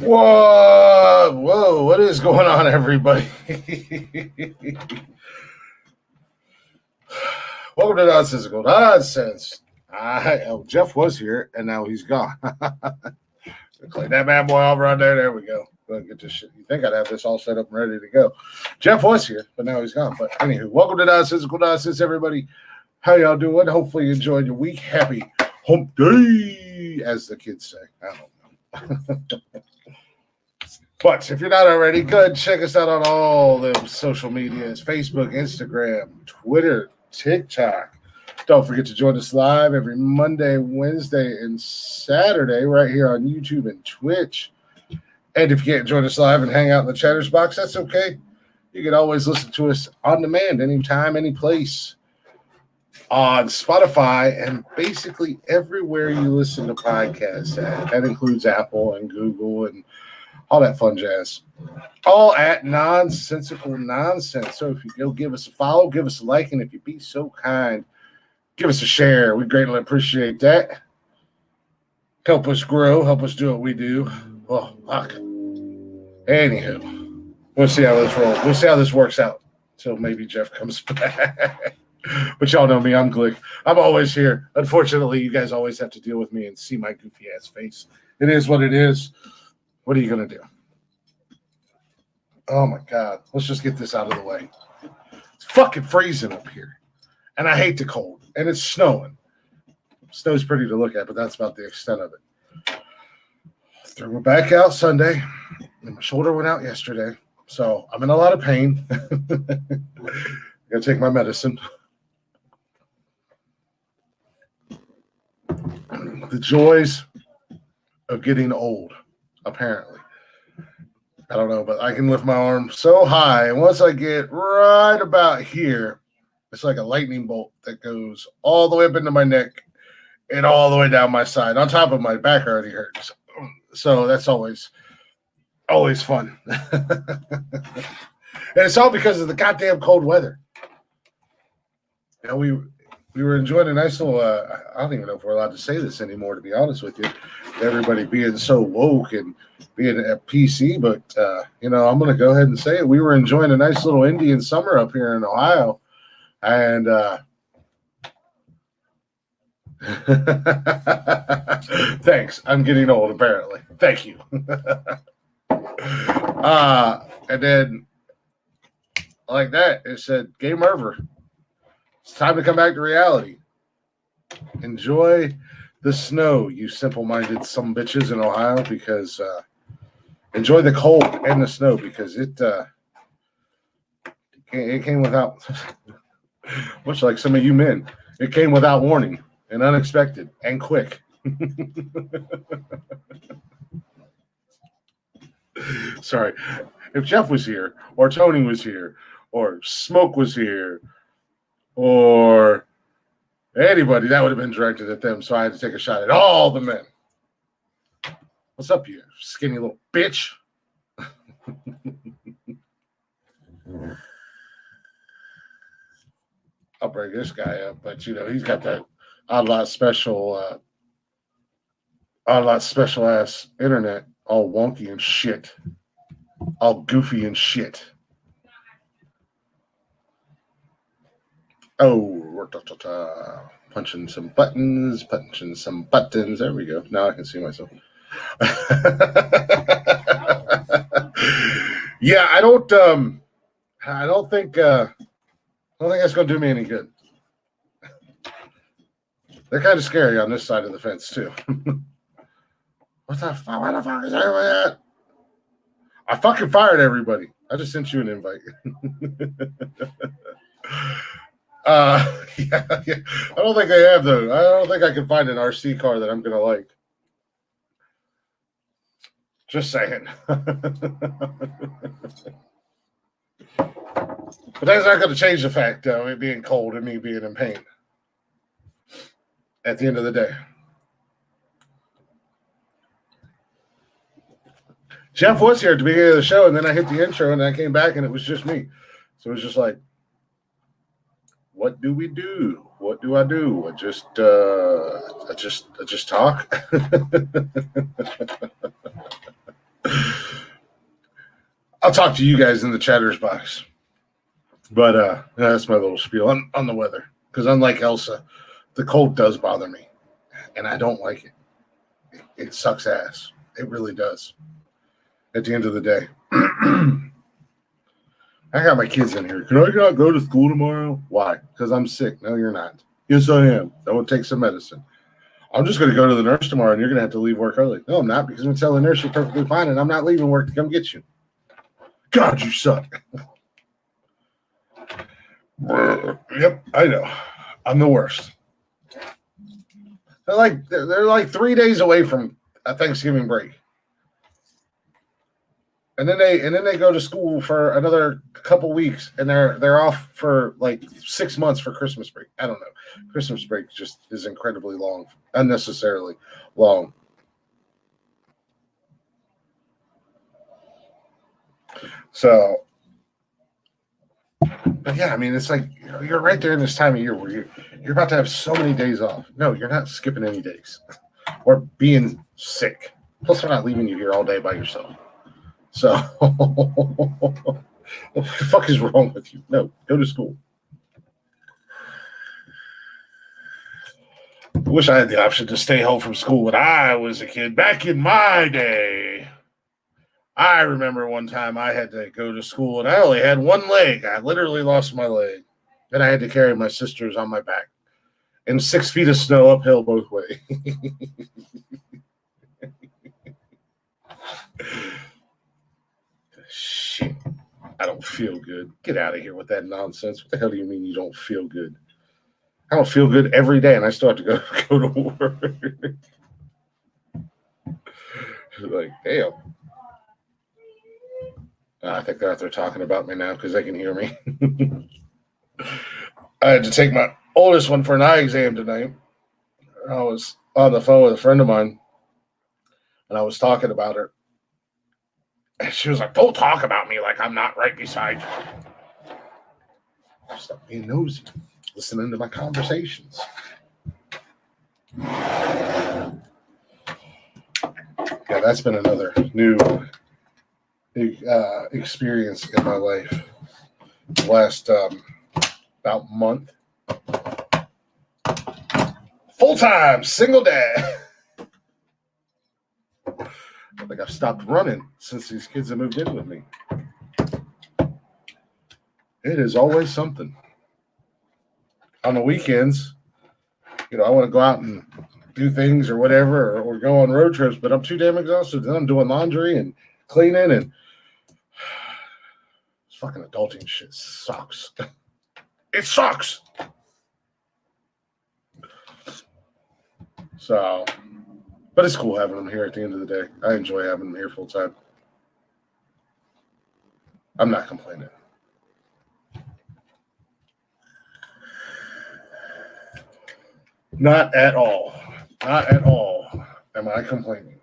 Whoa, what is going on, everybody? Welcome to Nonsensical Nonsense. Jeff was here, and now he's gone. Clean that bad boy off right there. There we go. Get this shit. You think I'd have this all set up and ready to go. Jeff was here, but now he's gone. But anywho, welcome to Nonsensical Nonsense, everybody. How y'all doing? Hopefully you enjoyed your week. Happy hump day, as the kids say. I don't know. But if you're not already, go ahead and check us out on all the social medias, Facebook, Instagram, Twitter, TikTok. Don't forget to join us live every Monday, Wednesday, and Saturday right here on YouTube and Twitch. And if you can't join us live and hang out in the chatters box, that's okay. You can always listen to us on demand, anytime, any place, on Spotify and basically everywhere you listen to podcasts at. That includes Apple and Google and all that fun jazz. All at Nonsensical Nonsense. So if you go give us a follow, give us a like, and if you be so kind, give us a share. We greatly appreciate that. Help us grow. Help us do what we do. Oh, fuck. Anywho, we'll see how this rolls. We'll see how this works out until maybe Jeff comes back. But y'all know me. I'm Glick. I'm always here. Unfortunately, you guys always have to deal with me and see my goofy ass face. It is what it is. What are you going to do? Oh, my God. Let's just get this out of the way. It's fucking freezing up here. And I hate the cold. And it's snowing. Snow's pretty to look at, but that's about the extent of it. Threw my back out Sunday. And my shoulder went out yesterday. So I'm in a lot of pain. Got to take my medicine. The joys of getting old. Apparently. I don't know, but I can lift my arm so high. And once I get right about here, it's like a lightning bolt that goes all the way up into my neck and all the way down my side. On top of my back already hurts. So that's always fun. And it's all because of the goddamn cold weather. You know, we were enjoying a nice little, I don't even know if we're allowed to say this anymore, to be honest with you. Everybody being so woke and being a PC, but, I'm going to go ahead and say it. We were enjoying a nice little Indian summer up here in Ohio. And thanks. I'm getting old, apparently. Thank you. And then, like that, it said, game over. It's time to come back to reality. Enjoy the snow, you simple-minded sumbitches in Ohio, because enjoy the cold and the snow, because it came without, much like some of you men, it came without warning and unexpected and quick. Sorry. If Jeff was here, or Tony was here, or Smoke was here, or anybody, that would have been directed at them, so I had to take a shot at all the men. What's up, you skinny little bitch? I'll bring this guy up, but he's got that odd lot special ass internet, all wonky and shit, all goofy and shit. Oh, punching some buttons. There we go. Now I can see myself. Yeah, I don't think that's going to do me any good. They're kind of scary on this side of the fence too. What the fuck? Why the fuck is everybody at? I fucking fired everybody. I just sent you an invite. Yeah. I don't think they have those. I don't think I can find an RC car that I'm gonna like. Just saying. But that's not gonna change the fact of it being cold and me being in pain. At the end of the day. Jeff was here at the beginning of the show, and then I hit the intro, and I came back, and it was just me. So it was just like, what do we do? What do I do? I just talk. I'll talk to you guys in the chatters box. But that's my little spiel on the weather. Because unlike Elsa, the cold does bother me. And I don't like it. It sucks ass. It really does. At the end of the day. I got my kids in here. Can I not go to school tomorrow? Why? Because I'm sick. No, you're not. Yes, I am. I will take some medicine. I'm just going to go to the nurse tomorrow, and you're going to have to leave work early. No, I'm not, because I'm going to tell the nurse you're perfectly fine, and I'm not leaving work to come get you. God, you suck. Yep, I know. I'm the worst. They're like 3 days away from a Thanksgiving break. And then they go to school for another couple weeks, and they're off for like 6 months for Christmas break. I don't know. Christmas break just is incredibly long, unnecessarily long. So, but yeah, I mean, it's like you're right there in this time of year where you're about to have so many days off. No, you're not skipping any days or being sick. Plus, they're not leaving you here all day by yourself. So, what the fuck is wrong with you? No, go to school. I wish I had the option to stay home from school when I was a kid. Back in my day, I remember one time I had to go to school and I only had one leg. I literally lost my leg. And I had to carry my sisters on my back in 6 feet of snow uphill both ways. Shit. I don't feel good. Get out of here with that nonsense. What the hell do you mean you don't feel good? I don't feel good every day, and I still have to go to work. Like, damn. I think they're talking about me now because they can hear me. I had to take my oldest one for an eye exam tonight. I was on the phone with a friend of mine, and I was talking about her. And she was like, don't talk about me like I'm not right beside you. Stop being nosy. Listening to my conversations. Yeah, that's been another new experience in my life. The last about month. Full-time single dad. I think I've stopped running since these kids have moved in with me. It is always something. On the weekends, I want to go out and do things or whatever, or go on road trips, but I'm too damn exhausted. Then I'm doing laundry and cleaning, and this fucking adulting shit sucks. It sucks. So, but it's cool having them here at the end of the day. I enjoy having them here full time. I'm not complaining. Not at all. Not at all am I complaining.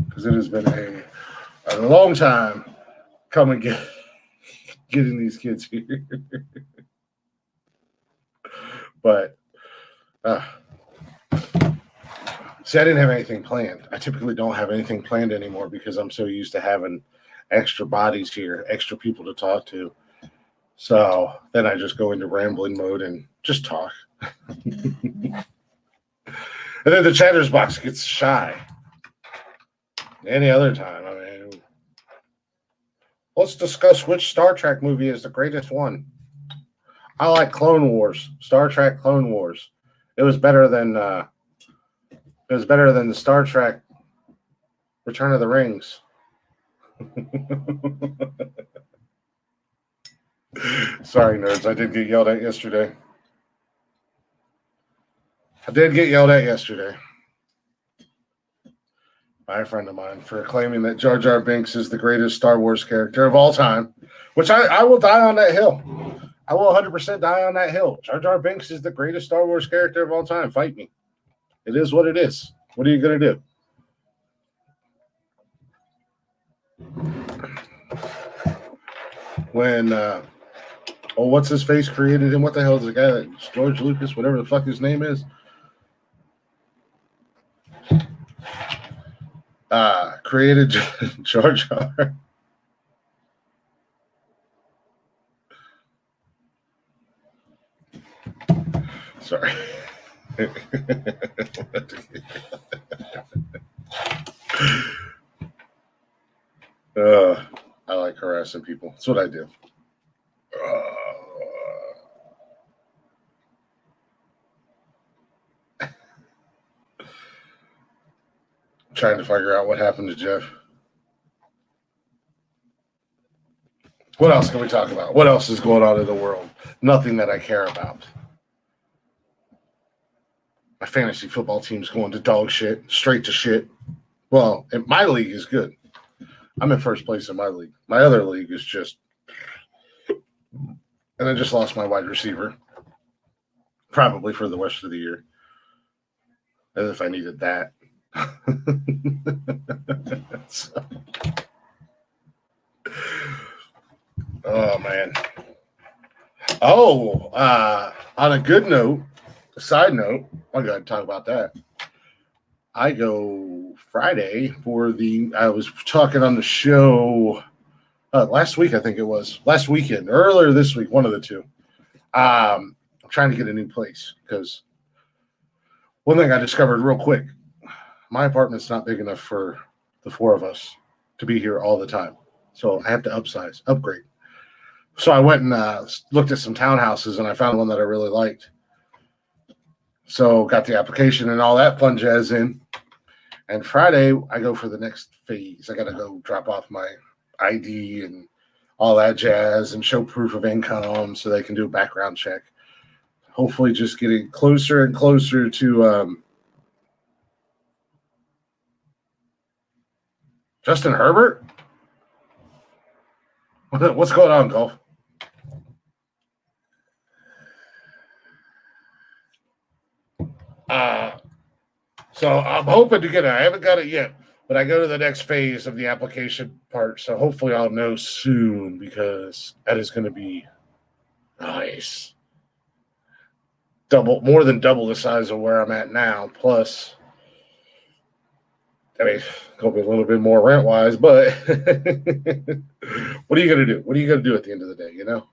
Because it has been a long time coming getting these kids here. But, see, I didn't have anything planned. I typically don't have anything planned anymore because I'm so used to having extra bodies here, extra people to talk to. So then I just go into rambling mode and just talk. And then the chatters box gets shy. Any other time, I mean, let's discuss which Star Trek movie is the greatest one. I like Clone Wars, Star Trek Clone Wars. It was better than the Star Trek Return of the Rings. Sorry, nerds. I did get yelled at yesterday. By a friend of mine for claiming that Jar Jar Binks is the greatest Star Wars character of all time, which I will die on that hill. I will 100% die on that hill. Jar Jar Binks is the greatest Star Wars character of all time. Fight me. It is what it is. What are you going to do? When, what's his face created him? What the hell is the guy that George Lucas, whatever the fuck his name is? Created George R. Sorry. I like harassing people. That's what I do. Trying to figure out what happened to Jeff. What else can we talk about? What else is going on in the world? Nothing that I care about. My fantasy football team's going to dog shit, straight to shit. Well, my league is good. I'm in first place in my league. My other league is just, and I just lost my wide receiver, probably for the rest of the year, as if I needed that. So, oh man. Oh, on a good note, a side note, I'll go ahead and talk about that. I go Friday for I was talking on the show last week, I think it was. Last weekend, earlier this week, one of the two. I'm trying to get a new place because one thing I discovered real quick, my apartment's not big enough for the four of us to be here all the time. So I have to upgrade. So I went and looked at some townhouses, and I found one that I really liked. So got the application and all that fun jazz in. And Friday, I go for the next phase. I got to go drop off my ID and all that jazz and show proof of income so they can do a background check. Hopefully just getting closer and closer to Justin Herbert? What's going on, Golf? So I'm hoping to get it. I haven't got it yet, but I go to the next phase of the application part. So hopefully I'll know soon because that is going to be nice. More than double the size of where I'm at now. Plus, I mean, going to be a little bit more rent wise, but what are you going to do? What are you going to do at the end of the day? You know,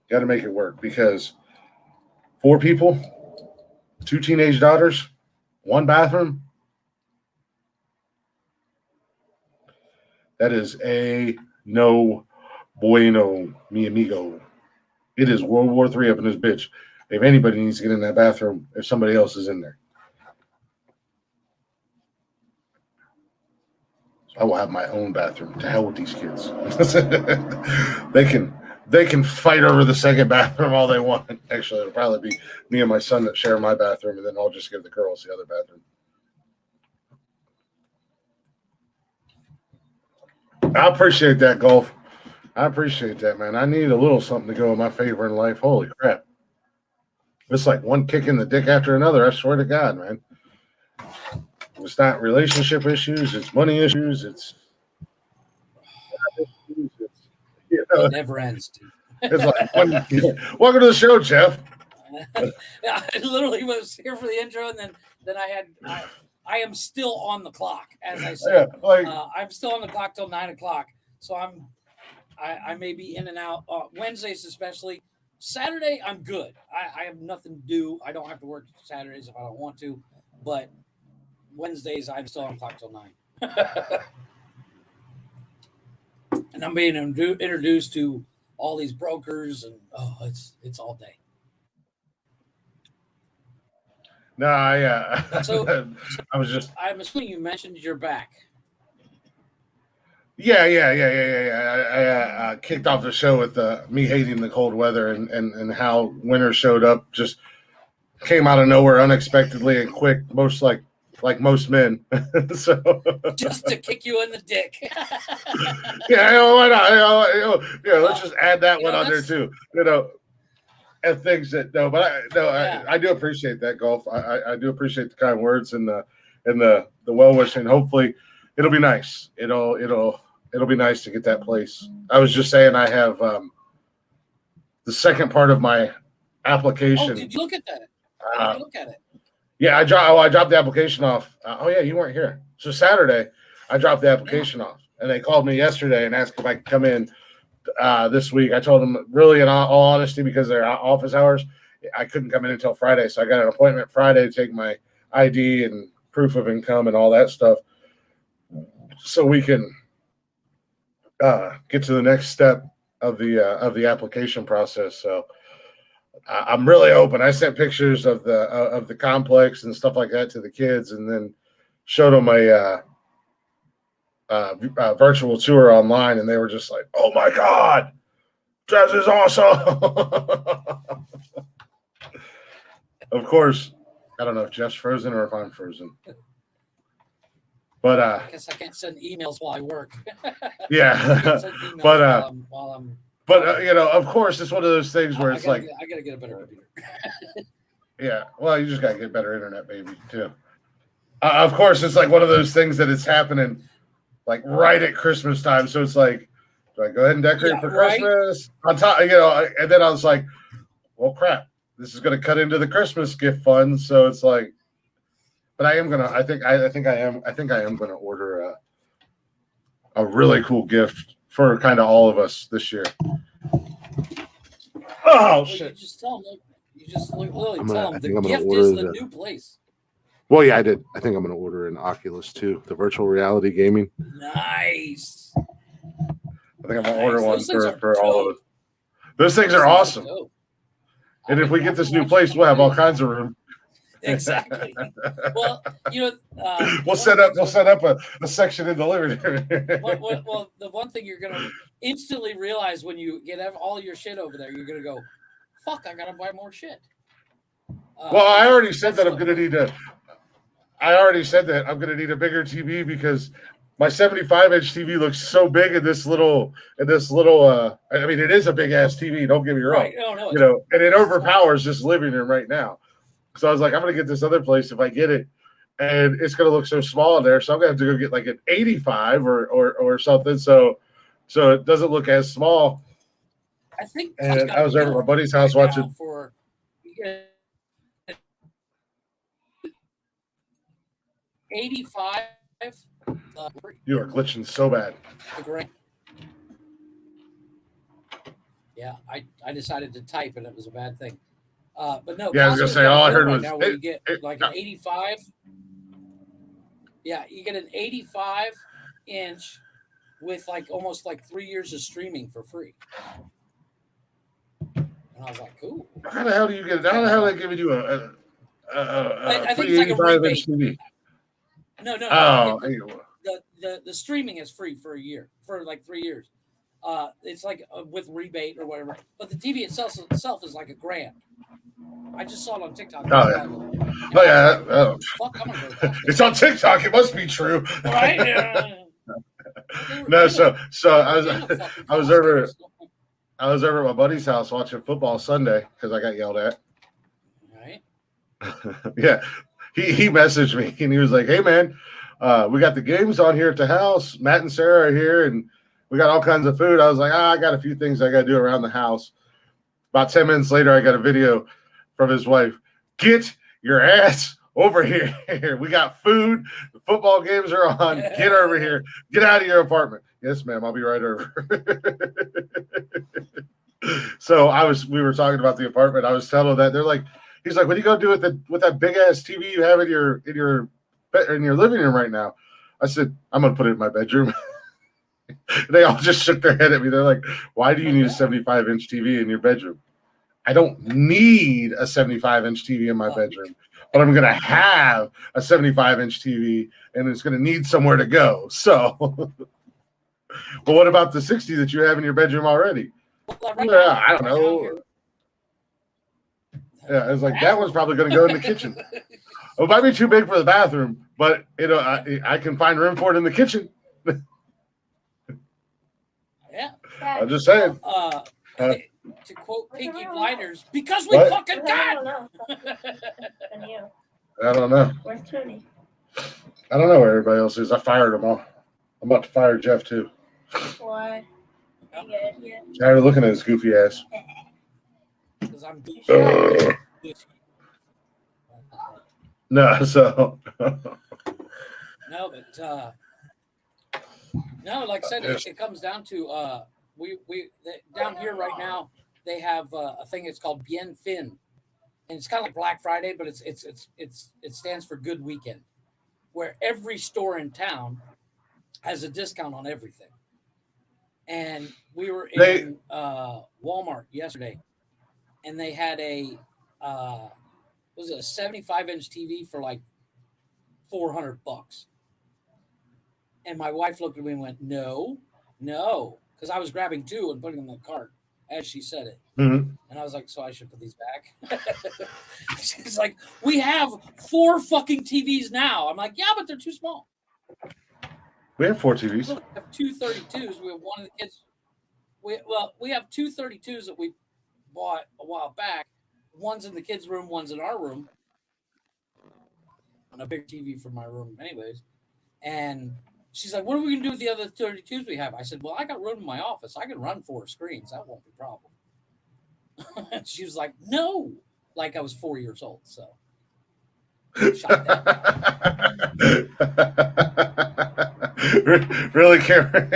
got to make it work because 4 people, 2 teenage daughters, 1 bathroom. That is a no bueno, mi amigo. It is World War III up in this bitch. If anybody needs to get in that bathroom, if somebody else is in there. I will have my own bathroom. To hell with these kids. They can fight over the second bathroom all they want. Actually, it'll probably be me and my son that share my bathroom, and then I'll just give the girls the other bathroom. I appreciate that, Golf. I appreciate that, man. I need a little something to go in my favor in life. Holy crap. It's like one kick in the dick after another. I swear to God, man. It's not relationship issues. It's money issues. It's it never ends, dude. It's like, welcome to the show, Jeff. I literally was here for the intro, and then I am still on the clock, as I said. Yeah, I'm still on the clock till 9 o'clock. So I may be in and out. Wednesdays especially. Saturday, I'm good. I have nothing to do. I don't have to work Saturdays if I don't want to. But Wednesdays, I'm still on the clock till 9. And I'm being introduced to all these brokers, and it's all day. No, So I was just. I'm assuming you mentioned you're back. Yeah. I kicked off the show with me hating the cold weather and how winter showed up, just came out of nowhere unexpectedly and quick, most like most men. So just to kick you in the dick. Yeah, why not? Let's just add that one on there too. And things that I do appreciate that, Golf. I do appreciate the kind words and the well wishing. Hopefully, it'll be nice. It'll be nice to get that place. I was just saying I have the second part of my application. Oh, did you look at that? Did you look at it? Yeah, I dropped the application off. Oh yeah, you weren't here. So Saturday, I dropped the application off, and they called me yesterday and asked if I could come in this week. I told them, really, in all honesty, because they're office hours, I couldn't come in until Friday. So I got an appointment Friday to take my ID and proof of income and all that stuff, so we can get to the next step of the application process. So I'm really open. I sent pictures of the complex and stuff like that to the kids, and then showed them a virtual tour online, and they were just like, "Oh my god, this is awesome!" Of course, I don't know if Jeff's frozen or if I'm frozen, but I guess I can't send emails while I work. yeah, but while I'm but you know, of course, it's one of those things where it's I gotta get a better computer. Yeah, well, you just gotta get better internet, baby, too. Of course, it's like one of those things that it's happening like right at Christmas time. So it's like, do I go ahead and decorate for Christmas? On top, you know, and then I was like, well, crap, this is going to cut into the Christmas gift fund. So it's like, but I am gonna. I think I am going to order a really cool gift for kind of all of us this year. Oh shit! You just tell them. You just literally tell them the gift is the new place. Well, yeah, I did. I think I'm going to order an Oculus too, the virtual reality gaming. Nice. I think I'm going to order one for all of us. Those things are awesome. And if we get this new place, we'll have all kinds of room. Exactly. Well, you know, we'll set up a section in the living room. Well, the one thing you're gonna instantly realize when you get all your shit over there, you're gonna go, "Fuck, I gotta buy more shit." Well, I already said that I'm gonna need a bigger TV because my 75-inch TV looks so big in this little. I mean, it is a big ass TV. Don't get me wrong. Right. No, you know, and it overpowers this living room right now. So I was like, I'm gonna get this other place if I get it, and it's gonna look so small in there. So I'm gonna have to go get like an 85 or something. So it doesn't look as small. I think. And I was over at my buddy's house watching. For 85. You are glitching so bad. Yeah, I decided to type and it was a bad thing. But no, yeah, I was gonna say all I heard was now where you get like an 85. Yeah, you get an 85-inch with like almost like 3 years of streaming for free. And I was like, cool. How the hell do you get it? How the hell are they giving you a I think free it's like 85-inch TV? No. Oh, the streaming is free for a year, for like 3 years. It's like with rebate or whatever. But the TV itself is like $1,000. I just saw it on TikTok. Oh yeah. Fuck, I'm gonna go it's on TikTok. It must be true. Right? No, so I was over at my buddy's house watching football Sunday because I got yelled at. Right. Yeah. He messaged me and he was like, "Hey man, we got the games on here at the house. Matt and Sarah are here and we got all kinds of food." I was like, I got a few things I got to do around the house. About 10 minutes later, I got a video from his wife. "Get your ass over here. We got food. The football games are on. Get over here. Get out of your apartment." "Yes, ma'am. I'll be right over." So we were talking about the apartment. I was telling that he's like, "What are you gonna do with that big ass TV you have in your living room right now?" I said, "I'm gonna put it in my bedroom." They all just shook their head at me. They're like, "Why do you need a 75-inch TV in your bedroom?" I don't need a 75-inch TV in my bedroom, but I'm going to have a 75-inch TV, and it's going to need somewhere to go. So, but what about the 60 that you have in your bedroom already? Yeah, I don't know. Yeah, it's like that one's probably going to go in the kitchen. It might be too big for the bathroom, but I can find room for it in the kitchen. Yeah, I'm just saying. To quote Pinky Blinders, because we fucking can. I don't know. Where's Tony? I don't know where everybody else is. I fired them all. I'm about to fire Jeff too. Why? Tired of looking at his goofy ass. Because I'm No, so No, but no, like I said, it comes down to down here right now they have a thing. It's called Bien Fin, and it's kind of like Black Friday, but it stands for Good Weekend, where every store in town has a discount on everything. And we were in Walmart yesterday, and they had a was it a 75-inch TV for like $400. And my wife looked at me and went, "No, no," because I was grabbing two and putting them in the cart as she said it. Mm-hmm. And I was like, "So I should put these back?" She's like, "We have 4 fucking TVs now." I'm like, "Yeah, but they're too small." We have 4 TVs. We have 2 32s. We have one of the kids. We have 2 32s that we bought a while back. One's in the kids' room, one's in our room. And a big TV for my room, anyways. And she's like, "What are we gonna do with the other 32s we have?" I said, "Well, I got room in my office. I can run 4 screens. That won't be a problem." And she was like, "No," like I was 4 years old. So, really, Cameron?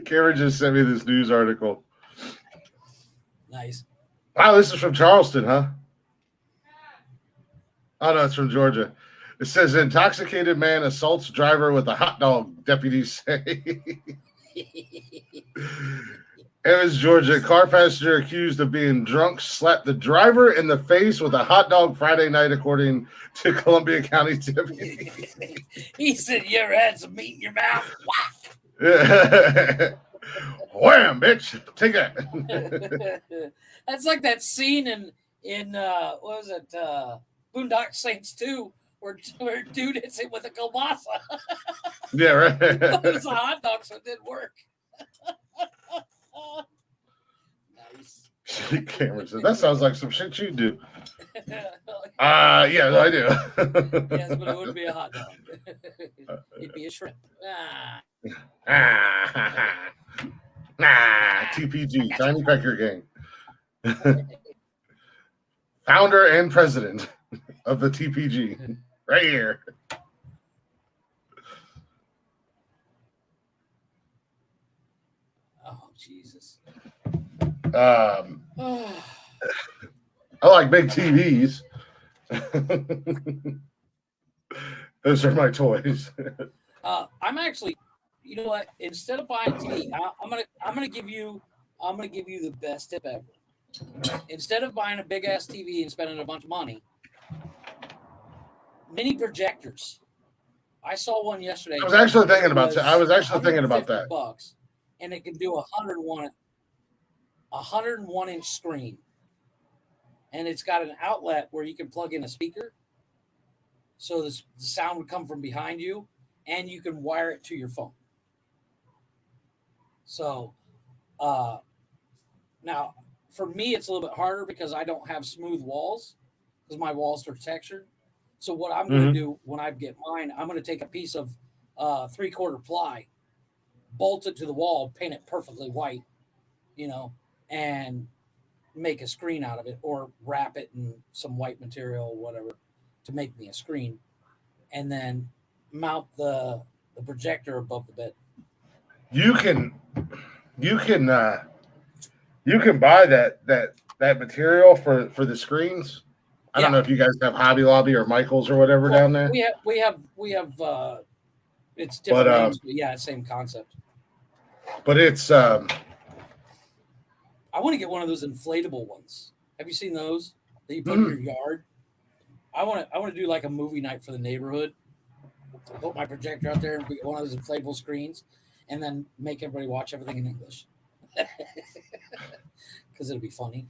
Cameron just sent me this news article. Nice. Wow, this is from Charleston, huh? Oh no, it's from Georgia. It says intoxicated man assaults driver with a hot dog, deputies say. Evans, Georgia. Car passenger accused of being drunk slapped the driver in the face with a hot dog Friday night, according to Columbia County deputy. He said, "You ever had some meat in your mouth?" Wham, bitch! Take that. That's like that scene in what was it? Boondock Saints 2, where dude hits him with a kielbasa. Yeah, right. It was a hot dog, so it didn't work. Nice. Cameron said, "That sounds like some shit you do." Yeah, I do. Yes, but it wouldn't be a hot dog. It'd be a shrimp. TPG, Tiny Pecker Gang. Founder and president of the TPG. Right here. Oh, Jesus. I like big TVs. Those are my toys. I'm actually, you know what? Instead of buying TV, I'm gonna give you the best tip ever. Instead of buying a big ass TV and spending a bunch of money, mini projectors. I saw one yesterday. I was actually thinking about that. $150, and it can do a 101-inch screen, and it's got an outlet where you can plug in a speaker, so the sound would come from behind you, and you can wire it to your phone. So, now for me, it's a little bit harder because I don't have smooth walls because my walls are textured. So what I'm going to do when I get mine, I'm going to take a piece of 3/4 ply, bolt it to the wall, paint it perfectly white, and make a screen out of it, or wrap it in some white material or whatever to make me a screen, and then mount the projector above the bed. You can buy that material for the screens. I don't know if you guys have Hobby Lobby or Michael's or whatever down there. We have it's different names, but yeah, same concept. But it's I want to get one of those inflatable ones. Have you seen those that you put in your yard? I want to do like a movie night for the neighborhood. Put my projector out there and get one of those inflatable screens, and then make everybody watch everything in English. Because it'll be funny.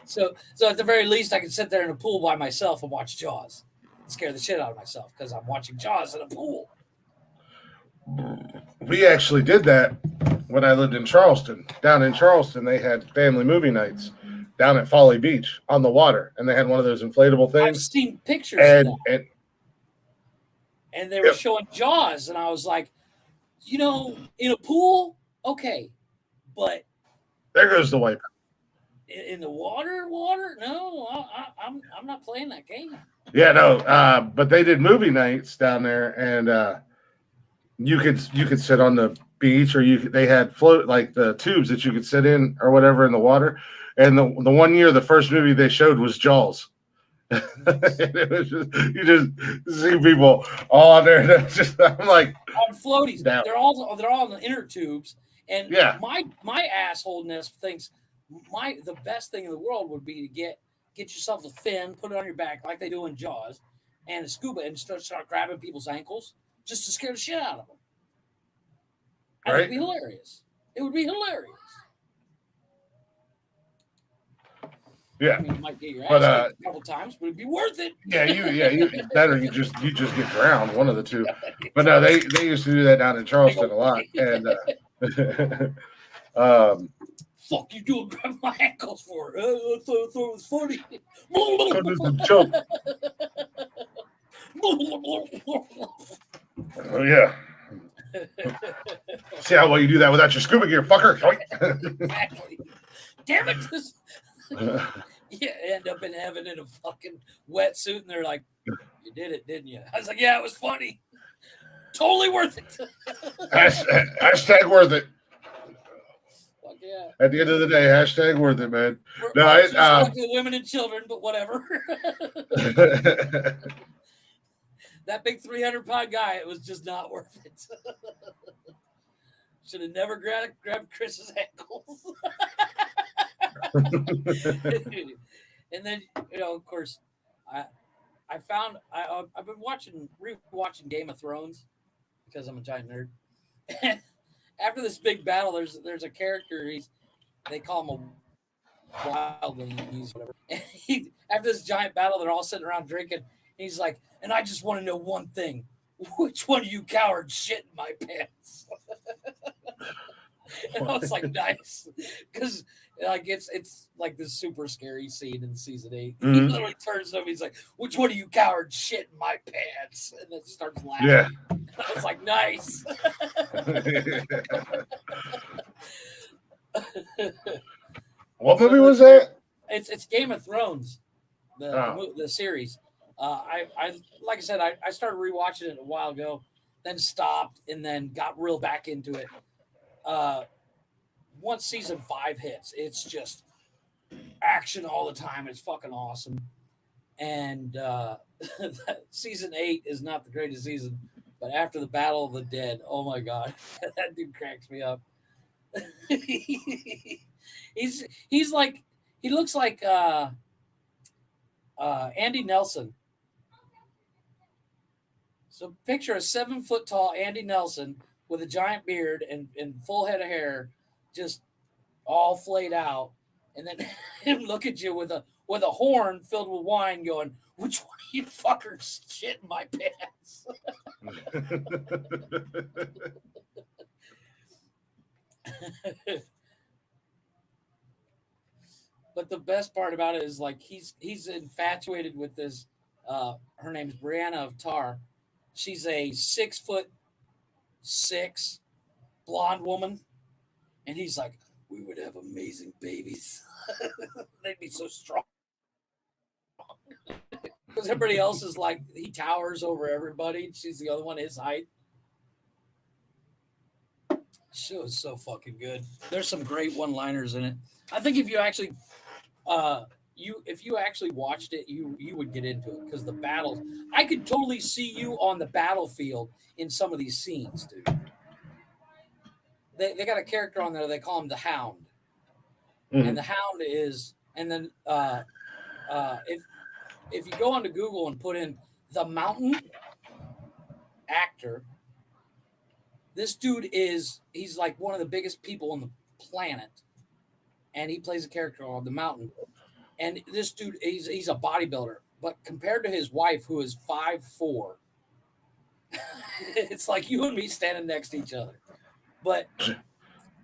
So at the very least, I can sit there in a pool by myself and watch Jaws. Scare the shit out of myself because I'm watching Jaws in a pool. We actually did that when I lived in Charleston. Down in Charleston, they had family movie nights down at Folly Beach on the water, and they had one of those inflatable things. I've seen pictures and they were showing Jaws, and I was like, in a pool, okay, but there goes the wipe. In the water? No, I'm not playing that game. Yeah, no. But they did movie nights down there, and you could sit on the beach, or they had float like the tubes that you could sit in or whatever in the water. And the 1 year, the first movie they showed was Jaws. It was you just see people all there. I'm like on floaties. Down. They're all in the inner tubes. And yeah, my assholeness thinks the best thing in the world would be to get yourself a fin, put it on your back like they do in Jaws, and a scuba, and start grabbing people's ankles just to scare the shit out of them. And right? it'd be hilarious. It would be hilarious. Yeah, I mean, you might get your ass kicked a couple times, but it'd be worth it. Yeah, you better you just get drowned, one of the two. But no, they used to do that down in Charleston a lot, and fuck you doing? Grab my ankles for it. I thought it was funny. Oh yeah. See how well you do that without your scuba gear, fucker. Exactly. Damn it. You end up in heaven in a fucking wetsuit, and they're like, "You did it, didn't you?" I was like, "Yeah, it was funny. Totally worth it." Hashtag worth it. Fuck yeah. At the end of the day, hashtag worth it, man. No, the women and children, but whatever. That big 300-pound guy, it was just not worth it. Should have never grabbed Chris's ankles. And then, of course, I've been rewatching Game of Thrones because I'm a giant nerd. And after this big battle, there's a character, they call him a wildling, whatever. And after this giant battle, they're all sitting around drinking. He's like, and I just want to know one thing: which one of you cowards shit in my pants? And I was like, nice, because like it's like this super scary scene in season 8. Mm-hmm. He literally turns to him. He's like, "Which one of you cowards shit in my pants?" And then starts laughing. Yeah. I was like, nice. What movie was that? It's Game of Thrones, the series. I like I said, I started rewatching it a while ago, then stopped, and then got real back into it. Once season 5 hits, it's just action all the time. It's fucking awesome. And season 8 is not the greatest season, but after the Battle of the Dead, oh my god, that dude cracks me up. He's like, he looks like Andy Nelson. So picture a 7-foot-tall Andy Nelson with a giant beard and full head of hair, just all flayed out, and then him look at you with a horn filled with wine, going, "Which one of you fuckers shit in my pants?" But the best part about it is, like, he's infatuated with this. Her name's Brianna of Tar. She's a 6'6" blonde woman, and he's like, "We would have amazing babies. They'd be so strong." Because everybody else is like, he towers over everybody. She's the other one his height. Show is so fucking good. There's some great one-liners in it. I think if you actually watched it, you would get into it, because the battles, I could totally see you on the battlefield in some of these scenes, dude. They got a character on there, they call him the Hound. Mm-hmm. And the Hound is, and then if you go onto Google and put in the Mountain actor, this dude he's like one of the biggest people on the planet, and he plays a character on the Mountain. And this dude, he's a bodybuilder, but compared to his wife, who is 5'4", it's like you and me standing next to each other. But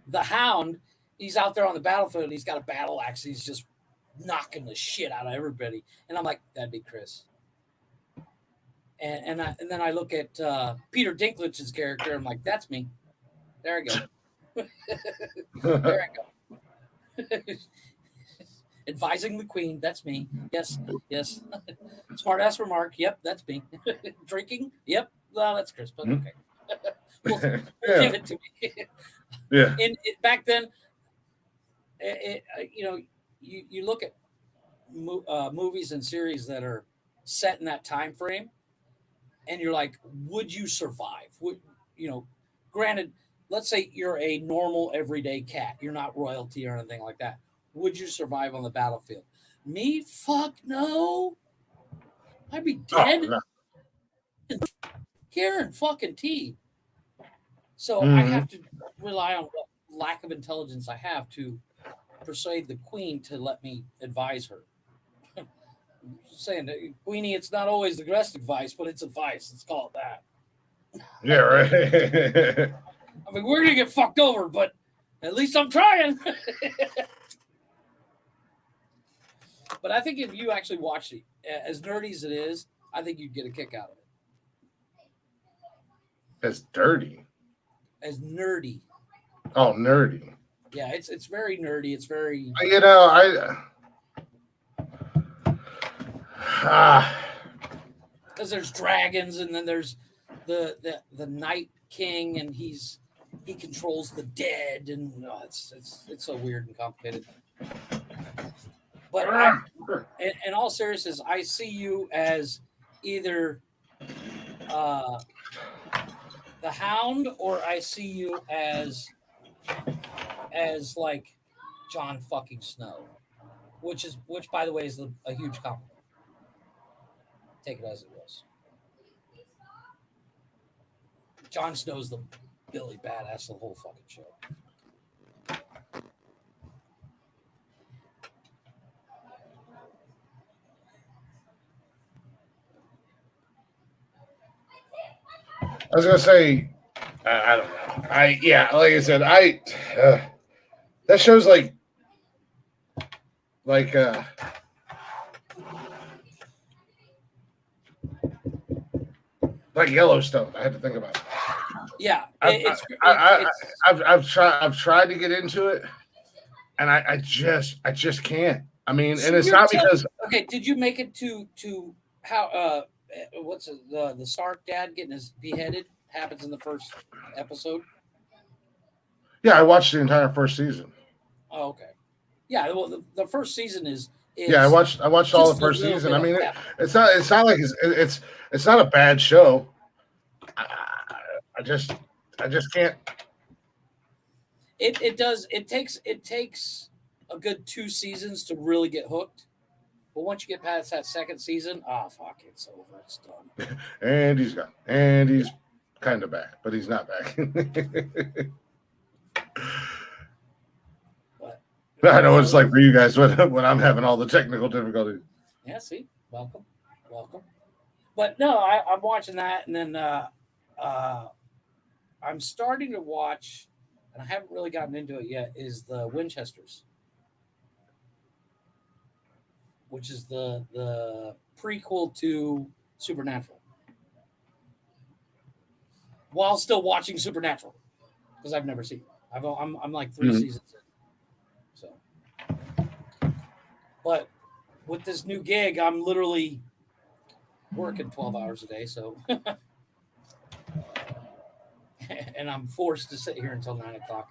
the Hound, he's out there on the battlefield, and he's got a battle axe. He's just knocking the shit out of everybody. And I'm like, that'd be Chris. And then I look at Peter Dinklage's character. I'm like, that's me. There I go. There I go. Advising the queen, that's me. Yes, yes. Smart ass remark, yep, that's me. Drinking, yep, well, that's Chris, but okay. we'll give it to me. Yeah. Back then, you look at movies and series that are set in that time frame, and you're like, would you survive? Granted, let's say you're a normal everyday cat, you're not royalty or anything like that. Would you survive on the battlefield? Me? Fuck no. I'd be dead. Oh, no. Karen fucking T. So I Mhm. have to rely on what lack of intelligence I have to persuade the queen to let me advise her. Saying, Queenie, it's not always the best advice, but it's advice. Let's call it that. Yeah, right. I mean, we're gonna get fucked over, but at least I'm trying. But I think if you actually watch it, as nerdy as it is, I think you'd get a kick out of it. That's dirty. As nerdy. Oh, nerdy. Yeah, it's very nerdy. It's very. Because there's dragons, and then there's the Night King, and he controls the dead, and it's so weird and complicated. But in all seriousness, I see you as either the Hound, or I see you as like Jon fucking Snow, which by the way is a huge compliment. Take it as it was. Jon Snow's the Billy badass of the whole fucking show. I was gonna say, I don't know. Like I said, that show's like Yellowstone. I had to think about it. Yeah, I've tried to get into it, and I just can't. I mean, and it's not because. Okay, did you make it to how? What's it, the Stark dad getting his beheaded happens in the first episode? Yeah, I watched the entire first season. Oh, okay. Yeah, well, the first season is. Yeah, I watched all the first season. I mean, it's not like it's not a bad show. I just can't. It takes a good 2 seasons to really get hooked. But once you get past that second season, fuck, it's over. It's done. And he's gone. And he's kind of back, but he's not back. But I know what it's like for you guys when I'm having all the technical difficulties. Yeah, see? Welcome. But no, I'm watching that, and then I'm starting to watch, and I haven't really gotten into it yet, is the Winchesters, which is the prequel to Supernatural, while still watching Supernatural, because I've never seen it. I'm like 3 seasons in. So, but with this new gig, I'm literally working 12 hours a day, so and I'm forced to sit here until 9 o'clock.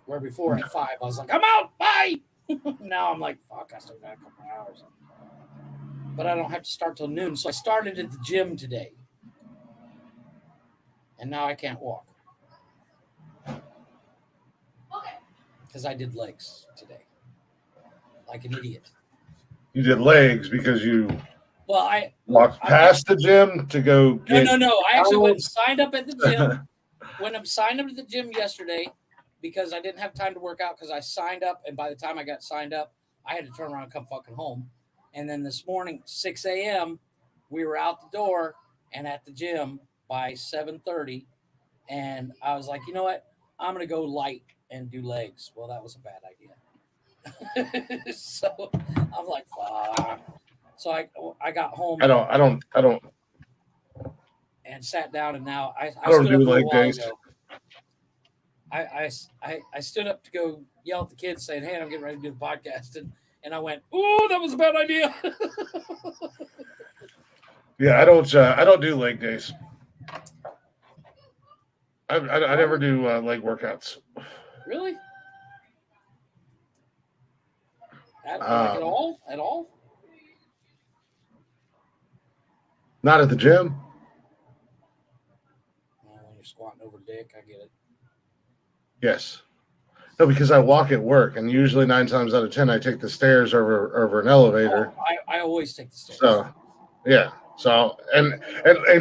Where before at 5, I was like, I'm out, bye. Now I'm like, fuck, I still got a couple hours. But I don't have to start till noon. So I started at the gym today. And now I can't walk. Because I did legs today. Like an idiot. You did legs because you I walked past the gym to go get... No. I actually went and signed up at the gym. When I signed up at the gym yesterday, because I didn't have time to work out because I signed up, and by the time I got signed up, I had to turn around and come fucking home. And then this morning, 6 a.m., we were out the door and at the gym by 7:30, and I was like, you know what? I'm going to go light and do legs. Well, that was a bad idea. So I'm like, fuck. So I got home. I don't. And sat down, and now I don't stood do up leg a while days. ago. I stood up to go yell at the kids saying, hey, I'm getting ready to do the podcast. And And I went, "Ooh, that was a bad idea." Yeah, I don't do leg days. I never do leg workouts. Really? Like at all? At all? Not at the gym. Well, when you're squatting over dick, I get it. Yes. No, because I walk at work, and usually 9 times out of 10, I take the stairs over an elevator. Oh, I always take the stairs. So, yeah. So, and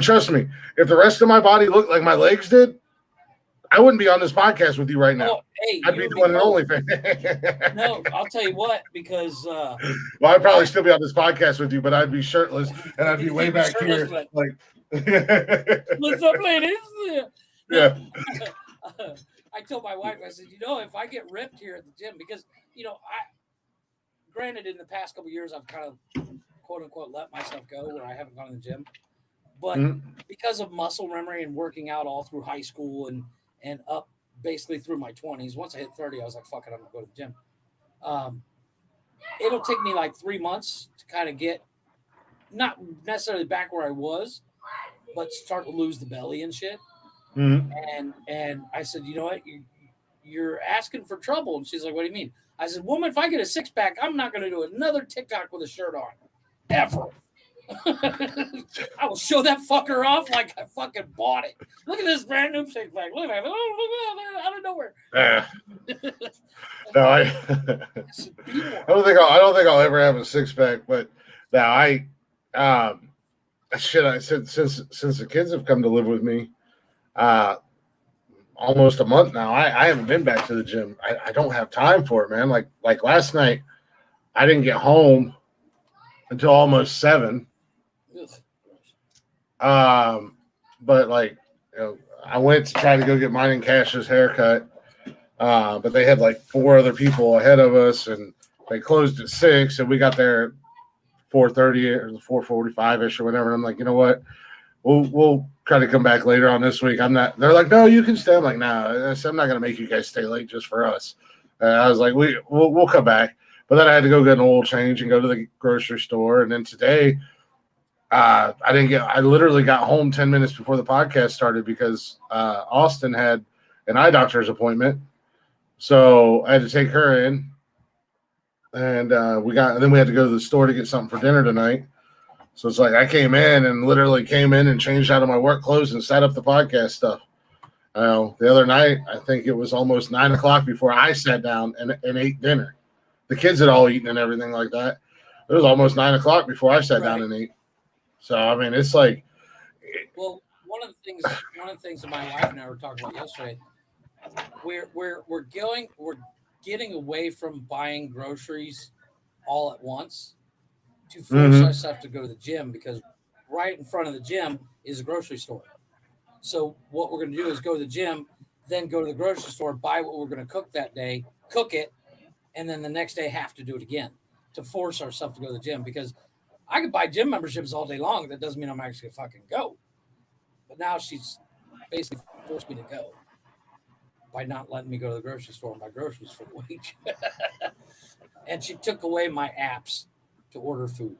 trust me, if the rest of my body looked like my legs did, I wouldn't be on this podcast with you right now. Oh, hey, I'd be doing an OnlyFans. No, I'll tell you what, because well, I'd probably still be on this podcast with you, but I'd be shirtless and I'd be way back here, like. What's up, ladies? Yeah. I told my wife, I said, if I get ripped here at the gym, because granted, in the past couple of years, I've kind of quote unquote let myself go where I haven't gone to the gym, but because of muscle memory and working out all through high school and up basically through my 20s, once I hit 30, I was like, fuck it, I'm gonna go to the gym. It'll take me like 3 months to kind of get not necessarily back where I was, but start to lose the belly and shit. And I said, you know what, you're asking for trouble. And she's like, what do you mean? I said, woman, if I get a 6-pack, I'm not going to do another TikTok with a shirt on, ever. I will show that fucker off like I fucking bought it. Look at this brand new 6-pack. Look at it. Oh, out of nowhere. No, I don't think I'll ever have a 6-pack. But now I said since the kids have come to live with me, almost a month now, I haven't been back to the gym. I don't have time for it, man. Like last night, I didn't get home until almost 7. But I went to try to go get mine and Cash's haircut. But they had like 4 other people ahead of us, and they closed at 6, and we got there 4:30 or 4:45ish or whatever. And I'm like, you know what? We'll try to come back later on this week. I'm not. They're like, no, you can stay. I'm like, no, I'm not gonna make you guys stay late just for us. I was like, we'll come back. But then I had to go get an oil change and go to the grocery store. And then today, I literally got home 10 minutes before the podcast started because Austin had an eye doctor's appointment. So I had to take her in. And then we had to go to the store to get something for dinner tonight. So it's like I came in and changed out of my work clothes and set up the podcast stuff. The other night, I think it was almost 9 o'clock before I sat down and ate dinner. The kids had all eaten and everything like that. It was almost 9 o'clock before I sat down and ate. So I mean, it's like. Well, one of the things that my wife and I were talking about yesterday, we're getting away from buying groceries all at once to force ourselves to go to the gym, because right in front of the gym is a grocery store. So what we're going to do is go to the gym, then go to the grocery store, buy what we're going to cook that day, cook it, and then the next day have to do it again to force ourselves to go to the gym, because I could buy gym memberships all day long. That doesn't mean I'm actually going to fucking go. But now she's basically forced me to go by not letting me go to the grocery store and buy groceries for the week. And she took away my apps to order food.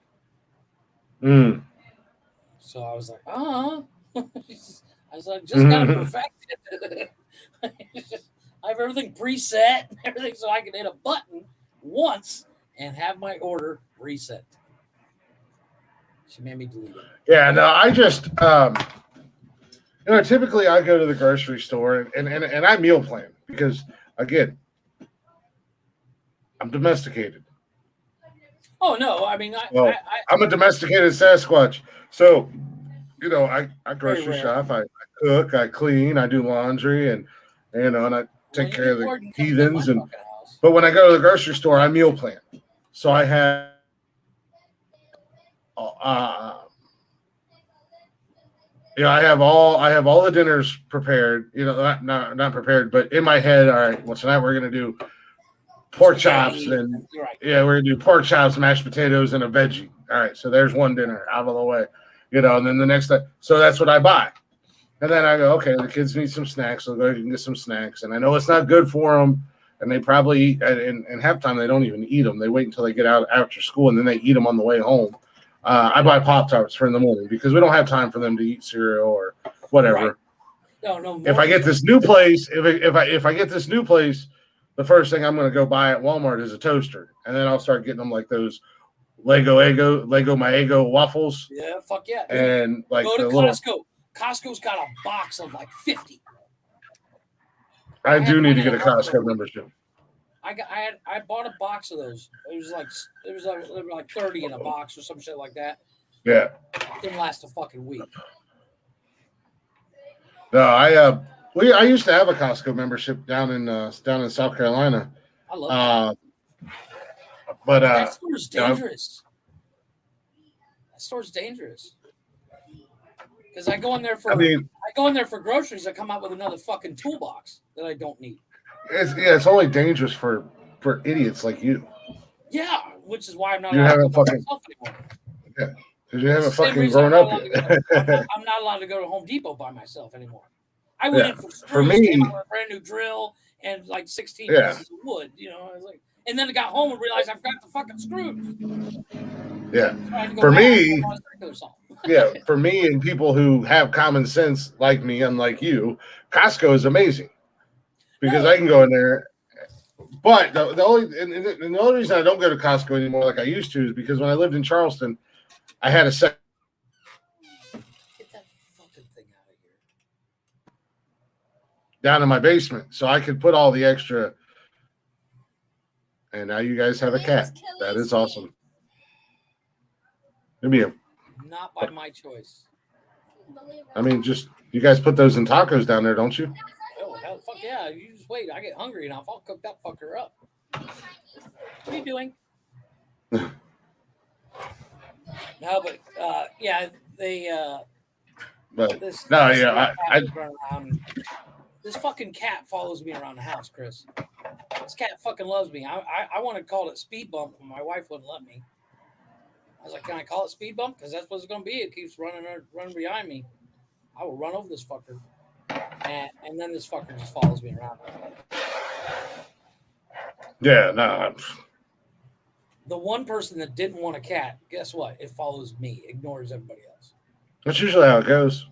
So I was like, I was like, just gotta perfect it. I have everything preset and everything, so I can hit a button once and have my order reset. She made me delete it. Yeah, no, I just typically I go to the grocery store and I meal plan because again, I'm domesticated. Oh no, I mean I'm a domesticated Sasquatch. So, I grocery shop, I cook, I clean, I do laundry, and I take care of the heathens. But when I go to the grocery store, I meal plan. So I have I have all the dinners prepared. Not prepared, but in my head. All right, well, tonight we're gonna do pork chops, and we're gonna do pork chops, mashed potatoes, and a veggie. All right, so there's one dinner out of the way, and then the next day. So that's what I buy, and then I go, okay, the kids need some snacks, so go ahead and get some snacks. And I know it's not good for them, and they probably eat, and half time they don't even eat them. They wait until they get out after school, and then they eat them on the way home. I buy Pop-Tarts for in the morning because we don't have time for them to eat cereal or whatever. Right. No. If I get this new place, if I get this new place, the first thing I'm going to go buy at Walmart is a toaster, and then I'll start getting them like those Lego My Eggo waffles. Yeah, fuck yeah. And like go to the Costco. little. Costco's got a box of like 50. I do need to get a Costco membership. I bought a box of those. It was like 30 in a box or some shit like that. Yeah. It didn't last a fucking week. No, I used to have a Costco membership down in South Carolina. I love that. But that store's dangerous. That store's dangerous. Because I go in there for groceries. I come out with another fucking toolbox that I don't need. It's only dangerous for idiots like you. Yeah, which is why I'm not you allowed haven't to go fucking myself anymore. Yeah, because you haven't fucking grown up yet. I'm not allowed to go to Home Depot by myself anymore. I went in for screws, for me, came out with a brand new drill and like 16 pieces of wood. You know, I was like, and then I got home and realized I forgot the fucking screws. Yeah, So for me. Yeah, for me and people who have common sense like me, unlike you, Costco is amazing because I can go in there. But the only reason I don't go to Costco anymore like I used to is because when I lived in Charleston, I had a second. Get that fucking thing out of here. Down in my basement, so I could put all the extra. And now you guys have a cat. That is awesome. Maybe not by my choice. I mean, just you guys put those in tacos down there, don't you? Oh, hell, fuck yeah. You just wait. I get hungry enough. I'll cook that fucker up. What are you doing? No, but yeah, they. But this fucking cat follows me around the house, Chris. This cat fucking loves me. I want to call it speed bump, but my wife wouldn't let me. I was like, can I call it speed bump? Because that's what it's going to be. It keeps running behind me. I will run over this fucker. And then this fucker just follows me around. Yeah, no. The one person that didn't want a cat, guess what? It follows me, ignores everybody else. That's usually how it goes.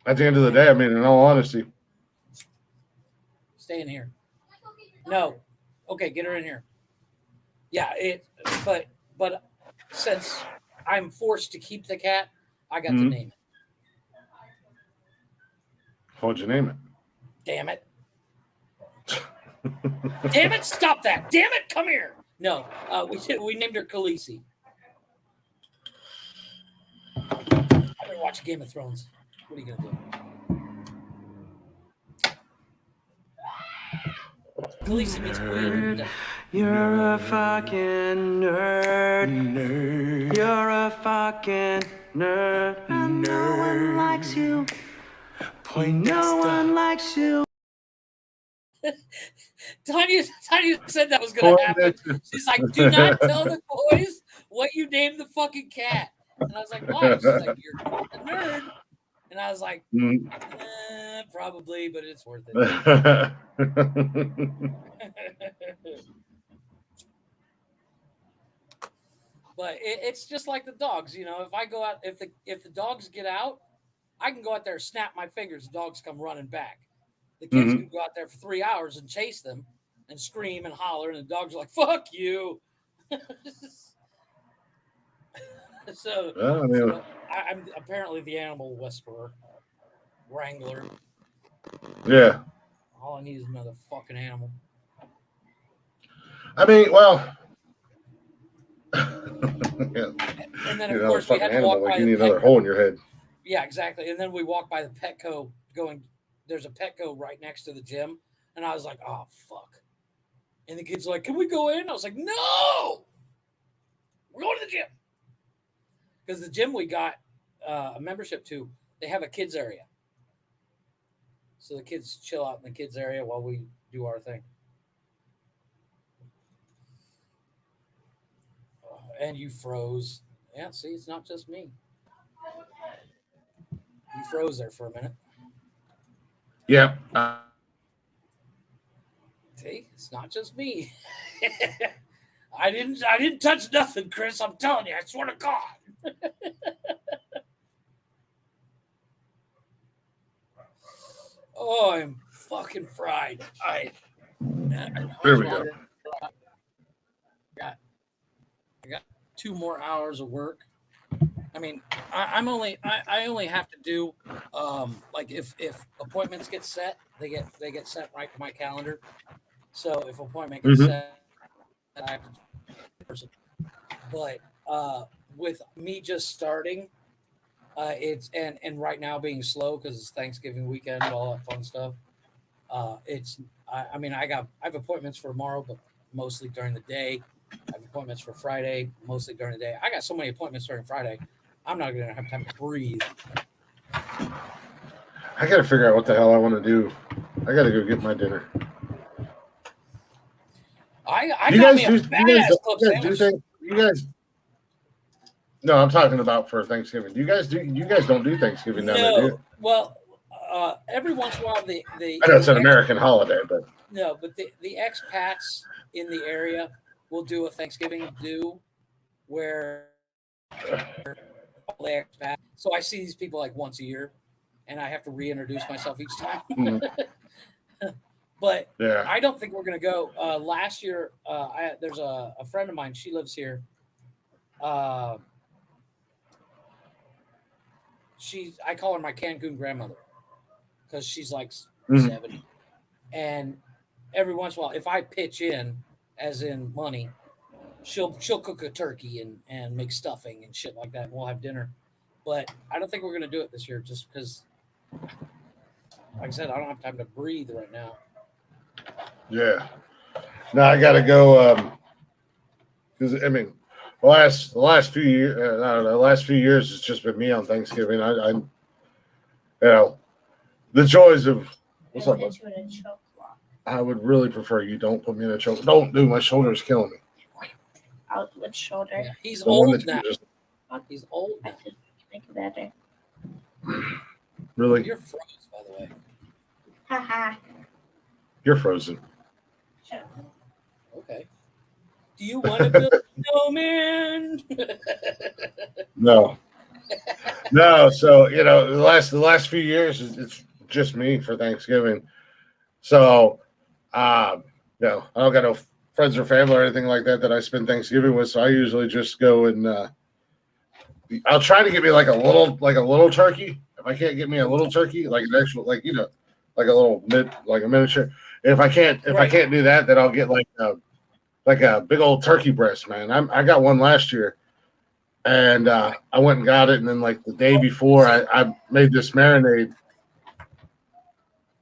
At the end of the day, I mean, in all honesty. Stay in here. No. Okay, get her in here. Yeah, but since I'm forced to keep the cat, I got to name it. What'd you name it? Damn it. Damn it, stop that. Damn it, come here. No, we named her Khaleesi. I've been watching Game of Thrones. What are you going to do? Khaleesi means queen. You're a fucking nerd. You're a fucking nerd. And no one likes you. No one likes you. Tanya said that was going to happen. She's like, do not tell the boys what you named the fucking cat. And I was like, why? She's like, you're a nerd. And I was like, probably, but it's worth it. But it's just like the dogs, you know. If I go out, if the dogs get out, I can go out there, snap my fingers, the dogs come running back. The kids can go out there for 3 hours and chase them and scream and holler, and the dogs are like, "Fuck you." So I'm apparently the animal whisperer, wrangler. Yeah. All I need is another fucking animal. I mean, well. Yeah. And then, of course, we had to walk by you need another hole in your head. Yeah, exactly. And then we walked by the Petco there's a Petco right next to the gym. And I was like, oh, fuck. And the kid's like, can we go in? I was like, no! We're going to the gym. Because the gym we got a membership to, they have a kids area. So the kids chill out in the kids area while we do our thing. And you froze. Yeah, see, it's not just me. You froze there for a minute. Yeah. See, it's not just me. I didn't touch nothing, Chris. I'm telling you, I swear to God. Oh, I'm fucking fried. There we go. I got 2 more hours of work. I mean, I only have to do like if appointments get set, they get set right to my calendar. So if appointment gets set, I have to do person. But with me just starting, it's and right now being slow because it's Thanksgiving weekend, all that fun stuff. I mean I have appointments for tomorrow, but mostly during the day. I have appointments for Friday, mostly during the day. I got so many appointments during Friday. I'm not going to have time to breathe. I got to figure out what the hell I want to do. I got to go get my dinner. I got me a badass club sandwich. You guys. No, I'm talking about for Thanksgiving. You guys don't do Thanksgiving down there, do you? Well, every once in a while the I know it's an American holiday, but no, but the expats in the area will do a Thanksgiving do where all the expats. So I see these people like once a year, and I have to reintroduce myself each time. But yeah, I don't think we're gonna go. Last year, there's a friend of mine. She lives here. I call her my Cancun grandmother because she's like 70, and every once in a while, if I pitch in, as in money, she'll cook a turkey and make stuffing and shit like that, and we'll have dinner. But I don't think we're gonna do it this year just because, like I said, I don't have time to breathe right now. Yeah. No, I gotta go. Because I mean, the last few years, I don't know, the last few years it's just been me on Thanksgiving. I you know, the joys of what's up, bud? I would really prefer you don't put me in a choke. Don't do. My shoulder is killing me. Out which shoulder? Yeah, he's old now. He's old now. I could make it better. Really? You're froze, by the way. Haha. You're frozen. Okay. Do you want to build a snowman? No. No. So the last few years it's just me for Thanksgiving. So, I don't got no friends or family or anything like that I spend Thanksgiving with. So I usually just go and I'll try to get me like a little turkey. If I can't get me a little turkey, like an actual like a miniature. If I can't do that, then I'll get like a big old turkey breast, man. I got one last year, and I went and got it, and then like the day before, I made this marinade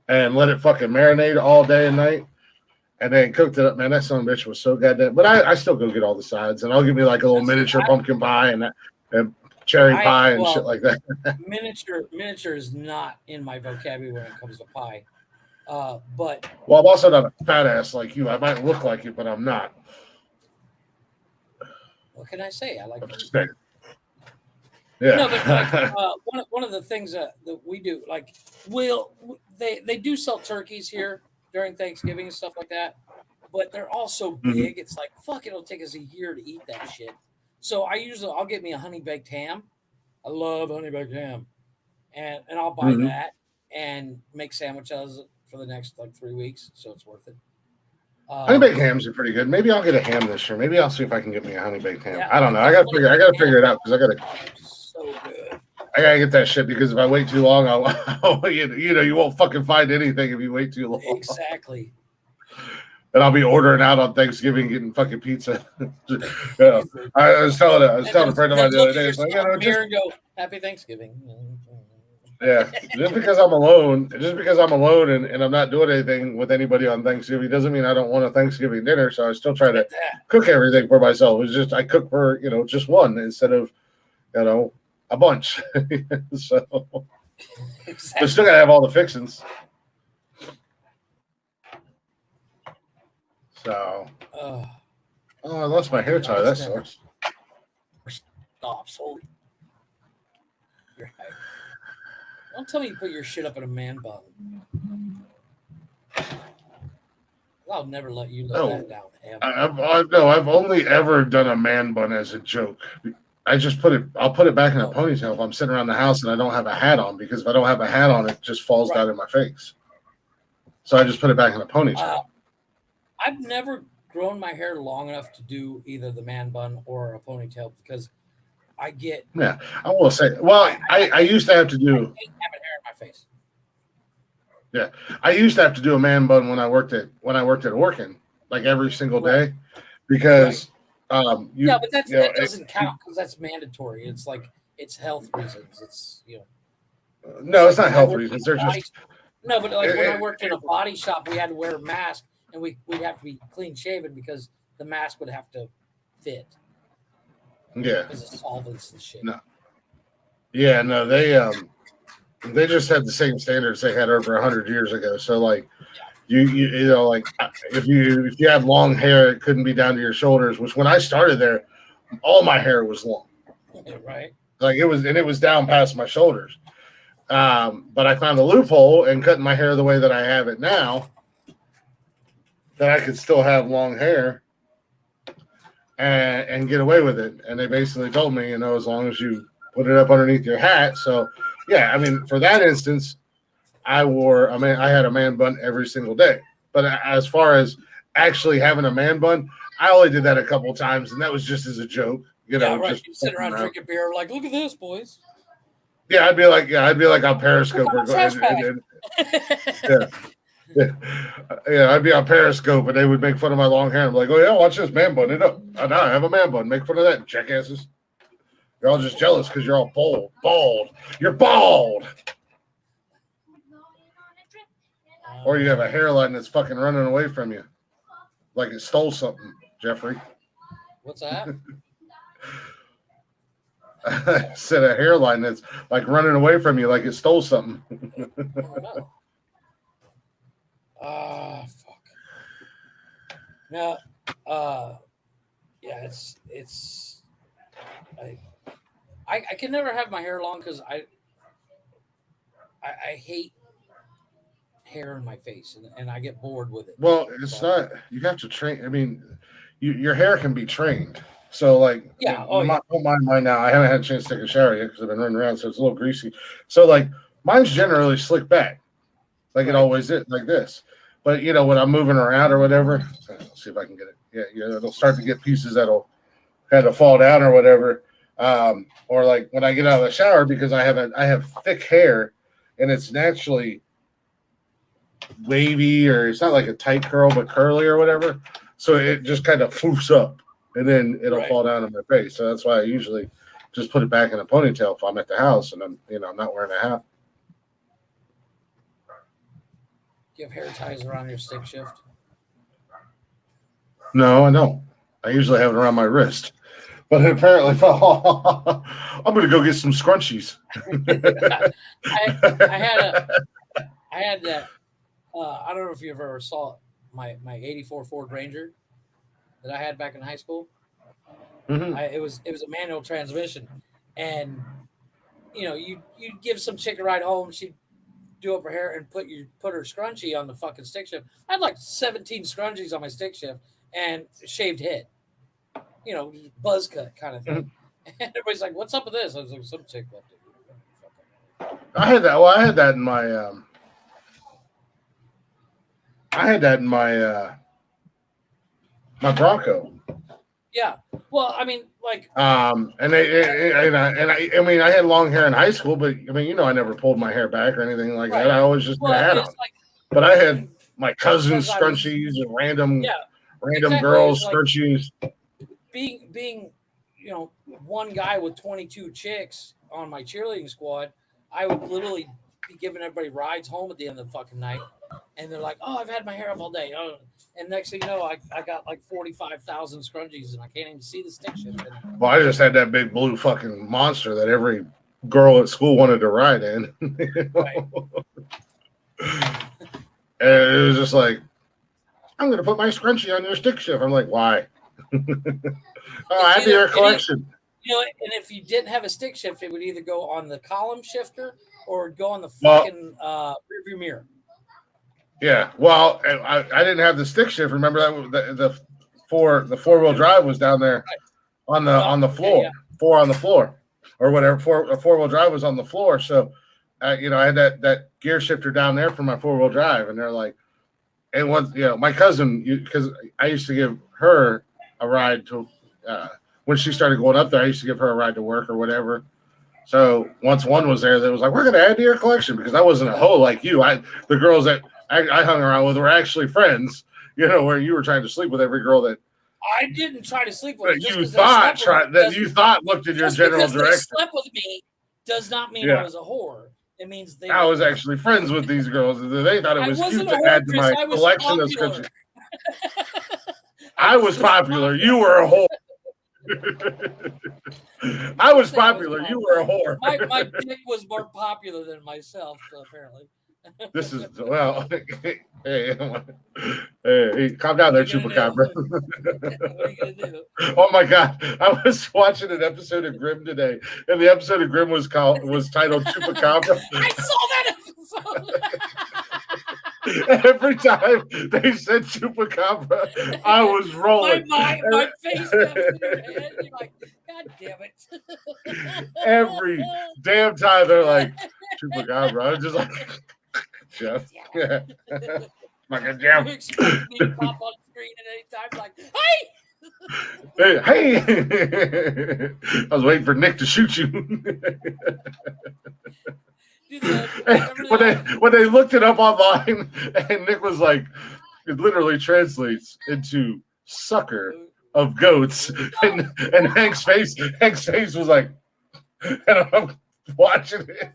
and let it fucking marinate all day and night, and then cooked it up. Man, that son of a bitch was so goddamn. But I still go get all the sides, and I'll get me like a little miniature pumpkin pie and cherry pie and shit like that. Miniature is not in my vocabulary when it comes to pie. But I'm also not a fat ass like you. I might look like you, but I'm not. What can I say? I like it. Yeah. No, but like, one of the things that we do, like, they do sell turkeys here during Thanksgiving and stuff like that, but they're all so big. It's like, fuck, it'll take us a year to eat that shit. So I'll get me a honey baked ham. I love honey baked ham, and I'll buy that and make sandwiches for the next like 3 weeks, so it's worth it. Honey baked hams are pretty good. Maybe I'll get a ham this year. Maybe I'll see if I can get me a honey baked ham. Yeah, I don't know. I gotta figure it out because so good. I gotta get that shit because if I wait too long, you won't fucking find anything if you wait too long. Exactly. And I'll be ordering out on Thanksgiving, getting fucking pizza. Yeah. I was telling a friend of mine the other day, it's like, here and go, Happy Thanksgiving. Yeah, just because I'm alone and I'm not doing anything with anybody on Thanksgiving doesn't mean I don't want a Thanksgiving dinner. So I still try to cook everything for myself. It's just I cook for just one instead of a bunch. So exactly. But still gotta have all the fixings. So I lost my hair tie. That sucks. Stops. Holy. Don't tell me you put your shit up in a man bun. I'll never let you let No. that down. I've only ever done a man bun as a joke. I just I'll put it back in a ponytail if I'm sitting around the house and I don't have a hat on, because if I don't have a hat on, it just falls down in my face. So I just put it back in a ponytail. I've never grown my hair long enough to do either the man bun or a ponytail because I get. Yeah, I will say. Well, I used to have to do. I hate having hair in my face. Yeah, I used to have to do a man bun when I worked at Orkin, like every single day, because but that doesn't count because that's mandatory. It's like it's health reasons. It's no, it's not health reasons. They're just no, but like when I worked in a body shop, we had to wear a mask and we'd have to be clean shaven because the mask would have to fit. Yeah, because of solvents and shit. No, yeah, no, they just had the same standards they had over 100 years ago. So like, you know, like if you had long hair, it couldn't be down to your shoulders. Which when I started there, all my hair was long. Right. Like it was down past my shoulders. But I found a loophole in cutting my hair the way that I have it now, that I could still have long hair and get away with it. And they basically told me, as long as you put it up underneath your hat. So yeah, I mean, for that instance, I had a man bun every single day. But as far as actually having a man bun, I only did that a couple times, and that was just as a joke. Right. Just you sit around drinking beer, like, look at this, boys. Yeah, I'd be like on Periscope or I'd be on Periscope, and they would make fun of my long hair. I'm like, oh yeah, watch this man bun it up. I have a man bun. Make fun of that, jackasses. You're all just jealous because you're all bald. You're bald. Or you have a hairline that's fucking running away from you, like it stole something, Jeffrey. What's that? I said a hairline that's like running away from you, like it stole something. Oh, fuck. No, yeah, it's. I can never have my hair long because I hate hair in my face and I get bored with it. Well, it's not. You have to train. I mean, your hair can be trained. So like, mine now. I haven't had a chance to take a shower yet because I've been running around, so it's a little greasy. So like, mine's generally slicked back, like it always is, like this. But when I'm moving around or whatever, let's see if I can get it. Yeah, it'll start to get pieces that'll kind of fall down or whatever. Or like when I get out of the shower, because I have thick hair and it's naturally wavy, or it's not like a tight curl but curly or whatever. So it just kind of floofs up and then it'll fall down on my face. So that's why I usually just put it back in a ponytail if I'm at the house and I'm not wearing a hat. Do you have hair ties around your stick shift? No, I don't. I usually have it around my wrist. But apparently, I'm going to go get some scrunchies. I had that. I don't know if you ever saw my '84 Ford Ranger that I had back in high school. Mm-hmm. It was a manual transmission, and you give some chick a ride home. She'd do up her hair and put her scrunchie on the fucking stick shift. I had like 17 scrunchies on my stick shift and shaved head. Buzz cut kind of thing. And everybody's like, "What's up with this?" I was like, "Some chick left it." I had that. Well, I had that in my. My Bronco. Yeah. Well, I mean, like. And I had long hair in high school, but I never pulled my hair back or anything like that. I always just had on. But I had my cousin's scrunchies and random girls' scrunchies. Being one guy with 22 chicks on my cheerleading squad, I would literally be giving everybody rides home at the end of the fucking night, and they're like, "Oh, I've had my hair up all day." Oh, and next thing you know, I got like 45,000 scrunchies, and I can't even see the stick shift anymore. Well, I just had that big blue fucking monster that every girl at school wanted to ride in. Right. And it was just like, I'm going to put my scrunchie on your stick shift. I'm like, why? Add to your collection. And if you didn't have a stick shift, it would either go on the column shifter or go on the fucking rearview mirror. Yeah. Well, I didn't have the stick shift. Remember that the 4-wheel drive was down there on the floor. Yeah. 4 on the floor or whatever. 4-wheel drive was on the floor. So, I had that gear shifter down there for my 4-wheel drive, and they're like, and once my cousin, because I used to give her a ride to when she started going up there. I used to give her a ride to work or whatever. So once one was there, that was like, we're going to add to your collection, because I wasn't a hoe like you. The girls that I hung around with were actually friends, where you were trying to sleep with every girl that I didn't try to sleep with. you thought looked in your general direction. They slept with me does not mean I was a whore. It means I was actually friends with these girls. They thought it was cute to add to my collection of scripture. I was popular. You were a whore. I was popular. You were a whore. My dick was more popular than myself, apparently. This is hey, calm down there, Chupacabra. What are you gonna do? Oh my God, I was watching an episode of Grimm today, and the episode of Grimm was titled Chupacabra. I saw that episode. Every time they said Chupacabra, I was rolling. My face comes in your head. You're like, God damn it. Every damn time they're like, Chupacabra. I was just like, Jeff. Yeah. Like a Jeff. You expect me to pop on screen at any time, like, hey! I was waiting for Nick to shoot you. When they looked it up online, and Nick was like, it literally translates into sucker of goats, and Hank's face was like, and I'm watching it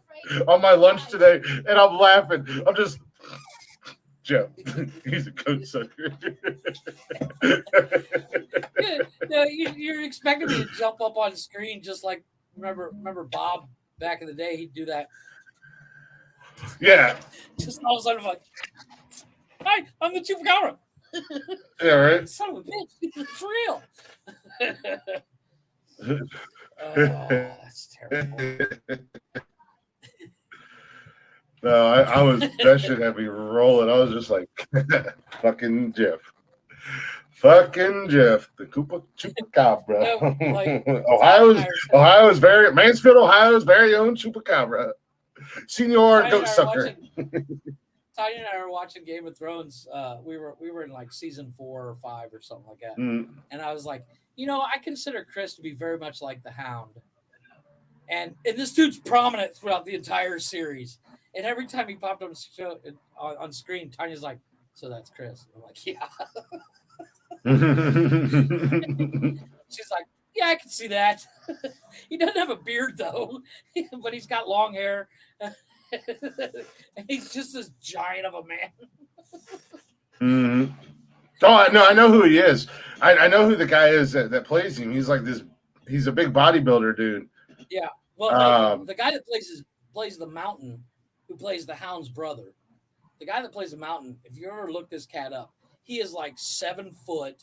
on my lunch today, and I'm laughing. I'm just, Joe, he's a goat sucker. No, you're expecting me to jump up on the screen just like remember Bob back in the day? He'd do that. Yeah. Just all of a sudden, I'm like, hi, I'm the Chupacabra. Yeah, right. Son of a bitch, it's real. Oh, that's terrible. No, I was, that shit had me rolling. I was just like, fucking Jeff. Fucking Jeff, the Chupacabra. No, like, Ohio's Mansfield, Ohio's very own Chupacabra. Senior goat sucker. Tanya and I were watching Game of Thrones. We were in like season 4 or 5 or something like that. And I was like, I consider Chris to be very much like the Hound. And this dude's prominent throughout the entire series. And every time he popped on screen, Tanya's like, so that's Chris. I'm like, yeah. She's like, yeah, I can see that. He doesn't have a beard though, but he's got long hair. He's just this giant of a man. Mm-hmm. Oh no, I know who he is. I know who the guy is that plays him. He's like this. He's a big bodybuilder dude. Yeah. Well, the guy that plays the Mountain, who plays the Hound's brother. The guy that plays the Mountain. If you ever look this cat up, he is like 7 foot,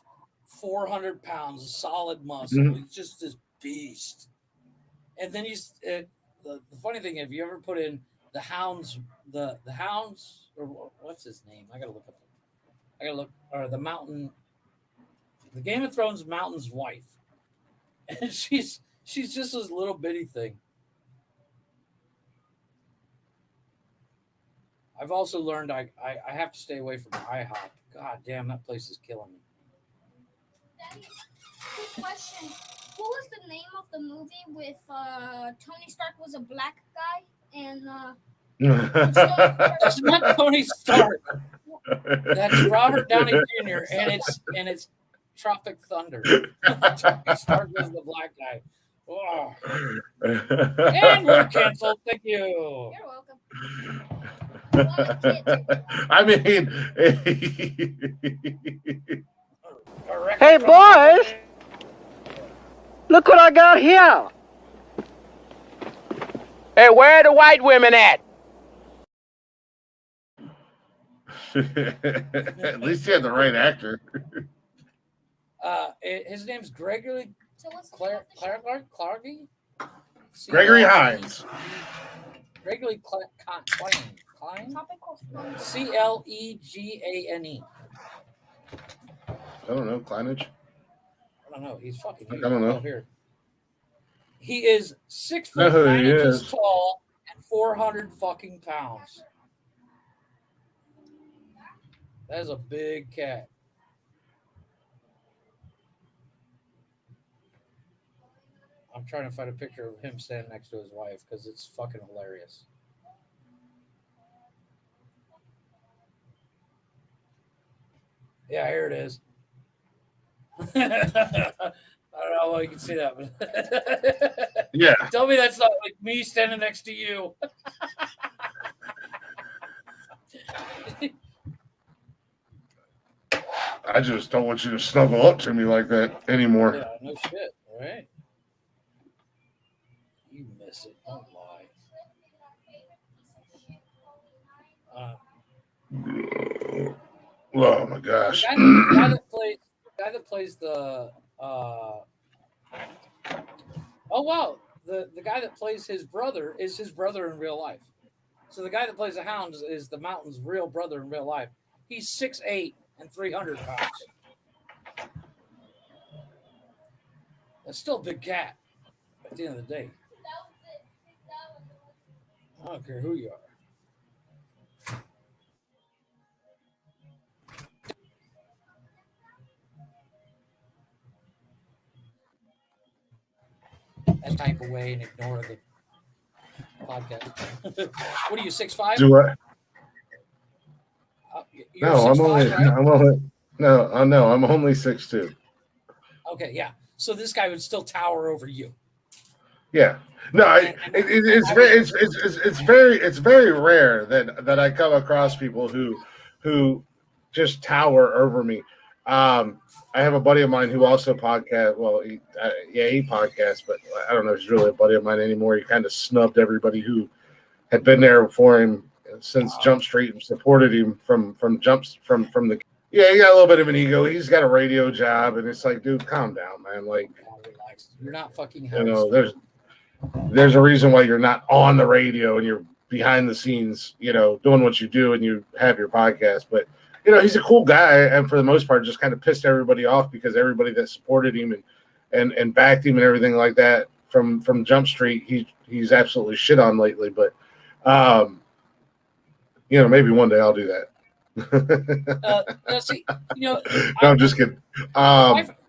400 pounds, solid muscle. Mm-hmm. He's just this beast. And then he's the funny thing. If you ever put in the Hounds, the Hounds, or what's his name? I gotta look. Or the Mountain, the Game of Thrones Mountain's wife, and she's just this little bitty thing. I've also learned I have to stay away from IHOP. God damn, that place is killing me. Daddy, quick question. What was the name of the movie with Tony Stark was a black guy and That's not Tony Stark. That's Robert Downey Jr. and it's Tropic Thunder. Tony Stark was the black guy. Oh. And we're canceled. Thank you. You're welcome. I mean, hey boys, look what I got here. Hey, where are the white women at? At least he had the right actor. His name's Gregory Gregory Hines. Gregory Klein? Tropical storm. Clegane. I don't know. Kleinage? I don't know. He's fucking I huge. don't know. Oh, here. He is 6 Know foot who 9 he inches is. tall and 400 fucking pounds. That is a big cat. I'm trying to find a picture of him standing next to his wife because it's fucking hilarious. Yeah, here it is. I don't know how you can see that, but Yeah. tell me that's not like me standing next to you. I just don't want you to snuggle up to me like that anymore. Yeah, no shit, right? You miss it. Don't lie. Oh my gosh. The guy that plays the oh wow, the guy that plays his brother is his brother in real life. So the guy that plays the Hound is the Mountain's real brother in real life. He's 6'8" and 300 pounds. That's still a big cat at the end of the day. I don't care who you are. That's type away and ignore the podcast. What are you, 6'5"? Do I? You're No, 6'5", right? I'm only 6'2". Okay, yeah. So this guy would still tower over you. Yeah. No, it's very rare that I come across people who just tower over me. I have a buddy of mine who also podcasts. Well, he podcasts, but I don't know if he's really a buddy of mine anymore. He kind of snubbed everybody who had been there before him since Jump Street and supported him from the. Yeah, he got a little bit of an ego. He's got a radio job, and it's like, dude, calm down, man. Like, relax. You're not fucking. There's a reason why you're not on the radio and you're behind the scenes, doing what you do, and you have your podcast. But he's a cool guy, and for the most part, just kind of pissed everybody off because everybody that supported him and backed him and everything like that from Jump Street, he's absolutely shit on lately. But maybe one day I'll do that. No, I'm just kidding.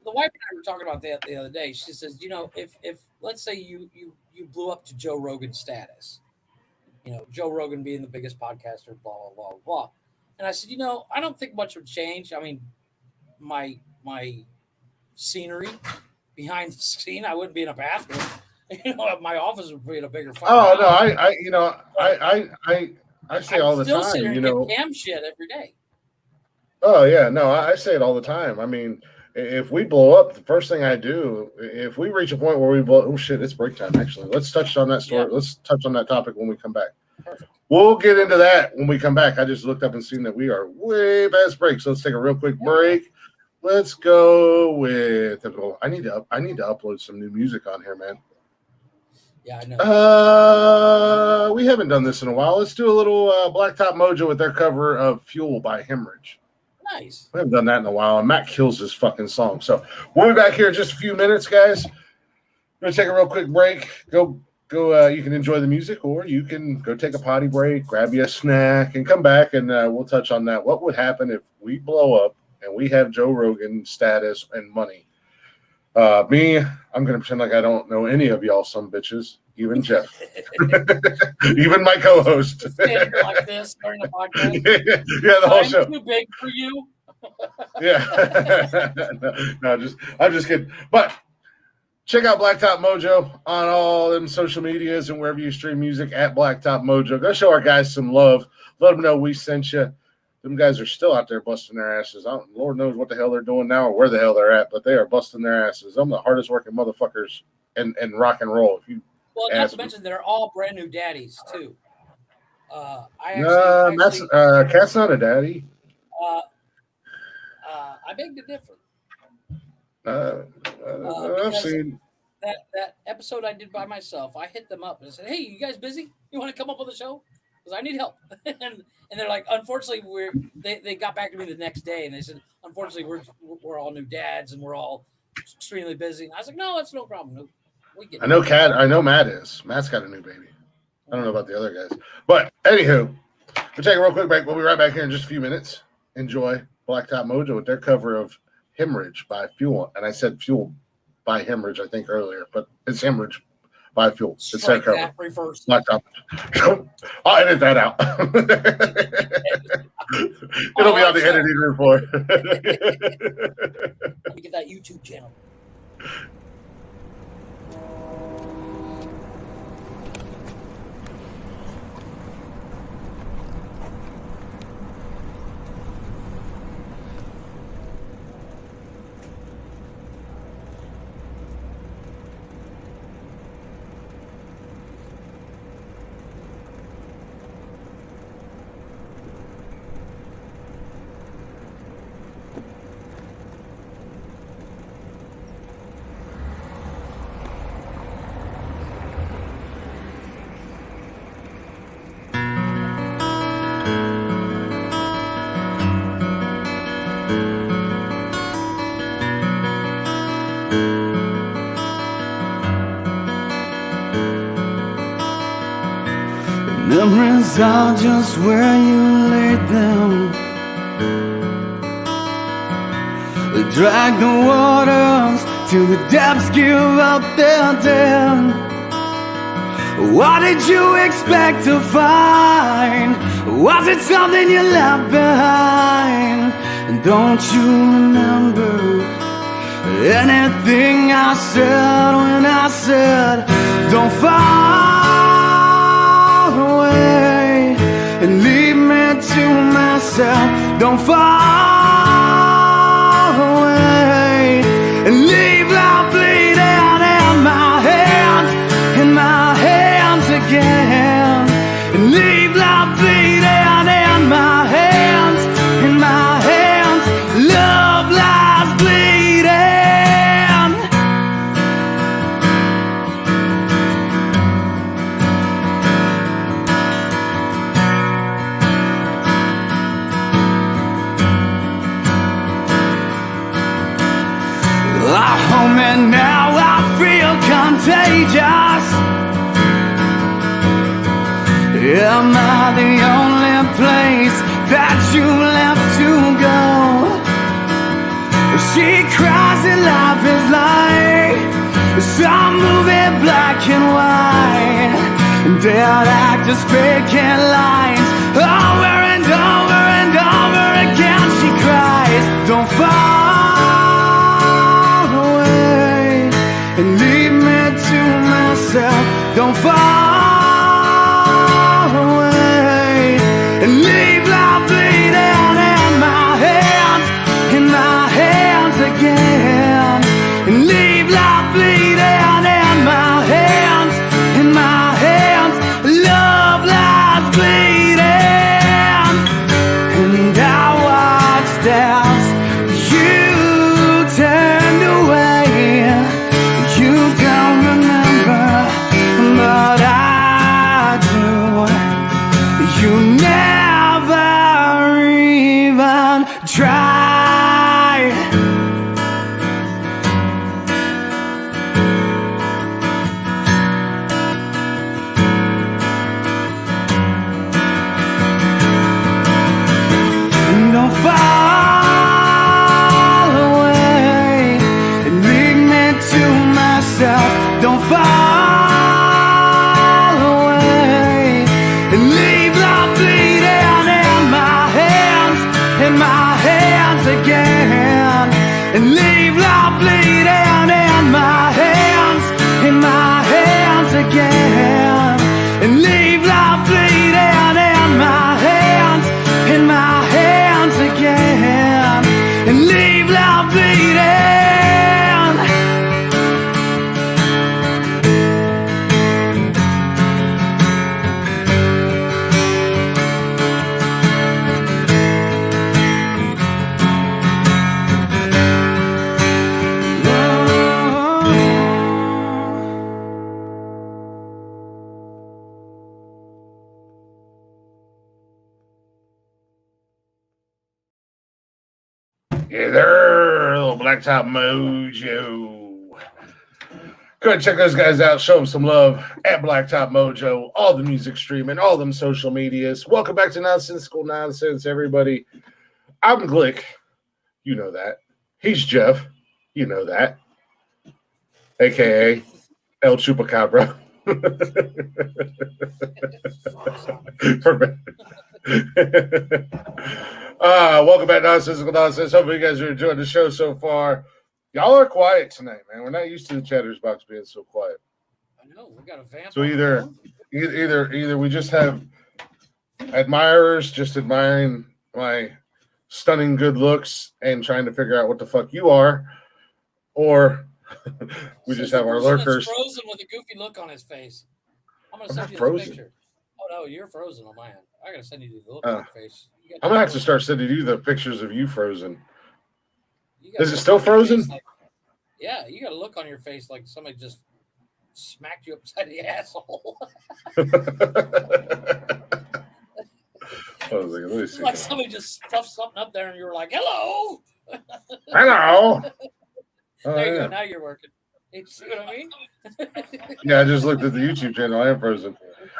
The wife and I were talking about that the other day. She says, if let's say you blew up to Joe Rogan status, Joe Rogan being the biggest podcaster, blah, blah, blah, blah. And I said, I don't think much would change. I mean, my scenery behind the scene, I wouldn't be in a bathroom. My office would be in a bigger fucking house. I say all the time, still cam shit every day. Oh yeah, no, I say it all the time. I mean, if we blow up, the first thing I do, if we reach a point where we blow, oh shit, it's break time. Actually, let's touch on that story. Yeah. Let's touch on that topic when we come back. Perfect. We'll get into that when we come back. I just looked up and seen that we are way past break, so let's take a real quick break. Let's go with. I need to upload some new music on here, man. Yeah, I know. We haven't done this in a while. Let's do a little Blacktop Mojo with their cover of "Fuel" by Hemorrhage. Nice. We haven't done that in a while, and Matt kills this fucking song. So we'll be back here in just a few minutes, guys. We're gonna take a real quick break. Go. You can enjoy the music, or you can go take a potty break, grab you a snack, and come back, and we'll touch on that. What would happen if we blow up and we have Joe Rogan status and money? I'm gonna pretend like I don't know any of y'all, some bitches, even Jeff, even my co-host. Standing like this during the podcast. Yeah, the whole show. Too big for you. Yeah. I'm just kidding. But check out Blacktop Mojo on all them social medias and wherever you stream music at Blacktop Mojo. Go show our guys some love. Let them know we sent you. Them guys are still out there busting their asses. Lord knows what the hell they're doing now or where the hell they're at, but they are busting their asses. I'm the hardest working motherfuckers in rock and roll. Not to mention they're all brand new daddies too. Cat's not a daddy. I beg to differ. I've seen that episode I did by myself. I hit them up and said, "Hey, you guys busy? You want to come up on the show?" because I need help. and they're like, unfortunately, they got back to me the next day and they said, unfortunately, we're all new dads and we're all extremely busy. And I was like, no, it's no problem. No, we get it. I know Matt is. Matt's got a new baby. I don't know about the other guys. But anywho, we'll take a real quick break. We'll be right back here in just a few minutes. Enjoy Blacktop Mojo with their cover of Hemorrhage by Fuel. And I said Fuel by Hemorrhage, I think, earlier, but it's Hemorrhage by Fuel. It's their cover. That reverse. Blacktop. I'll edit that out. It'll be on the editing room floor. Let me get that YouTube channel. Memories are just where you laid them. They drag the waters till the depths give up their dead. What did you expect to find? Was it something you left behind? And don't you remember anything I said when I said, don't fall away and leave me to myself. Don't fall away and leave love bleeding in my hands again, and leave love bleeding in my hands, love lies bleeding. Oh man, now I feel contagious. Am I the only place that you left to go? She cries that life is like some movie, black and white, and dead actors faking lines over and over and over again. She cries, don't fall away and leave me to myself. Don't fall away and leave love bleeding in my hands again, and leave love bleeding in my hands, love lies bleeding. And I watched as you turned away. You don't remember, but I do. You never even tried. Don't fall away and leave me to myself. Don't fall away and leave love bleeding in my hands again, and leave love bleeding in my hands again, and leave love bleeding in my hands again, and leave love bleeding. Yeah, there, little Blacktop Mojo. Go ahead and check those guys out. Show them some love at Blacktop Mojo. All the music streaming, all them social medias. Welcome back to Nonsensical Nonsense, everybody. I'm Glick. You know that. He's Jeff. You know that. AKA El Chupacabra. Welcome back to Nonsensical Nonsense. Hopefully you guys are enjoying the show so far. Y'all are quiet tonight, man. We're not used to the Chatters box being so quiet. I know we got a vamp. So either we just have admirers just admiring my stunning good looks and trying to figure out what the fuck you are, or we just have our lurkers frozen with a goofy look on his face. I'm gonna send you frozen. the picture. Oh no, you're frozen on my end. I gotta send you the look on your face. I'm gonna have to start sending you the pictures of you frozen. Is it still frozen? Yeah, you got a look on your face like somebody just smacked you upside the asshole. It's like somebody just stuffed something up there and you were like, hello. Hello. There you go. Now you're working. You see what I mean? Yeah, I just looked at the YouTube channel. I am frozen.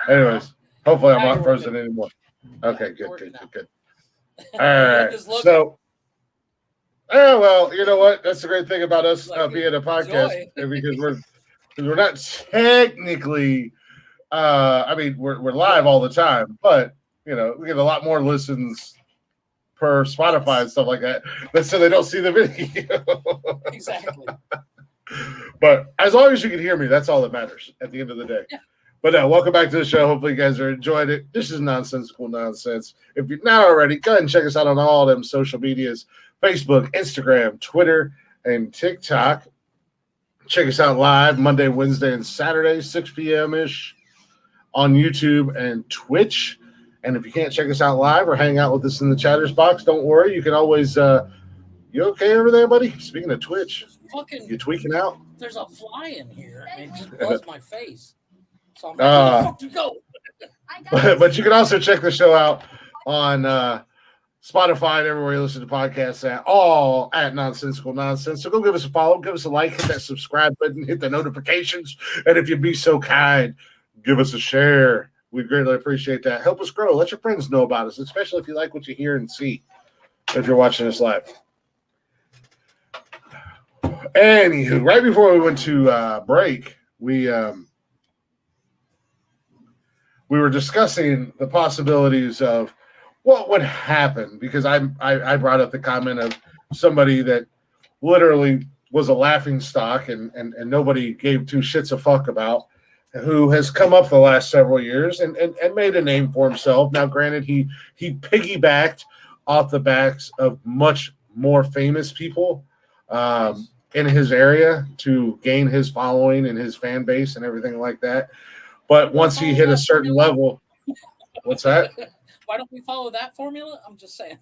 Anyways, hopefully I'm not frozen anymore. Okay, good. All right. So, well, you know what? That's the great thing about us being a podcast because we're not technically. I mean, we're live all the time, but you know, we get a lot more listens per Spotify and stuff like that. But so they don't see the video. Exactly. But as long as you can hear me, that's all that matters at the end of the day. Yeah. But welcome back to the show. Hopefully you guys are enjoying it. This is Nonsensical Nonsense. If you're not already, go ahead and check us out on all them social medias, Facebook, Instagram, Twitter, and TikTok. Check us out live Monday, Wednesday, and Saturday, 6 p.m.-ish on YouTube and Twitch. And if you can't check us out live or hang out with us in the chatters box, don't worry. You can always you okay over there, buddy? Speaking of Twitch, you tweaking out? There's a fly in here and it just buzzed my face. So I'm like, where the fuck to go? But you can also check the show out on Spotify and everywhere you listen to podcasts at Nonsensical Nonsense. So go give us a follow, give us a like, hit that subscribe button, hit the notifications, and if you'd be so kind, give us a share. We greatly appreciate that. Help us grow. Let your friends know about us, especially if you like what you hear and see if you're watching us live. Anywho, right before we went to break, we were discussing the possibilities of what would happen because I brought up the comment of somebody that literally was a laughing stock and nobody gave two shits a fuck about, who has come up the last several years and made a name for himself. Now, granted, he piggybacked off the backs of much more famous people in his area to gain his following and his fan base and everything like that. But once he hit a certain level, what's that? Why don't we follow that formula? I'm just saying.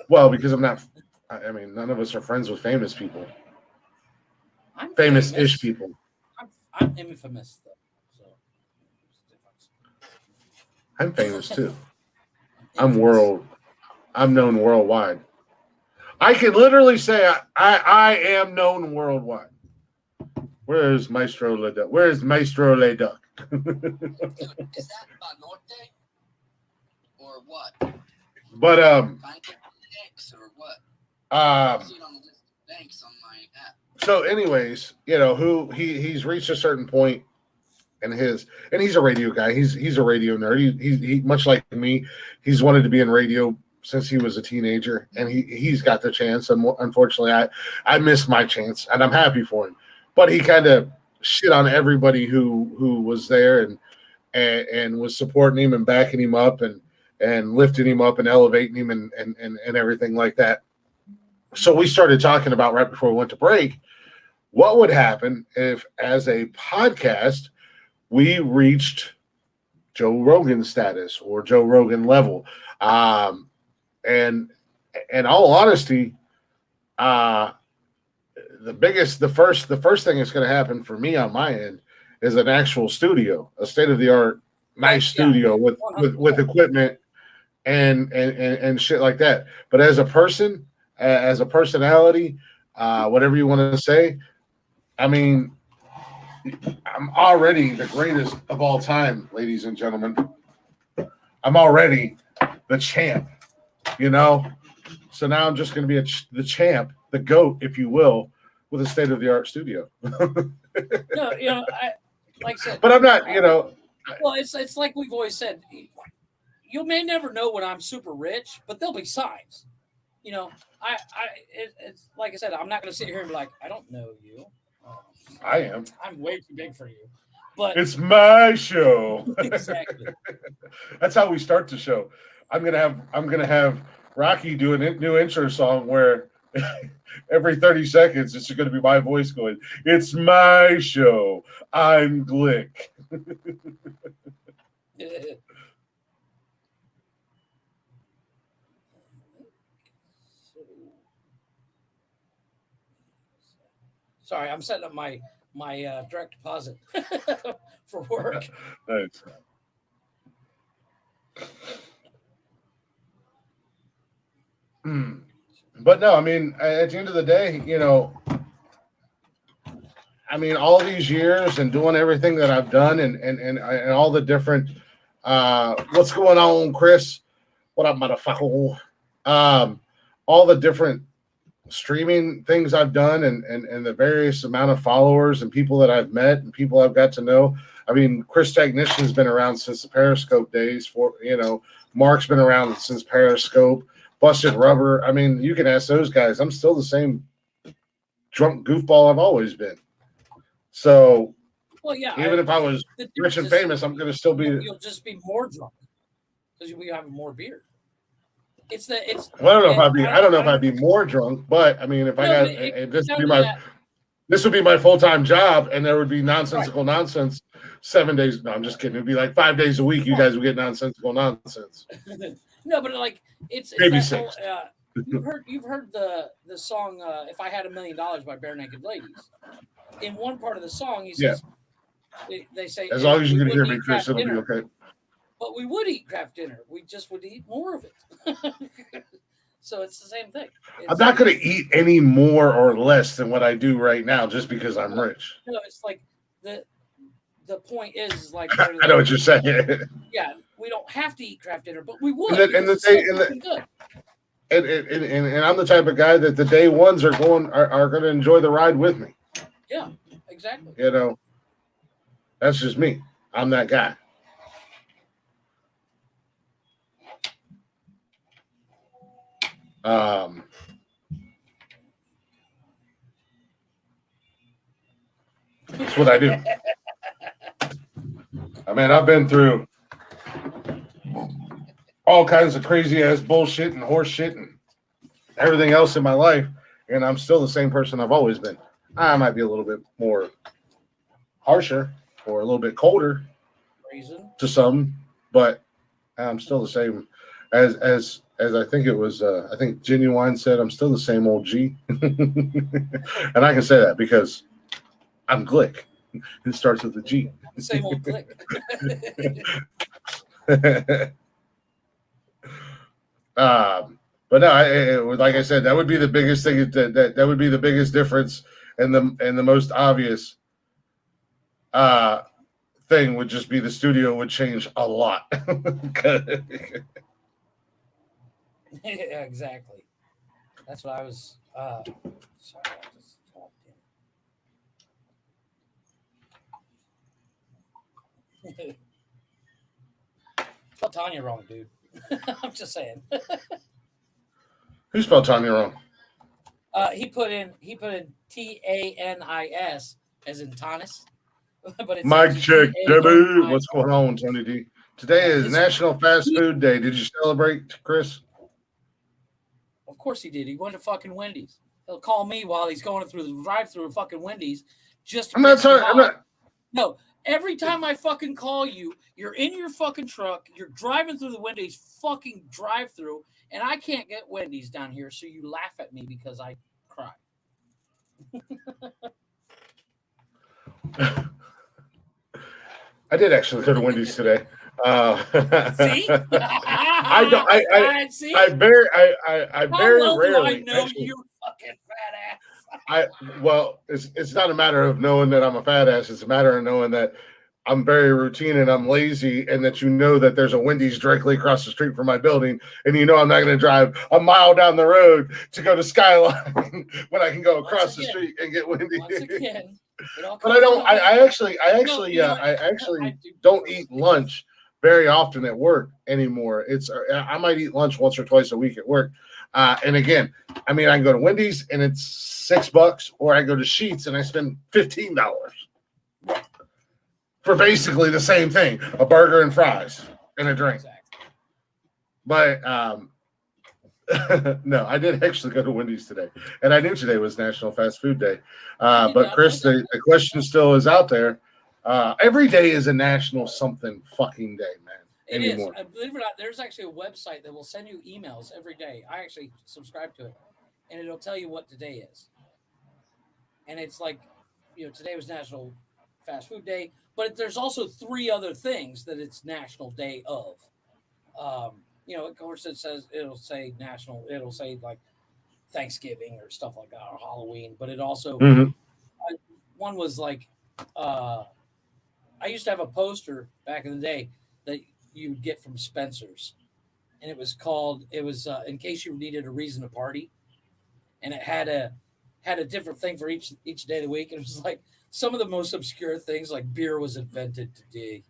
Well, because I'm not. I mean, none of us are friends with famous people. I'm famous-ish people. I'm infamous, though. So, I'm famous too. I'm known worldwide. I can literally say I am known worldwide. Where's Maestro Leduc? Where's Maestro Leduc? Is that Norte or what? But Banks or what? I see it on the list of banks on my app. So, anyways, you know he's reached a certain point, and he's a radio guy. He's a radio nerd. He much like me, he's wanted to be in radio since he was a teenager, and he's got the chance. And unfortunately, I missed my chance, and I'm happy for him. But he kind of shit on everybody who was there and was supporting him and backing him up and lifting him up and elevating him and everything like that. So we started talking about right before we went to break, what would happen if, as a podcast, we reached Joe Rogan status or Joe Rogan level. And in all honesty, the first thing that's going to happen for me on my end is an actual studio, a state-of-the-art nice studio with equipment and shit like that. But as a person, as a personality, whatever you want to say. I mean, I'm already the greatest of all time, ladies and gentlemen. I'm already the champ, you know? So now I'm just going to be the champ, the GOAT, if you will, with a state-of-the-art studio. No, like I said. But I'm not, Well, it's like we've always said. You may never know when I'm super rich, but there'll be signs. It's like I said, I'm not going to sit here and be like, I don't know you. I am. I'm way too big for you. But it's my show. Exactly. That's how we start the show. I'm gonna have Rocky do a new intro song where every 30 seconds it's going to be my voice going, "It's my show. I'm Glick." Sorry, I'm setting up my direct deposit for work. Nice. But no, I mean, at the end of the day, I mean, all these years and doing everything that I've done and all the different, what's going on, Chris? What up, motherfucker? All the different streaming things I've done and the various amount of followers and people that I've met and people I've got to know. I mean, Chris Technician's been around since the Periscope days. Mark's been around since Periscope. Busted Rubber. I mean, you can ask those guys. I'm still the same drunk goofball I've always been. So, well, yeah. Even if I was rich and famous, I'm going to still be. You'll just be more drunk because you'll be having more beer. Well, I don't know if I'd be. I don't know if I'd be more drunk, but I mean, if I got this would be my full-time job, and there would be nonsensical nonsense 7 days. No, I'm just kidding. It'd be like 5 days a week. You guys would get nonsensical nonsense. No, but like it's maybe that 6. Whole, you've heard the song "If I Had $1 Million" by Bare Naked Ladies. In one part of the song, he says, they say, as long as you can hear me, Chris, it'll be okay. But we would eat craft dinner. We just would eat more of it. So it's the same thing. I'm not going to eat any more or less than what I do right now just because I'm rich. No, it's like the point is like I know what you're saying. Yeah, we don't have to eat craft dinner, but we would. And I'm the type of guy that the day ones are going to enjoy the ride with me. Yeah, exactly. That's just me. I'm that guy. That's what I do. I mean, I've been through all kinds of crazy ass bullshit and horse shit and everything else in my life, and I'm still the same person I've always been. I might be a little bit more harsher or a little bit colder to some, but I'm still the same as I think it was. I think Genuine said I'm still the same old G, and I can say that because I'm Glick. It starts with a G. Same old Glick. But no, like I said, that would be the biggest thing. That would be the biggest difference, and the most obvious thing would just be the studio would change a lot. Yeah, exactly. That's what I was. Sorry, I just talked in. Spelled Tanya wrong, dude. I'm just saying. Who spelled Tanya wrong? He put in TANIS as in Tanis. But it's Mike check, Debbie. What's going on, Tony D? Today is National Fast Food Day. Did you celebrate, Chris? Of course he did. He went to fucking Wendy's. He'll call me while he's going through the drive-through of fucking Wendy's. I'm not. No, every time I fucking call you, you're in your fucking truck, you're driving through the Wendy's fucking drive-through, and I can't get Wendy's down here, so you laugh at me because I cry. I did actually go to Wendy's today. See? I don't. See? I very How very well do I rarely know actually, you're fucking fat ass? well, it's not a matter of knowing that I'm a fat ass. It's a matter of knowing that I'm very routine and I'm lazy, and that you know that there's a Wendy's directly across the street from my building, and you know I'm not going to drive a mile down the road to go to Skyline when I can go across the street and get Wendy's. Once again, but I don't. I actually don't eat lunch very often at work anymore. I might eat lunch once or twice a week at work. And again, I mean, I can go to Wendy's and it's $6, or I go to Sheetz and I spend $15 for basically the same thing: a burger and fries and a drink. Exactly. But no, I did actually go to Wendy's today, and I knew today was National Fast Food Day. But Chris, the question still is out there. Every day is a national something fucking day, man. It anymore. is. Believe it or not, there's actually a website that will send you emails every day. I actually subscribe to it, and it'll tell you what today is. And it's like, today was National Fast Food Day, but there's also 3 other things that it's National Day of. Of course, it'll say like Thanksgiving or stuff like that, or Halloween, but it also, one was like, I used to have a poster back in the day that you would get from Spencer's, and it was in case you needed a reason to party, and it had a different thing for each day of the week. And it was like some of the most obscure things, like beer was invented today.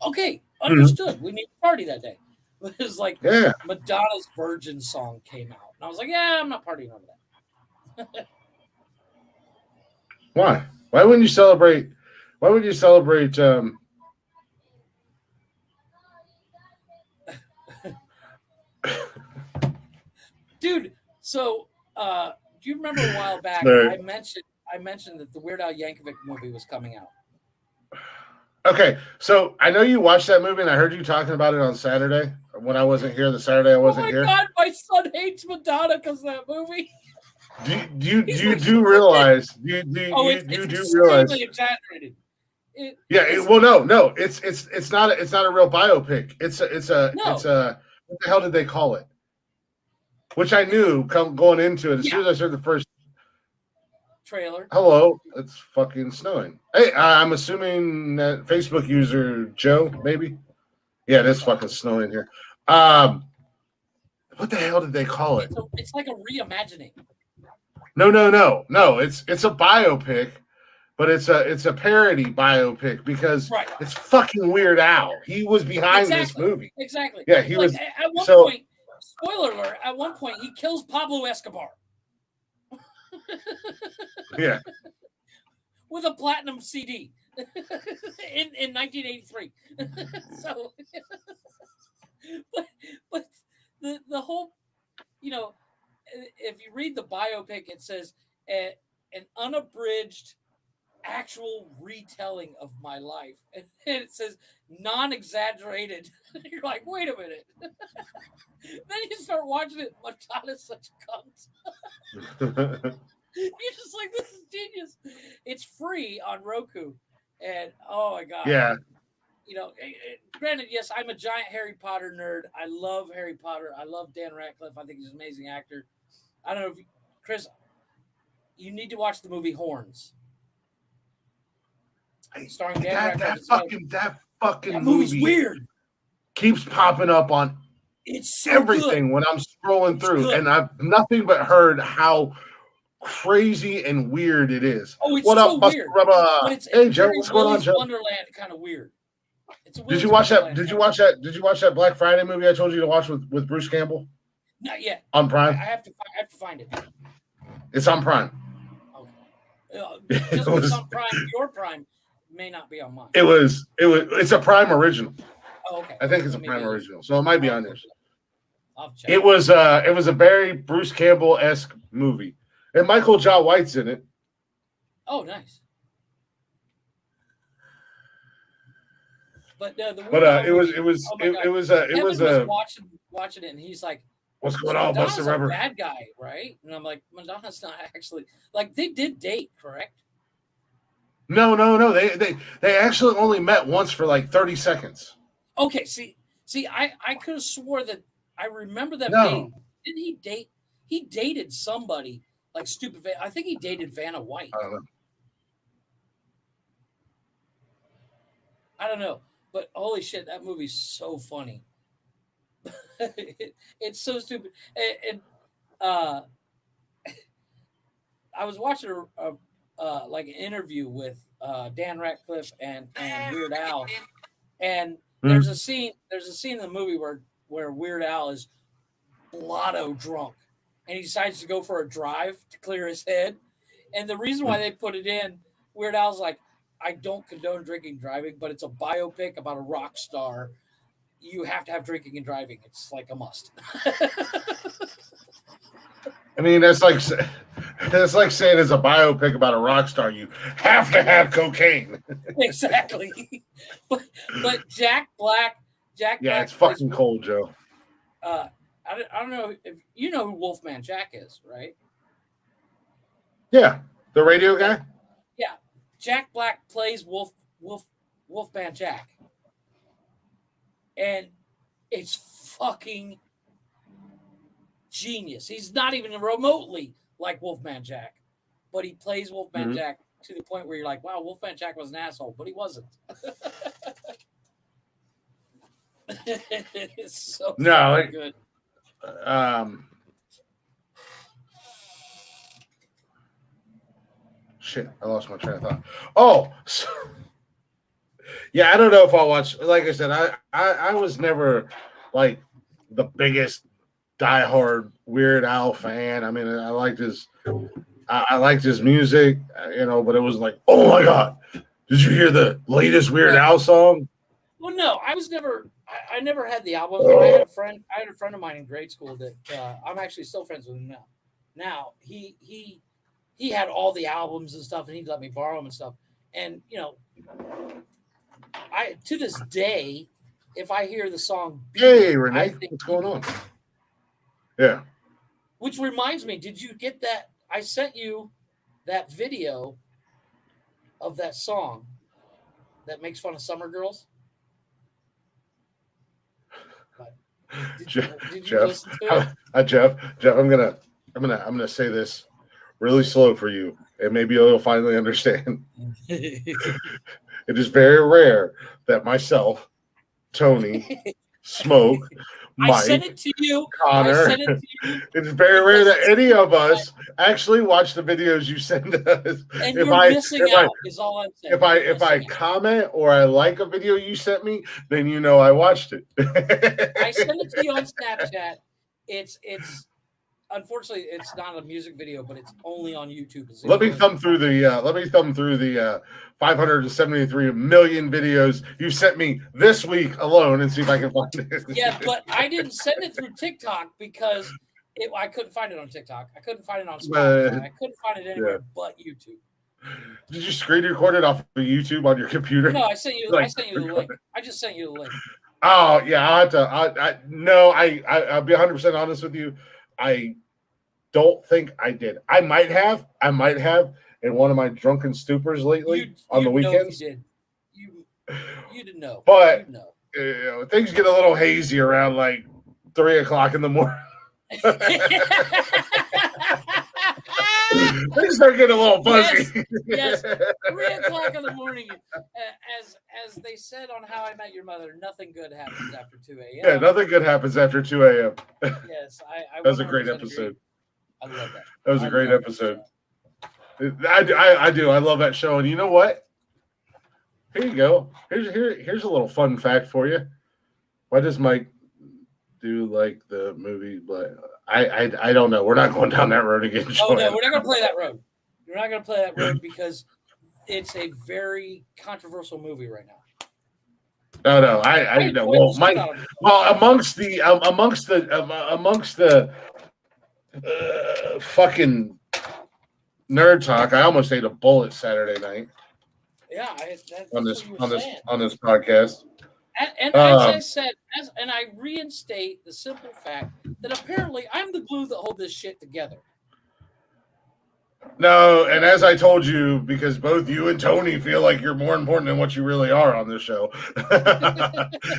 Okay, understood. We need to party that day. It was like Madonna's Virgin song came out, and I was like, I'm not partying over that. Why? Why wouldn't you celebrate? Why would you celebrate? Dude, so do you remember a while back I mentioned that the Weird Al Yankovic movie was coming out? Okay, so I know you watched that movie, and I heard you talking about it on Saturday when I wasn't here. The Saturday I wasn't here. Oh my God, my son hates Madonna because of that movie. Do you realize? It's realize? Exaggerated. No, it's not a real biopic. It's a what the hell did they call it? Which I knew going into it as soon as I heard the first trailer. Hello, it's fucking snowing. Hey, I'm assuming that Facebook user Joe, maybe. Yeah, it is fucking snowing here. What the hell did they call it? It's like a reimagining. No. It's a biopic, but it's a parody biopic because it's fucking Weird Al. He was behind this movie. Exactly. Yeah, he was. At one point, spoiler alert, at one point he kills Pablo Escobar. Yeah. With a platinum CD in 1983. So, but the whole, if you read the biopic, it says an unabridged actual retelling of my life, and it says non-exaggerated. You're like, wait a minute. Then you start watching it. Madonna's such a cunt. You're just like, this is genius. It's free on Roku, and oh my God, yeah. Granted, yes, I'm a giant Harry Potter nerd. I love Harry Potter. I love Dan Radcliffe. I think he's an amazing actor. I don't know if Chris, you need to watch the movie Horns. Starring Dan Radcliffe. That fucking movie's movie weird. Keeps popping up on everything when I'm scrolling through, and I've nothing but heard how crazy and weird it is. Oh, it's what so up, weird. Hey, Joe, what's going on, Joe? Wonderland kind of weird. Did you watch that? Did you watch that Black Friday movie I told you to watch with Bruce Campbell? Not yet. On Prime. I have to find it. It's on Prime. Okay. Just it's on Prime. Your Prime may not be on mine. It's a Prime original. Oh, okay. I think it's a Prime original, so it might be on there. I'll check. It was a very Bruce Campbell-esque movie, and Michael Jai White's in it. Oh, nice. But it was watching it, and he's like, "What's going on, Buster Rubber?" Bad guy, right? And I'm like, Madonna's not actually like they did date, correct? No. They actually only met once for like 30 seconds. Okay, see, I could have swore that I remember them No. dating. Didn't he date? He dated somebody like stupid. I think he dated Vanna White. I don't know. I don't know, but holy shit, that movie's so funny. It's so stupid. And I was watching a like an interview with Dan Ratcliffe and Weird Al, and there's a scene in the movie where Weird Al is blotto drunk, and he decides to go for a drive to clear his head. And the reason why they put it in, Weird Al's like, I don't condone drinking and driving, but it's a biopic about a rock star. You have to have drinking and driving. It's like a must. I mean, that's like saying it's a biopic about a rock star. You have to have cocaine. Exactly. But Jack Black. Yeah, it's fucking cold, Joe. I don't know if you know who Wolfman Jack is, right? Yeah, the radio guy. Yeah, Jack Black plays Wolfman Jack, and it's fucking genius. He's not even remotely like Wolfman Jack, but he plays Wolfman Jack to the point where you're like, wow, Wolfman Jack was an asshole, but he wasn't. It's so good. Shit, I lost my train of thought. Oh, yeah, I don't know if I'll watch. Like I said, I was never like the biggest diehard Weird Al fan. I mean, I liked his music, but it was like, oh my god, did you hear the latest Weird Al song? Well, no, I was never. I never had the album. I had a friend of mine in grade school that I'm actually still friends with him now. Now he had all the albums and stuff, and he'd let me borrow them and stuff. And I to this day, if I hear the song, Hey Renee, what's going on? Yeah. Which reminds me, did you get that? I sent you that video of that song that makes fun of summer girls. Did you listen to it? Jeff, I'm gonna say this really slow for you, and maybe you'll finally understand. It is very rare that myself, Tony, Smoke, Mike, I sent it to you. Connor. It's very rare that any of us actually watch the videos you send us. And you're missing out, is all I'm saying. If I comment or I like a video you sent me, then you know I watched it. I sent it to you on Snapchat. It's unfortunately it's not a music video, but it's only on YouTube. Let me thumb through the 573 million videos you sent me this week alone and see if I can find it. Yeah, but I didn't send it through TikTok because I couldn't find it on TikTok. I couldn't find it on Spotify. I couldn't find it anywhere but YouTube. Did you screen record it off of YouTube on your computer? No, I sent you the link. I just sent you the link. Oh yeah, I'll have to. I'll be 100% honest with you. I don't think I did. I might have in one of my drunken stupors lately on the weekends. You didn't know. But things get a little hazy around like 3:00 in the morning. Things start getting a little fuzzy. Yes. 3:00 in the morning. As they said on How I Met Your Mother, nothing good happens after 2 a.m. Yeah, nothing good happens after 2 a.m. Yes, I that was a great episode. I love that. That was a great episode. I do. I love that show. And you know what? Here you go. Here's a little fun fact for you. Why does Mike do like the movie? But I don't know. We're not going down that road again. Oh no, we're not going to play that road. We're not going to play that road because it's a very controversial movie right now. No, I know. Well, Mike. Well, amongst the fucking nerd talk, I almost ate a bullet Saturday night. Yeah, on this podcast. And as I said, and I reinstate the simple fact that apparently I'm the glue that hold this shit together. No, and as I told you, because both you and Tony feel like you're more important than what you really are on this show.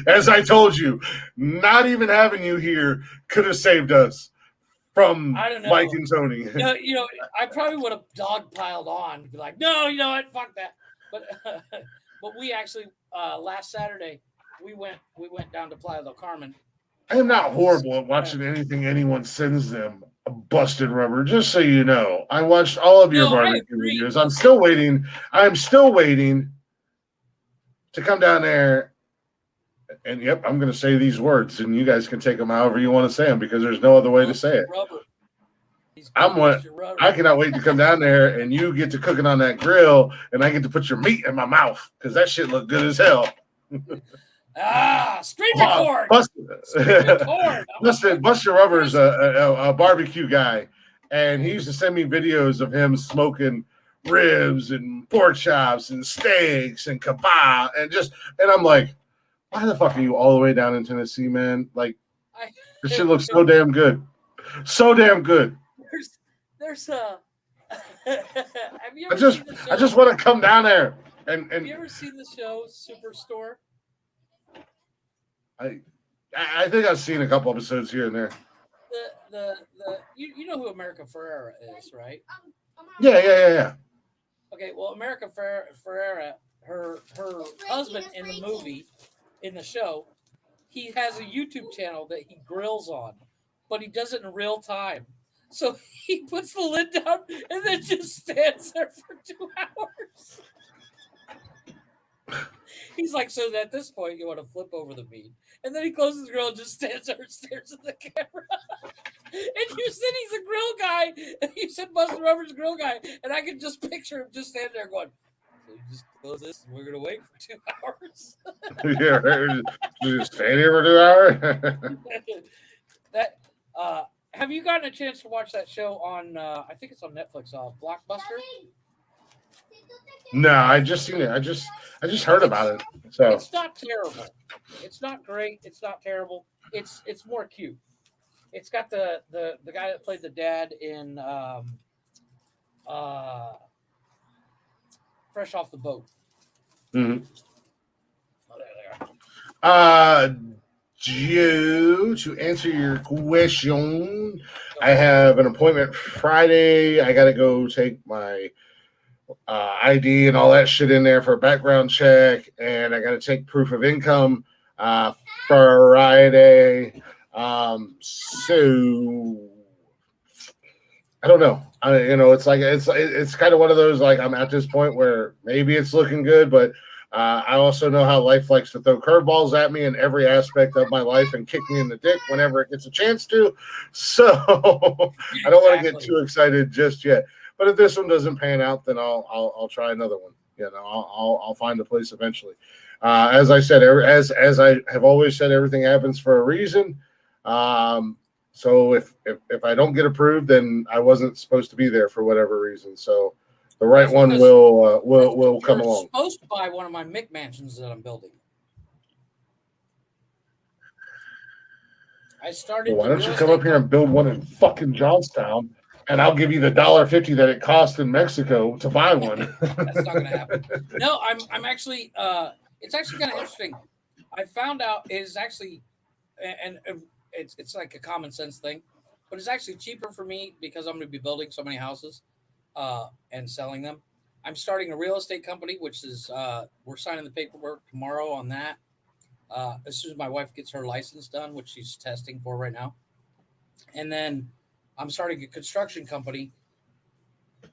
As I told you, not even having you here could have saved us from I don't know. Mike and Tony. I probably would have dogpiled on, be like, no, you know what, fuck that. But but we actually last Saturday we went down to Playa del Carmen. I am not horrible at watching anything anyone sends them. Busted rubber. Just so you know, I watched all of your barbecue videos. I'm still waiting to come down there. And yep, I'm going to say these words, and you guys can take them however you want to say them because there's no other way to say it. I cannot wait to come down there and you get to cooking on that grill, and I get to put your meat in my mouth because that shit looked good as hell. Stream record. Buster Rubber's a barbecue guy, and he used to send me videos of him smoking ribs and pork chops and steaks and kebab and I'm like, why the fuck are you all the way down in Tennessee, man? Like, this shit looks so damn good, so damn good. There's have you I ever seen the show? just want to come down there and. Have you ever seen the show Superstore? I think I've seen a couple episodes here and there. You know who America Ferrera is, right? Yeah. Okay, well, America Ferrera, her husband in the movie, in the show, he has a YouTube channel that he grills on, but he does it in real time. So he puts the lid down and then just stands there for 2 hours. He's like, so at this point, you want to flip over the meat. And then he closes the grill and just stands there and stares at the camera. And you said he's a grill guy. And you said Buster Rubber's a grill guy. And I can just picture him just standing there going, so you just close this and we're going to wait for 2 hours. Yeah, just stay here for 2 hours. Have you gotten a chance to watch that show on, I think it's on Netflix, Blockbuster? No, I just seen it. I just heard about it. So it's not terrible. It's not great. It's not terrible. It's more cute. It's got the guy that played the dad in Fresh Off the Boat. Mm-hmm. To answer your question, I have an appointment Friday. I got to go take my ID and all that shit in there for a background check, and I got to take proof of income Friday. So I don't know. It's kind of one of those, like, I'm at this point where maybe it's looking good, but I also know how life likes to throw curveballs at me in every aspect of my life and kick me in the dick whenever it gets a chance to. So I don't want to get too excited just yet. But if this one doesn't pan out, then I'll try another one. I'll find a place eventually. As I said, as I have always said, everything happens for a reason. So if I don't get approved, then I wasn't supposed to be there for whatever reason. So the right one will come along. I'm supposed to buy one of my McMansions that I'm building. I started. Well, why don't you come up here and build one in fucking Johnstown, and I'll give you the $1.50 that it cost in Mexico to buy one. That's not going to happen. No, I'm actually. It's actually kind of interesting. I found out it is actually, and it's like a common sense thing, but it's actually cheaper for me because I'm going to be building so many houses. And selling them. I'm starting a real estate company, which is we're signing the paperwork tomorrow on that. As soon as my wife gets her license done, which she's testing for right now. And then I'm starting a construction company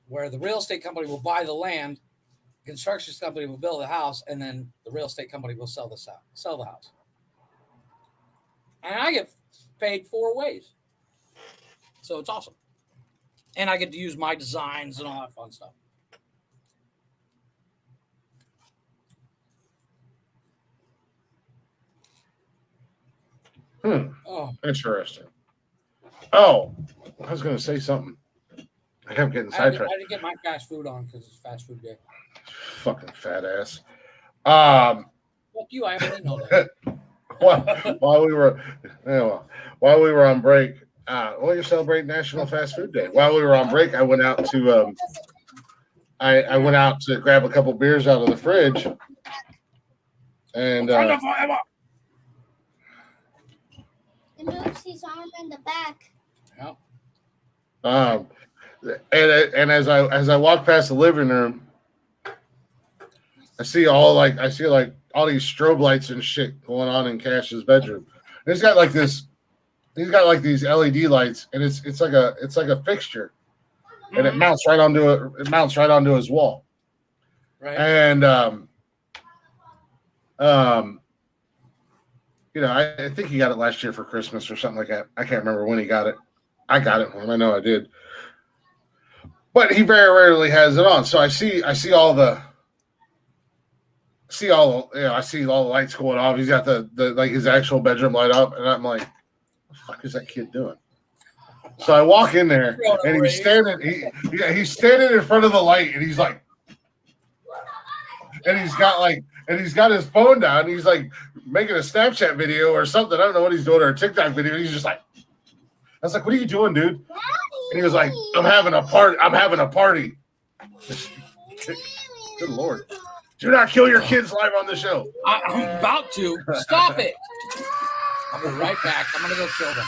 where the real estate company will buy the land, the construction company will build the house, and then the real estate company will sell the house. And I get paid 4 ways. So it's awesome. And I get to use my designs and all that fun stuff. Oh, interesting. Oh, I was going to say something. I kept getting sidetracked. I had to get my fast food on because it's fast food day. Fucking fat ass. Fuck you, I haven't eaten all day. while we were on break, Well, you're celebrating National Fast Food Day. While we were on break, I went out to I went out to grab a couple beers out of the fridge, and It moves his arm in the back. Yep. and as I walk past the living room, I see all all these strobe lights and shit going on in Cash's bedroom. And he's got like these LED lights, and it's like a fixture, and it mounts right onto it. It mounts right onto his wall. Right. And I think he got it last year for Christmas or something like that. I can't remember when he got it. I got it for him. I know I did. But he very rarely has it on. So I see all the lights going off. He's got the like his actual bedroom light up, and I'm like, what the fuck is that kid doing? So I walk in there, and he's standing in front of the light, and he's like, and he's got his phone down, and he's like making a Snapchat video or something. I don't know what he's doing, or a TikTok video. He's just like, I was like, what are you doing, dude? And he was like, I'm having a party. Good Lord. Do not kill your kids live on the show. I'm about to. Stop it. I'll be right back. I'm going to go kill them.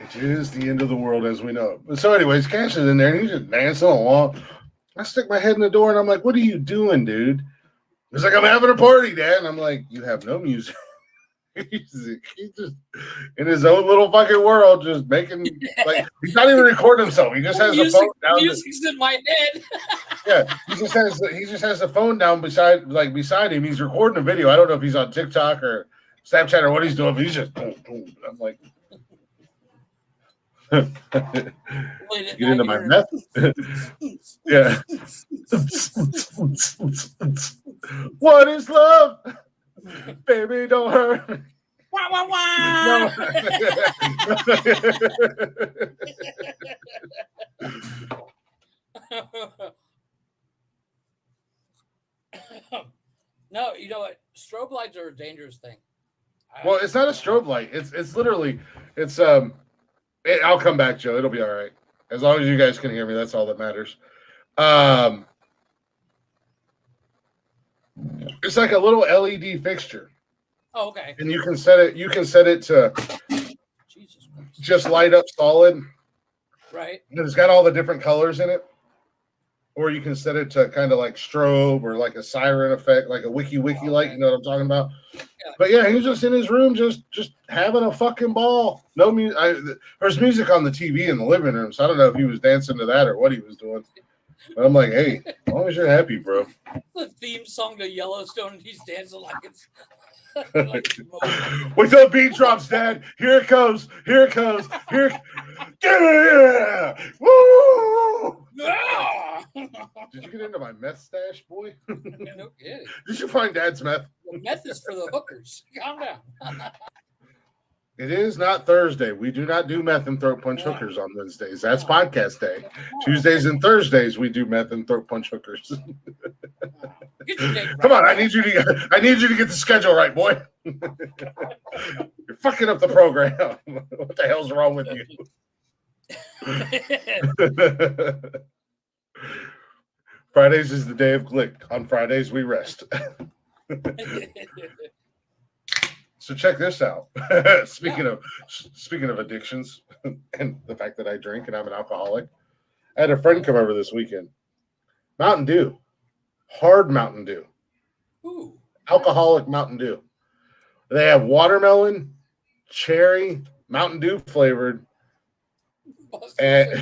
It is the end of the world as we know it. So anyways, Cash is in there, and he's just dancing along. I stick my head in the door, and I'm like, what are you doing, dude? He's like, I'm having a party, Dad. And I'm like, you have no music. He's just in his own little fucking world, just making like he's not even recording himself. He just has the phone down. Music's in my head. Yeah, he just has the phone down beside him. He's recording a video. I don't know if he's on TikTok or Snapchat or what he's doing, but he's just boom, boom. I'm like, get into my meth. Yeah. What is love? Baby, don't hurt me. Wah, wah, wah. No, you know what? Strobe lights are a dangerous thing. Well, it's not a strobe light. It's literally I'll come back, Joe. It'll be all right. As long as you guys can hear me, that's all that matters. It's like a little LED fixture. Oh, okay. And you can set it to Jesus Christ. Just light up solid. Right. And it's got all the different colors in it. Or you can set it to kind of like strobe or like a siren effect, like a wiki light. You know what I'm talking about? Yeah. But yeah, he's just in his room, just having a fucking ball. No music. There's music on the TV in the living room, so I don't know if he was dancing to that or what he was doing. But I'm like, hey, as long as you're happy, bro. The theme song to Yellowstone, he's dancing like it's. Wait till the beat drops, Dad. Here it comes. Here. Yeah! Woo! Yeah! Did you get into my meth stash, boy? No kidding. Did you find Dad's meth? The meth is for the hookers. Calm down. It is not Thursday. We do not do meth and throat punch hookers on Wednesdays. That's podcast day. Tuesdays and Thursdays we do meth and throat punch hookers. Come on, I need you to get the schedule right, boy. You're fucking up the program. What the hell's wrong with you? Fridays is the day of Glick. On Fridays we rest. So check this out. Speaking of addictions and the fact that I drink and I'm an alcoholic, I had a friend come over this weekend. Mountain Dew, hard Mountain Dew, alcoholic Mountain Dew. They have watermelon, cherry, Mountain Dew flavored, and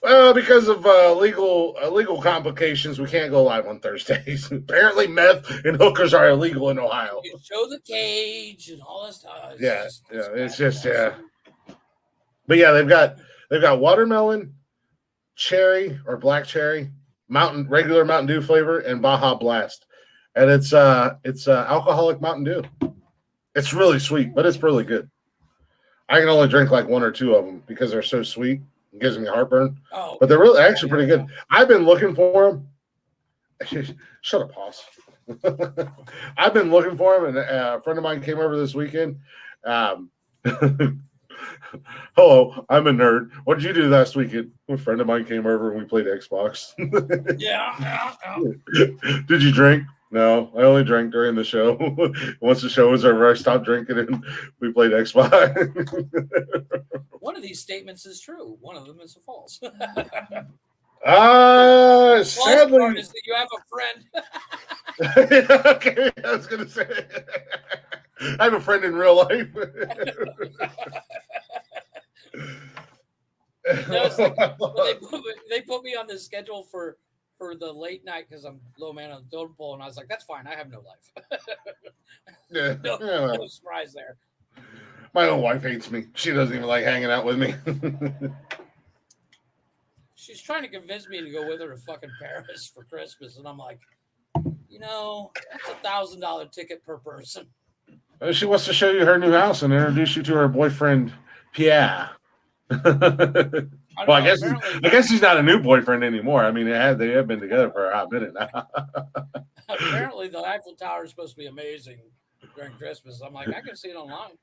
well, because of legal complications, we can't go live on Thursdays. Apparently, meth and hookers are illegal in Ohio. You show the cage and all this stuff. It's just. But yeah, they've got watermelon, cherry or black cherry, regular Mountain Dew flavor, and Baja Blast, and it's alcoholic Mountain Dew. It's really sweet, but it's really good. I can only drink like one or two of them because they're so sweet. It gives me heartburn. But they're actually pretty good. I've been looking for them. Shut up, Hoss. I've been looking for him, and a friend of mine came over this weekend. Hello, I'm a nerd. What did you do last weekend? A friend of mine came over and we played Xbox. Yeah. Did you drink? No, I only drank during the show. Once the show was over, I stopped drinking and we played Xbox. One of these statements is true. One of them is false. Sadly, part is that you have a friend. Okay, I was gonna say I have a friend in real life. No, it's like, they put me on the schedule for the late night because I'm low man on the totem pole, and I was like, that's fine. I have no life. Yeah, no surprise there. My own wife hates me. She doesn't even like hanging out with me. She's trying to convince me to go with her to fucking Paris for Christmas, and I'm like, that's $1,000 ticket per person. She wants to show you her new house and introduce you to her boyfriend, Pierre. Well, I guess he's not a new boyfriend anymore. I mean, they have been together for a hot minute now. Apparently, the Eiffel Tower is supposed to be amazing during Christmas. I'm like, I can see it online.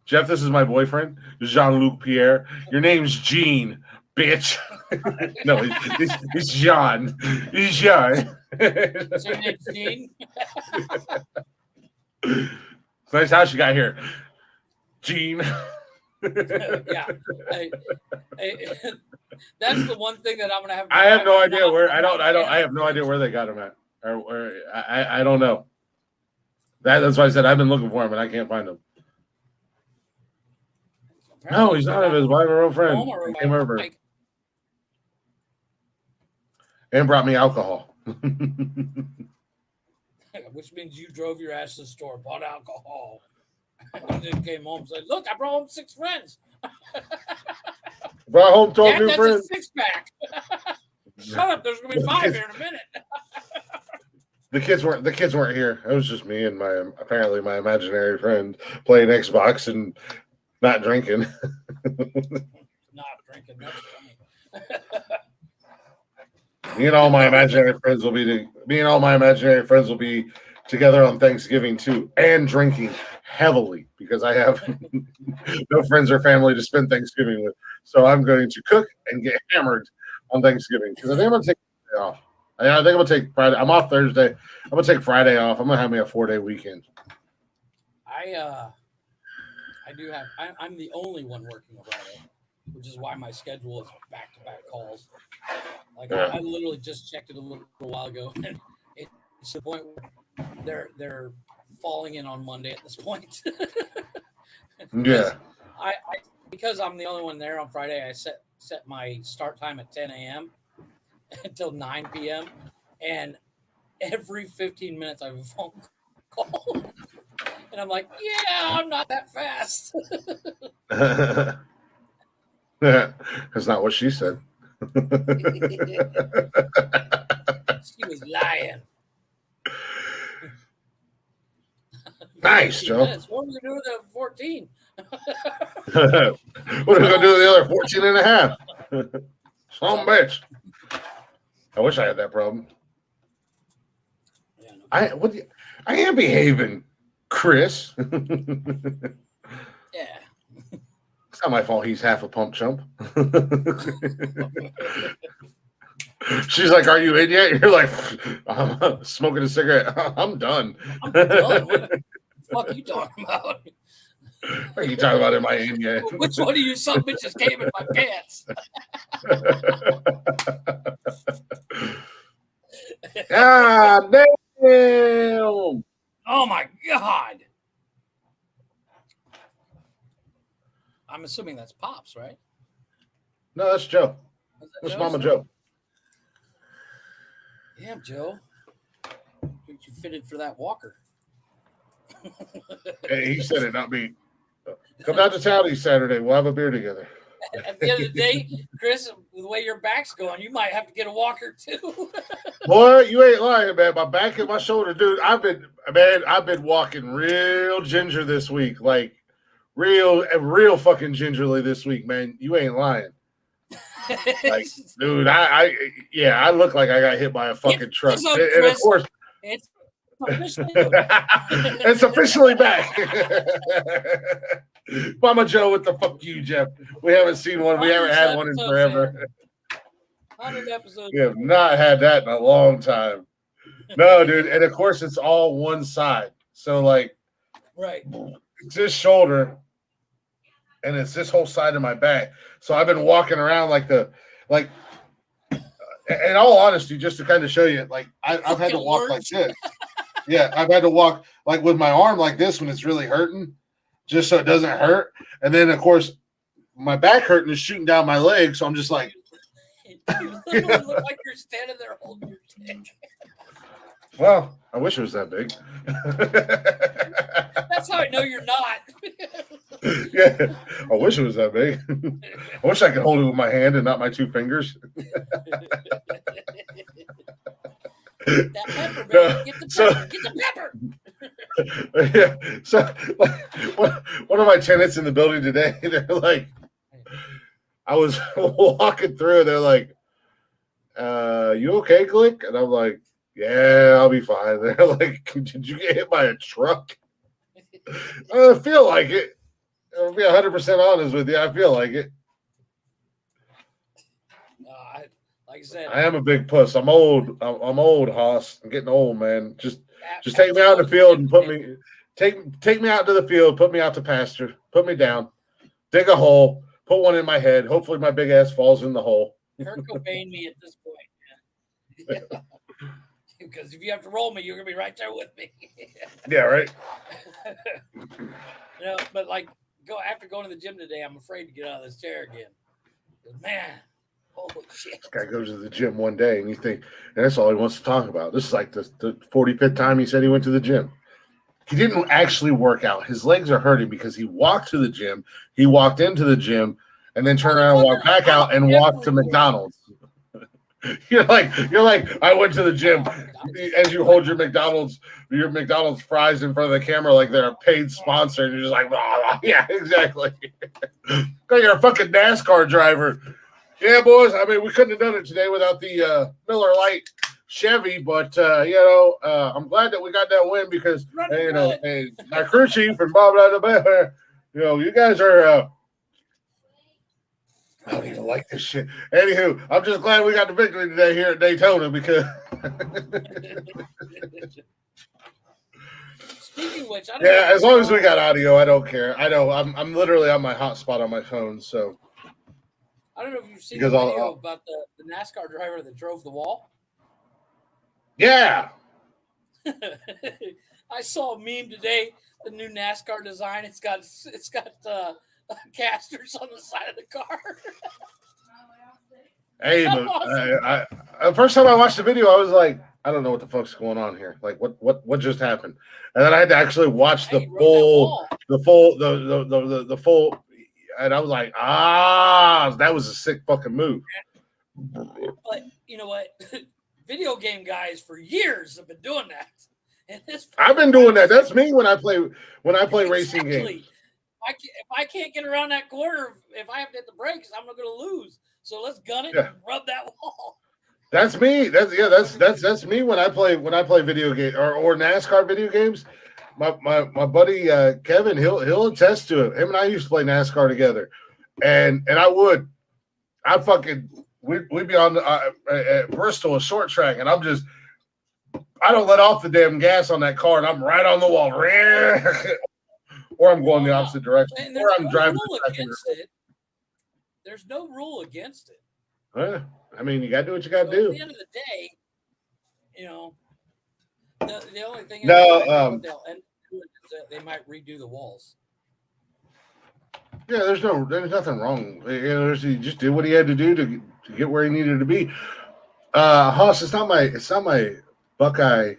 Jeff, this is my boyfriend, Jean-Luc Pierre. Your name's Gene, bitch. No, it's Jean. He's Jean. So your name's Gene? It's a nice house you got here, Gene. Yeah. That's the one thing that I'm gonna have. I have no idea where. I have no idea where they got him at, or I don't know. That's why I said I've been looking for him and I can't find him. No, he's not his wife or friend. He came over and brought me alcohol. Which means you drove your ass to the store, bought alcohol, and then came home and said, "Look, I brought home 6 friends." Brought home 12 new friends. That's a 6-pack. Shut up! There's gonna be 5 here in a minute. The kids weren't here. It was just me and my imaginary friend playing Xbox and not drinking. Not drinking. That's funny. Me and all my imaginary friends will be together on Thanksgiving too, and drinking heavily because I have no friends or family to spend Thanksgiving with. So I'm going to cook and get hammered on Thanksgiving because I think I'm going to take the day off. I think I'm going to take Friday. I'm off Thursday. I'm going to take Friday off. I'm going to have me a 4-day weekend. I'm the only one working on Friday, which is why my schedule is back-to-back calls. Like I literally just checked it a little while ago, and it's the point where they're falling in on Monday at this point. Yeah. Because I'm the only one there on Friday, I set my start time at 10 a.m. until 9 p.m. And every 15 minutes I have a phone call. And I'm like, yeah, I'm not that fast. That's not what she said. She was lying. Nice, Joe. What are we going to do with the 14? What are we going to do with the other 14 and a half? Some bitch. I wish I had that problem. Yeah, no. I am behaving, Chris. Yeah. It's not my fault he's half a pump chump. She's like, "Are you in yet?" You're like, "I'm smoking a cigarette. I'm done." I'm done. What the fuck are you talking about? What are you talking about? Am I in yet? Which one of you some bitches came in my pants? God damn! Oh my god! I'm assuming that's Pops, right? No, that's Joe. That's Joe's Mama son? Joe. Damn, Joe. You fitted for that walker. Hey, he said it, not me. Come down to Towdy Saturday. We'll have a beer together. At the end of the day, Chris, the way your back's going, you might have to get a walker too. Boy, you ain't lying, man. My back and my shoulder, dude. I've been walking real ginger this week, like real fucking gingerly this week, man. You ain't lying. Like, dude, I look like I got hit by a fucking truck. And of course, it's officially back. Mama Joe with the fuck you, Jeff. We haven't seen one. We haven't had one in forever. 100 episodes. We have not had that in a long time. No, dude. And of course, it's all one side. So, like, right, it's this shoulder, and it's this whole side of my back. So I've been walking around in all honesty, just to kind of show you, like, I've had to walk like this. Yeah, I've had to walk like with my arm like this when it's really hurting, just so it doesn't hurt. And then, of course, my back hurting is shooting down my leg, so I'm just like. You literally look like you're standing there holding your dick. Well, I wish it was that big. That's how I know you're not. Yeah, I wish it was that big. I wish I could hold it with my hand and not my two fingers. That pepper, baby. Get the pepper. Yeah. So, like, one of my tenants in the building today, they're like, I was walking through, they're like, you okay, Glick? And I'm like, yeah, I'll be fine. They're like, did you get hit by a truck? I feel like it. I'll be 100% honest with you. I feel like it. Like I said, I am a big puss. I'm old. I'm old, Hoss. I'm getting old, man. Just take me out in the field and put me. Take me out to the field. Put me out to pasture. Put me down. Dig a hole. Put one in my head. Hopefully, my big ass falls in the hole. Kurt Cobain me at this point, man. Because if you have to roll me, you're gonna be right there with me. Yeah, right. But like, after going to the gym today, I'm afraid to get out of this chair again. Man, holy shit! This guy goes to the gym one day, and you think, and that's all he wants to talk about. This is like the 45th time he said he went to the gym. He didn't actually work out. His legs are hurting because he walked to the gym. He walked into the gym and then turned around and walked back out and walked to McDonald's. You're like, I went to the gym. As you hold your McDonald's fries in front of the camera like they're a paid sponsor, and you're just like, oh, yeah, exactly. You're a fucking NASCAR driver. Yeah, boys. I mean, we couldn't have done it today without the Miller Lite Chevy, but I'm glad that we got that win because my crew chief and blah blah blah. You guys are. I don't even like this shit. Anywho, I'm just glad we got the victory today here at Daytona because. Speaking of which, as long as we got audio, I don't care. I know I'm literally on my hotspot on my phone, so. I don't know if you've seen the video about the NASCAR driver that drove the wall. Yeah. I saw a meme today. The new NASCAR design. It's got casters on the side of the car. Hey, but the first time I watched the video, I was like, I don't know what the fuck's going on here. Like, what just happened? And then I had to actually watch the full, and I was like, that was a sick fucking move. But you know what? Video game guys for years have been doing that. And I've been doing that. That's me when I play racing games. If I can't get around that corner, if I have to hit the brakes, I'm not going to lose. So let's gun it and rub that wall. That's me. That's me when I play video game or NASCAR video games. My buddy Kevin, he'll attest to it. Him and I used to play NASCAR together, and we'd be on at Bristol, a short track, and I don't let off the damn gas on that car, and I'm right on the wall. Or I'm going the opposite direction. Or I'm driving against it. There's no rule against it. I mean, you got to do what you got to do. At the end of the day, the only thing they might redo the walls. Yeah, there's nothing wrong. He just did what he had to do to get where he needed to be. Hoss, it's not my Buckeye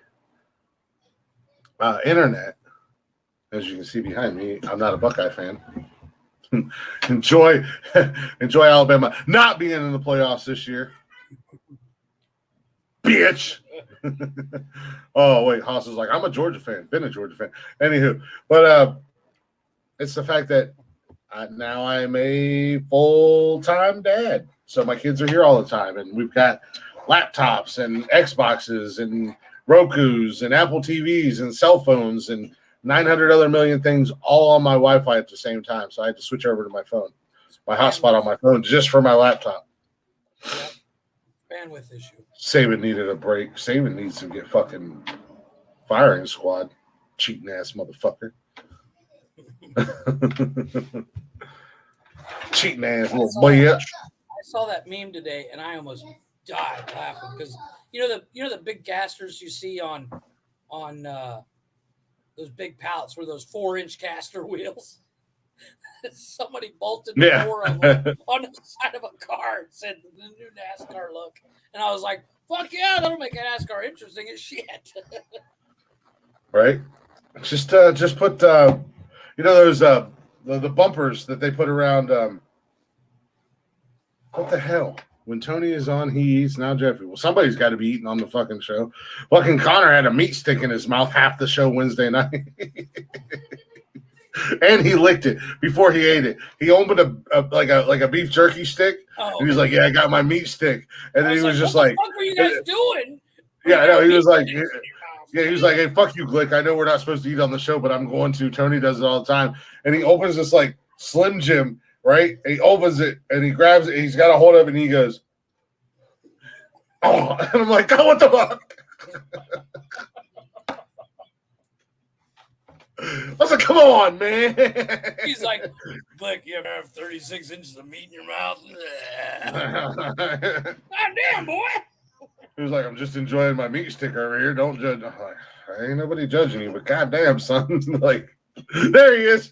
internet. As you can see behind me, I'm not a Buckeye fan. enjoy Alabama not being in the playoffs this year. Bitch. Oh, wait, Haas is like, I'm a Georgia fan. Been a Georgia fan. Anywho, but it's the fact that now I'm a full-time dad. So my kids are here all the time, and we've got laptops and Xboxes and Rokus and Apple TVs and cell phones and 900 other million things all on my Wi-Fi at the same time. So I had to switch over to my phone, my hotspot on my phone just for my laptop. Yep. Bandwidth issue. Saban needed a break. Saban needs to get fucking firing squad. Cheating ass motherfucker. Cheating ass little bitch. I saw that meme today and I almost died laughing because you know the big casters you see on those big pallets were those 4-inch caster wheels. Somebody bolted 4 of them on the side of a car and said the new NASCAR look. And I was like, fuck yeah, that'll make a NASCAR interesting as shit. Right? Just put those the bumpers that they put around what the hell? When Tony is on, he eats. Now Jeffrey. Well, somebody's got to be eating on the fucking show. Fucking Connor had a meat stick in his mouth half the show Wednesday night. And he licked it before he ate it. He opened a beef jerky stick. Oh, and he's like, "Yeah, I got my meat stick." And then he was just like, "What the fuck were you guys doing?" Yeah, I know. He was like, "Yeah, he was like, hey, fuck you, Glick. I know we're not supposed to eat on the show, but I'm going to." Tony does it all the time, and he opens this like Slim Jim, right? And he opens it and he grabs it. And he's got a hold of it, and he goes, "Oh!" And I'm like, "Oh, what the fuck?" I was like, "Come on, man." He's like, "Glick, you ever have 36 inches of meat in your mouth?" God damn, boy. He was like, "I'm just enjoying my meat stick over here. Don't judge." I'm like, "I ain't nobody judging you, but goddamn, son." Like, there he is.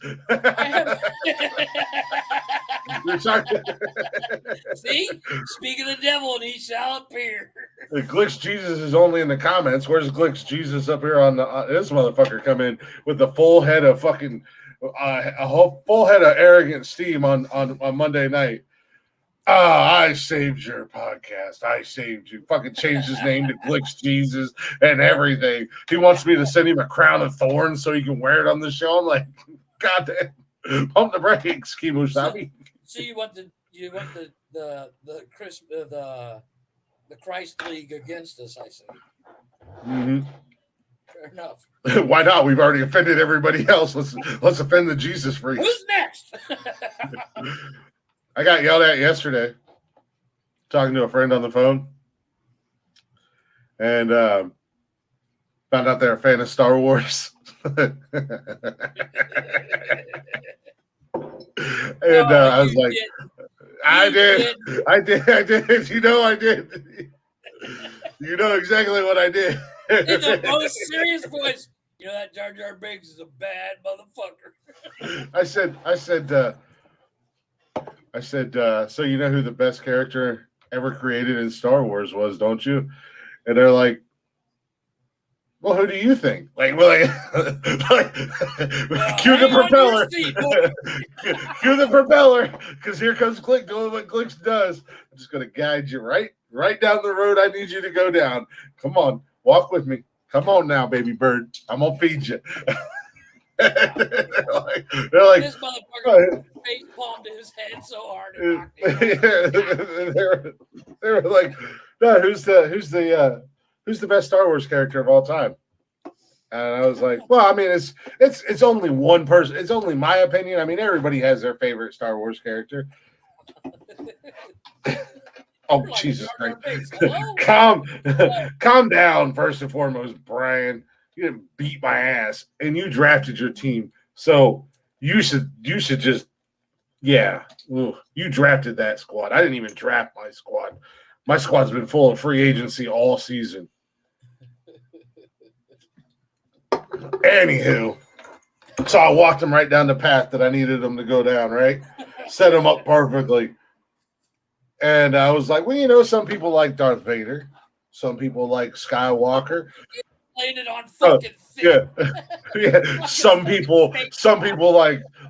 See? Speak of the devil and he shall appear. Glick's Jesus is only in the comments. Where's Glick's Jesus up here on the this motherfucker come in with the full head of fucking a whole full head of arrogant steam on Monday night. I saved your podcast. I saved you. Fucking changed his name to Glick's Jesus and everything. He wants me to send him a crown of thorns so he can wear it on the show. I'm like, goddamn, pump the brakes, Kimusabi. So you want the Christ League against us, I say. Mm-hmm. Fair enough. Why not? We've already offended everybody else. Let's offend the Jesus freaks. Who's next? I got yelled at yesterday talking to a friend on the phone, and found out they're a fan of Star Wars. And I was like, I did. You know, I did. You know exactly what I did. In the most serious voice, you know that Jar Jar Binks is a bad motherfucker. I said, so you know who the best character ever created in Star Wars was, don't you? And they're like, well, who do you think? Like cue the propeller. Cue the propeller, because here comes Glick doing what Glick does. I'm just going to guide you right down the road I need you to go down. Come on, walk with me. Come on now, baby bird. I'm going to feed you. they're like, this motherfucker face palmed his head so hard. They were like, no, who's the best Star Wars character of all time? And I was like, well, I mean, it's only one person. It's only my opinion. I mean, everybody has their favorite Star Wars character. Oh, like Jesus Christ. Calm down, first and foremost, Brian. You didn't beat my ass, and you drafted your team. So you should just, yeah. Ooh, you drafted that squad. I didn't even draft my squad. My squad's been full of free agency all season. Anywho, so I walked him right down the path that I needed him to go down, right? Set him up perfectly. And I was like, well, you know, some people like Darth Vader. Some people like Skywalker. Landed on fucking yeah. Yeah. Some people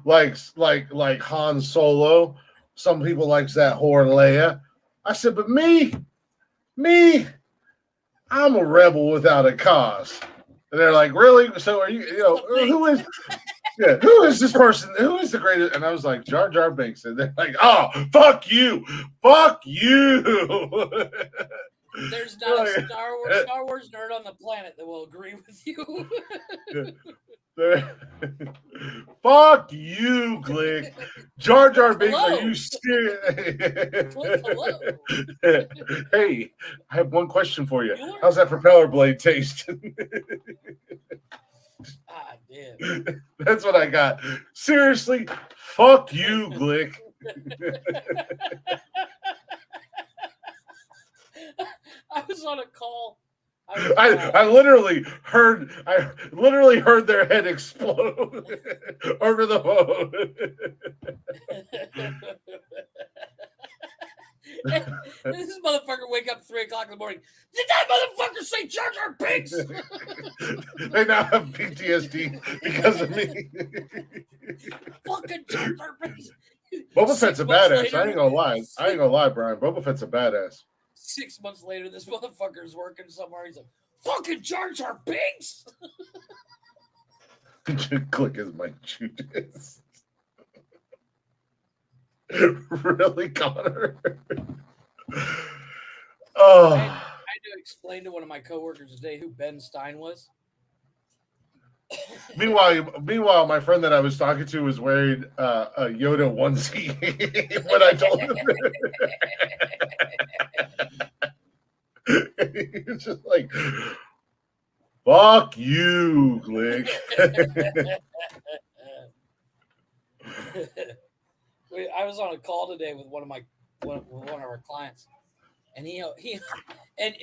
like Han Solo. Some people likes that whore Leia. I said, but me, I'm a rebel without a cause. And they're like, really? So are you, who is Yeah, who is this person? Who is the greatest? And I was like, Jar Jar Binks. And they're like, oh, fuck you. Fuck you. There's not a Star Wars nerd on the planet that will agree with you. Fuck you, Glick. Jar Jar Binks, Hello. are you serious? Hello. Hey, I have one question for you. How's that propeller blade taste? Ah, damn. That's what I got. Seriously, fuck you, Glick. I was on a call. I literally heard their head explode over the phone. This motherfucker wake up at 3 o'clock in the morning. Did that motherfucker say Jar Jar Binks? They now have PTSD because of me. Fucking Jar Jar Binks. Boba Fett's a badass. I ain't gonna lie, Brian. Boba Fett's a badass. 6 months later, this motherfucker's working somewhere. He's like, fucking Jar Jar Binks. Click is my Judas. Really, Connor? Oh. I had to explain to one of my coworkers today who Ben Stein was. Meanwhile, my friend that I was talking to was wearing a Yoda onesie when I told him. He was just like, "Fuck you, Glick." I was on a call today with one of our clients, and he and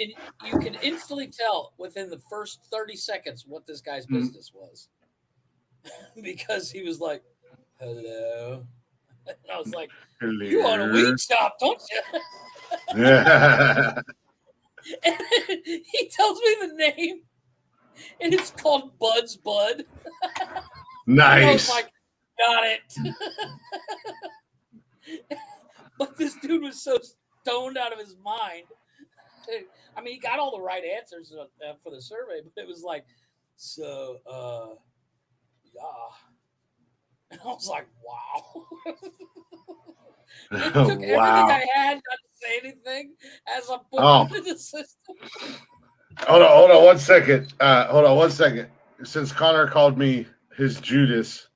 you can instantly tell within the first 30 seconds what this guy's business was, because he was like, "Hello," and I was like, Hello. "You own a weed shop, don't you?" Yeah. And he tells me the name, and it's called Bud's Bud. Nice. And I was like, got it. But this dude was so stoned out of his mind. I mean, he got all the right answers for the survey, but it was like, so, yeah. And I was like, wow. It took everything I had not to say anything as I put it into the system. Hold on 1 second. Hold on 1 second. Since Connor called me his Judas,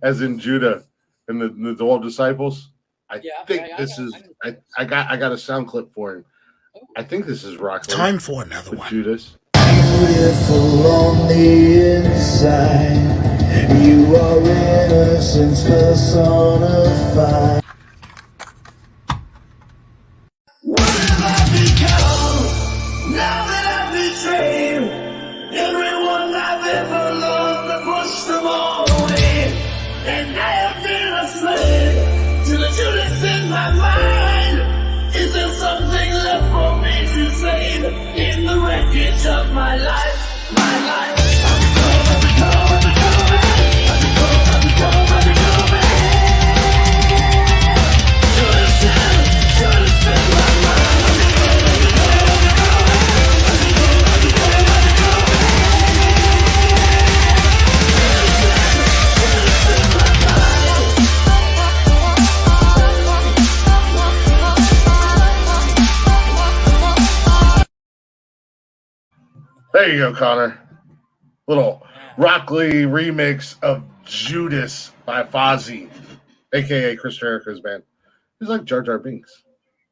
as in Judah and the 12 disciples, I got a sound clip for him. I think this is Rock. Time for another one. Judas. Beautiful on the inside, you are innocence personified. What have I become now that I've betrayed everyone I've ever loved? I pushed them all away, and I have been a slave to the Judas in my mind. Is there something left for me to save in the wreckage of my life? My life. There you go, Connor. Little Rock Lee remix of Judas by Fozzy, a.k.a. Chris Jericho's band. He's like Jar Jar Binks.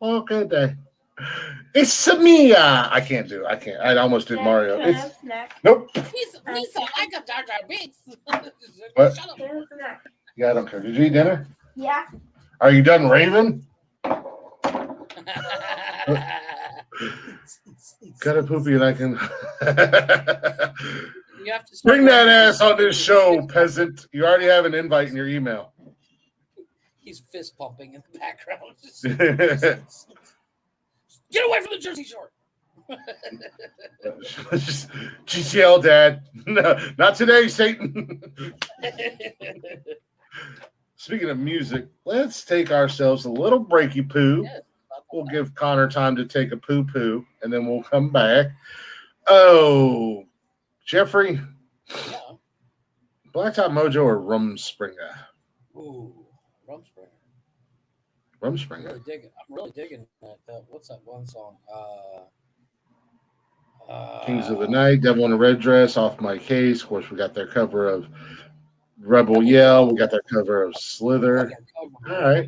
Okay, day. It's Mia. I can't do it. I can't. I almost did Mario. Nope. He's like a Jar Jar Binks. What? Shut up. Yeah, I don't care. Did you eat dinner? Yeah. Are you done raving? Got a poopy and I can. You have to Bring that ass on this show, peasant. You already have an invite in your email. He's fist pumping in the background. Get away from the Jersey Shore. GTL, Dad. No, not today, Satan. Speaking of music, let's take ourselves a little breaky poo. Yes, we'll give Connor time to take a poo-poo, and then we'll come back. Oh, Jeffrey. Yeah. Blacktop Mojo or Rumspringa? Ooh, Rumspringa. Rumspringa. I'm really digging that. What's that one song? Kings of the Night, Devil in a Red Dress, Off My Case. Of course, we got their cover of Rebel Yell. We got their cover of Slither. All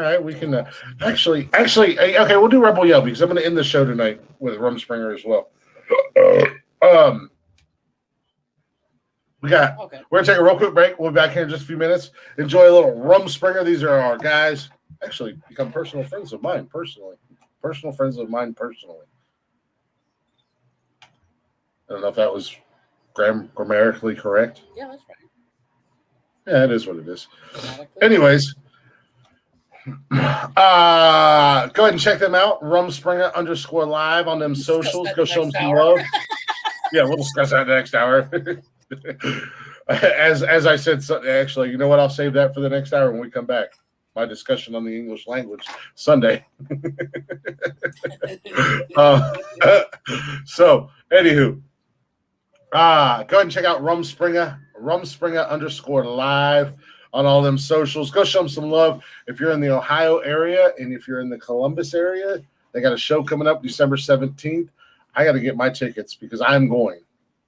right. We can actually, okay, we'll do Rebel Yell because I'm going to end the show tonight with Rumspringa as well. We're going to take a real quick break. We'll be back here in just a few minutes. Enjoy a little Rumspringa. These are our guys. Actually, become personal friends of mine personally. Personal friends of mine personally. I don't know if that was grammatically correct. Yeah, that's right. Yeah, it is what it is. Anyways, go ahead and check them out. Rumspringa _ on them socials. Go show them some love. Yeah, we'll discuss that next hour. As I said, actually, you know what? I'll save that for the next hour when we come back. My discussion on the English language Sunday. So, anywho, go ahead and check out Rumspringa _ on all them socials. Go show them some love. If you're in the Ohio area and if you're in the Columbus area, they got a show coming up December 17th. I got to get my tickets because I'm going.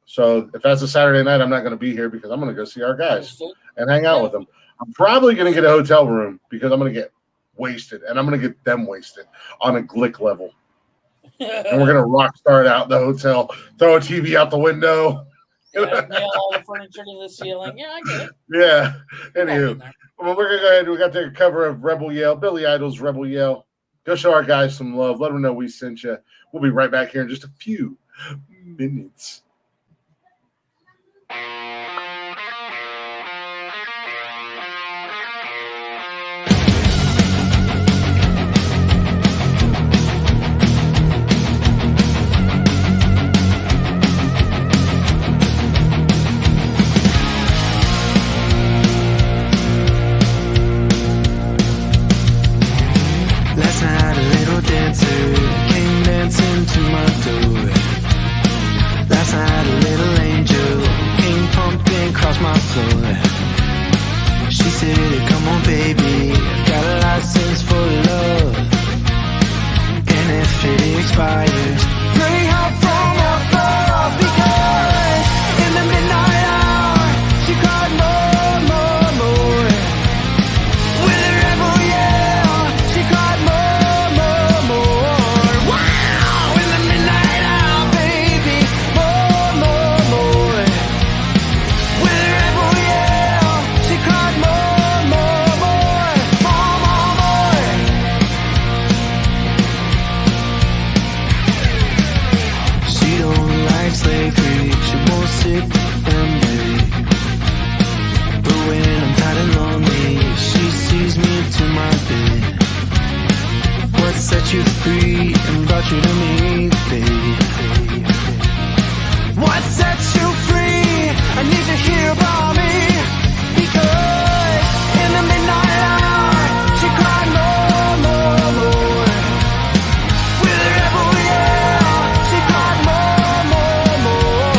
So if that's a Saturday night, I'm not going to be here because I'm going to go see our guys and hang out with them. I'm probably going to get a hotel room because I'm going to get wasted and I'm going to get them wasted on a glick level. And we're going to rock star it out in the hotel, throw a TV out the window. Nail all the furniture to the ceiling. Yeah, I get it. Yeah. Anywho, well, we're going to go ahead. We got the cover of Rebel Yell, Billy Idol's Rebel Yell. Go show our guys some love. Let them know we sent you. We'll be right back here in just a few minutes. Last night a little dancer came dancing to my door. Last night a little angel came pumping across my floor. She said, come on baby, I've got a license for love. And if it expires, pray hard from above. Because in the midnight hour, she cried more, more, more. With a rebel yell, she cried more, more, more. Wow! In the midnight hour, baby, more, more, more. With a rebel yell, she cried more, more, more. More, more, more. She don't like slavery, she won't sit and wait. But when I'm tired and lonely, she sees me to my bed. What set you free and brought you to me, babe? What set you free? I need to hear about me. Because in the midnight hour, she cried more, more, more. With a rebel yell, she cried more, more, more.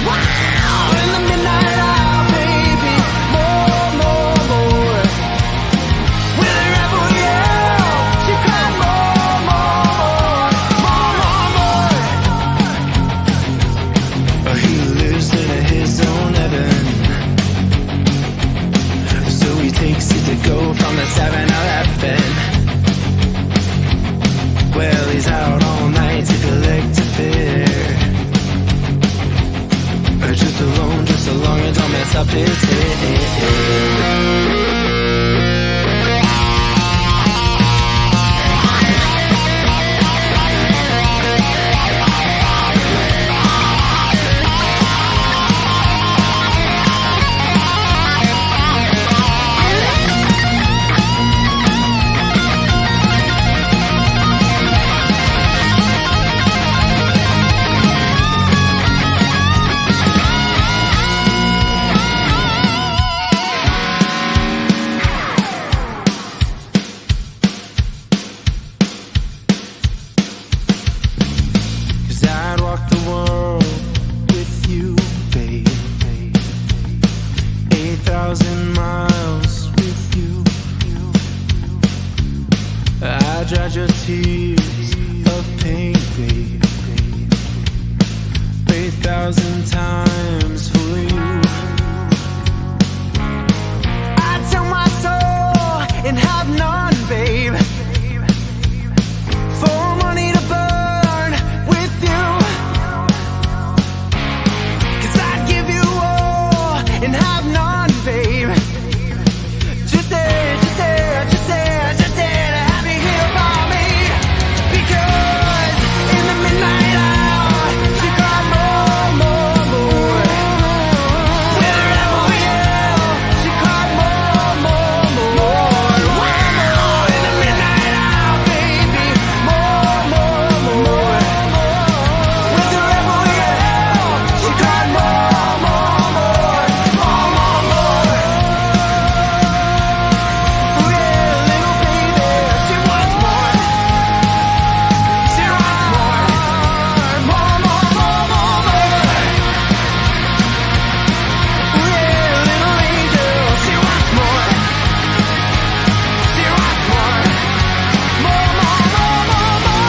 Wow! In the midnight hour, baby, more, more, more. With a rebel yell, she cried more, more, more, more, more. He lives in his own heaven, so he takes it to go from the 7-Eleven. Well, he's out all night to collect a fare. Just alone, just along and don't mess up his head. casualties of pain, babe. Pay 1,000 times for you. I'd sell my soul and have none, babe, for money to burn with you. 'Cause I'd give you all and have none, babe. Just there, just there, just there, just there to have you here by me. Because in the midnight hour, she cried more, more, more. With her rebel yell, she cried more, more, more. Wow, in the midnight hour, baby, more, more, more. With her rebel yell, she cried more, more, more, more, more, more. Ooh, yeah, little baby, she wants more. She wants more. More, more, more, more, more. Ooh, yeah, little angel, she wants more. She wants more. More, more, more, more, more.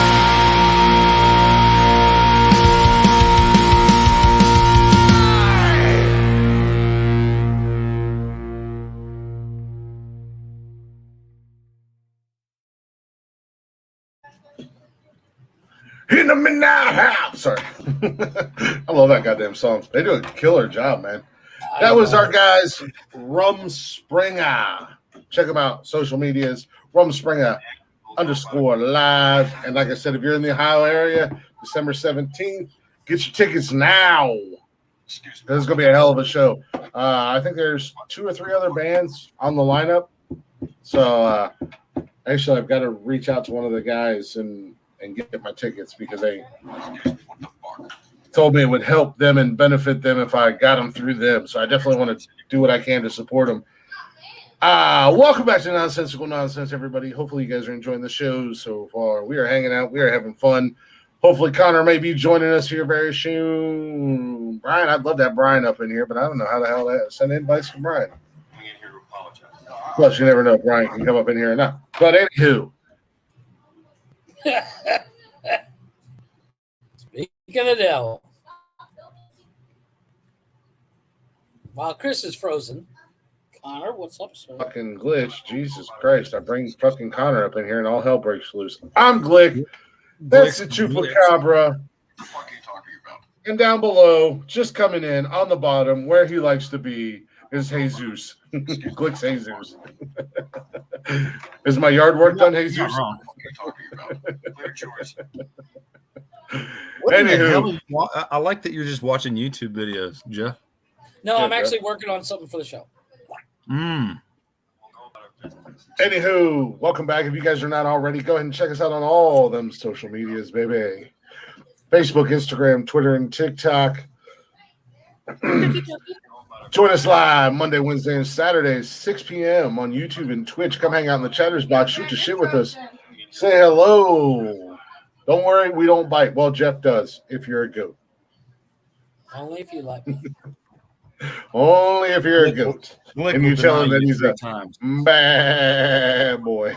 In the midnight house. Sorry. I love that goddamn song. They do a killer job, man. That was our guys, Rumspringa. Check them out. Social medias, Rumspringa _live. And like I said, if you're in the Ohio area, December 17th, get your tickets now. This is going to be a hell of a show. I think there's 2 or 3 other bands on the lineup. So actually, I've got to reach out to one of the guys and get my tickets because they told me it would help them and benefit them if I got them through them. So I definitely want to do what I can to support them. Welcome back to Nonsensical Nonsense, everybody. Hopefully you guys are enjoying the show so far. We are hanging out. We are having fun. Hopefully Connor may be joining us here very soon. Brian, I'd love to have Brian up in here, but I don't know how the hell to send invites for Brian. Plus, you never know if Brian can come up in here or not. But anywho. Speaking of the devil. While Chris is frozen, Connor, what's up, sir? Fucking glitch. Jesus Christ. I bring fucking Connor up in here and all hell breaks loose. I'm Glick. That's the Chupacabra. What the fuck are you talking about? And down below, just coming in on the bottom where he likes to be, is Jesus. Glick's Jesus. Is my yard work done, Jesus? What are you talking about? Clear choice. What in the Anywho. hell is I like that you're just watching YouTube videos, Jeff. No, Yeah, I'm bro. actually working on something for the show. Anywho, welcome back. If you guys are not already, go ahead and check us out on all them social medias, baby. Facebook, Instagram, Twitter, and TikTok. Join us live Monday, Wednesday, and Saturdays, 6 p.m. on YouTube and Twitch. Come hang out in the chatters box. Shoot the shit with us. Say hello. Don't worry, we don't bite. Well, Jeff does if you're a goat. Only if you like me. Only if you're a goat. Glick And you will tell him deny that you he's 3 a times. bad boy.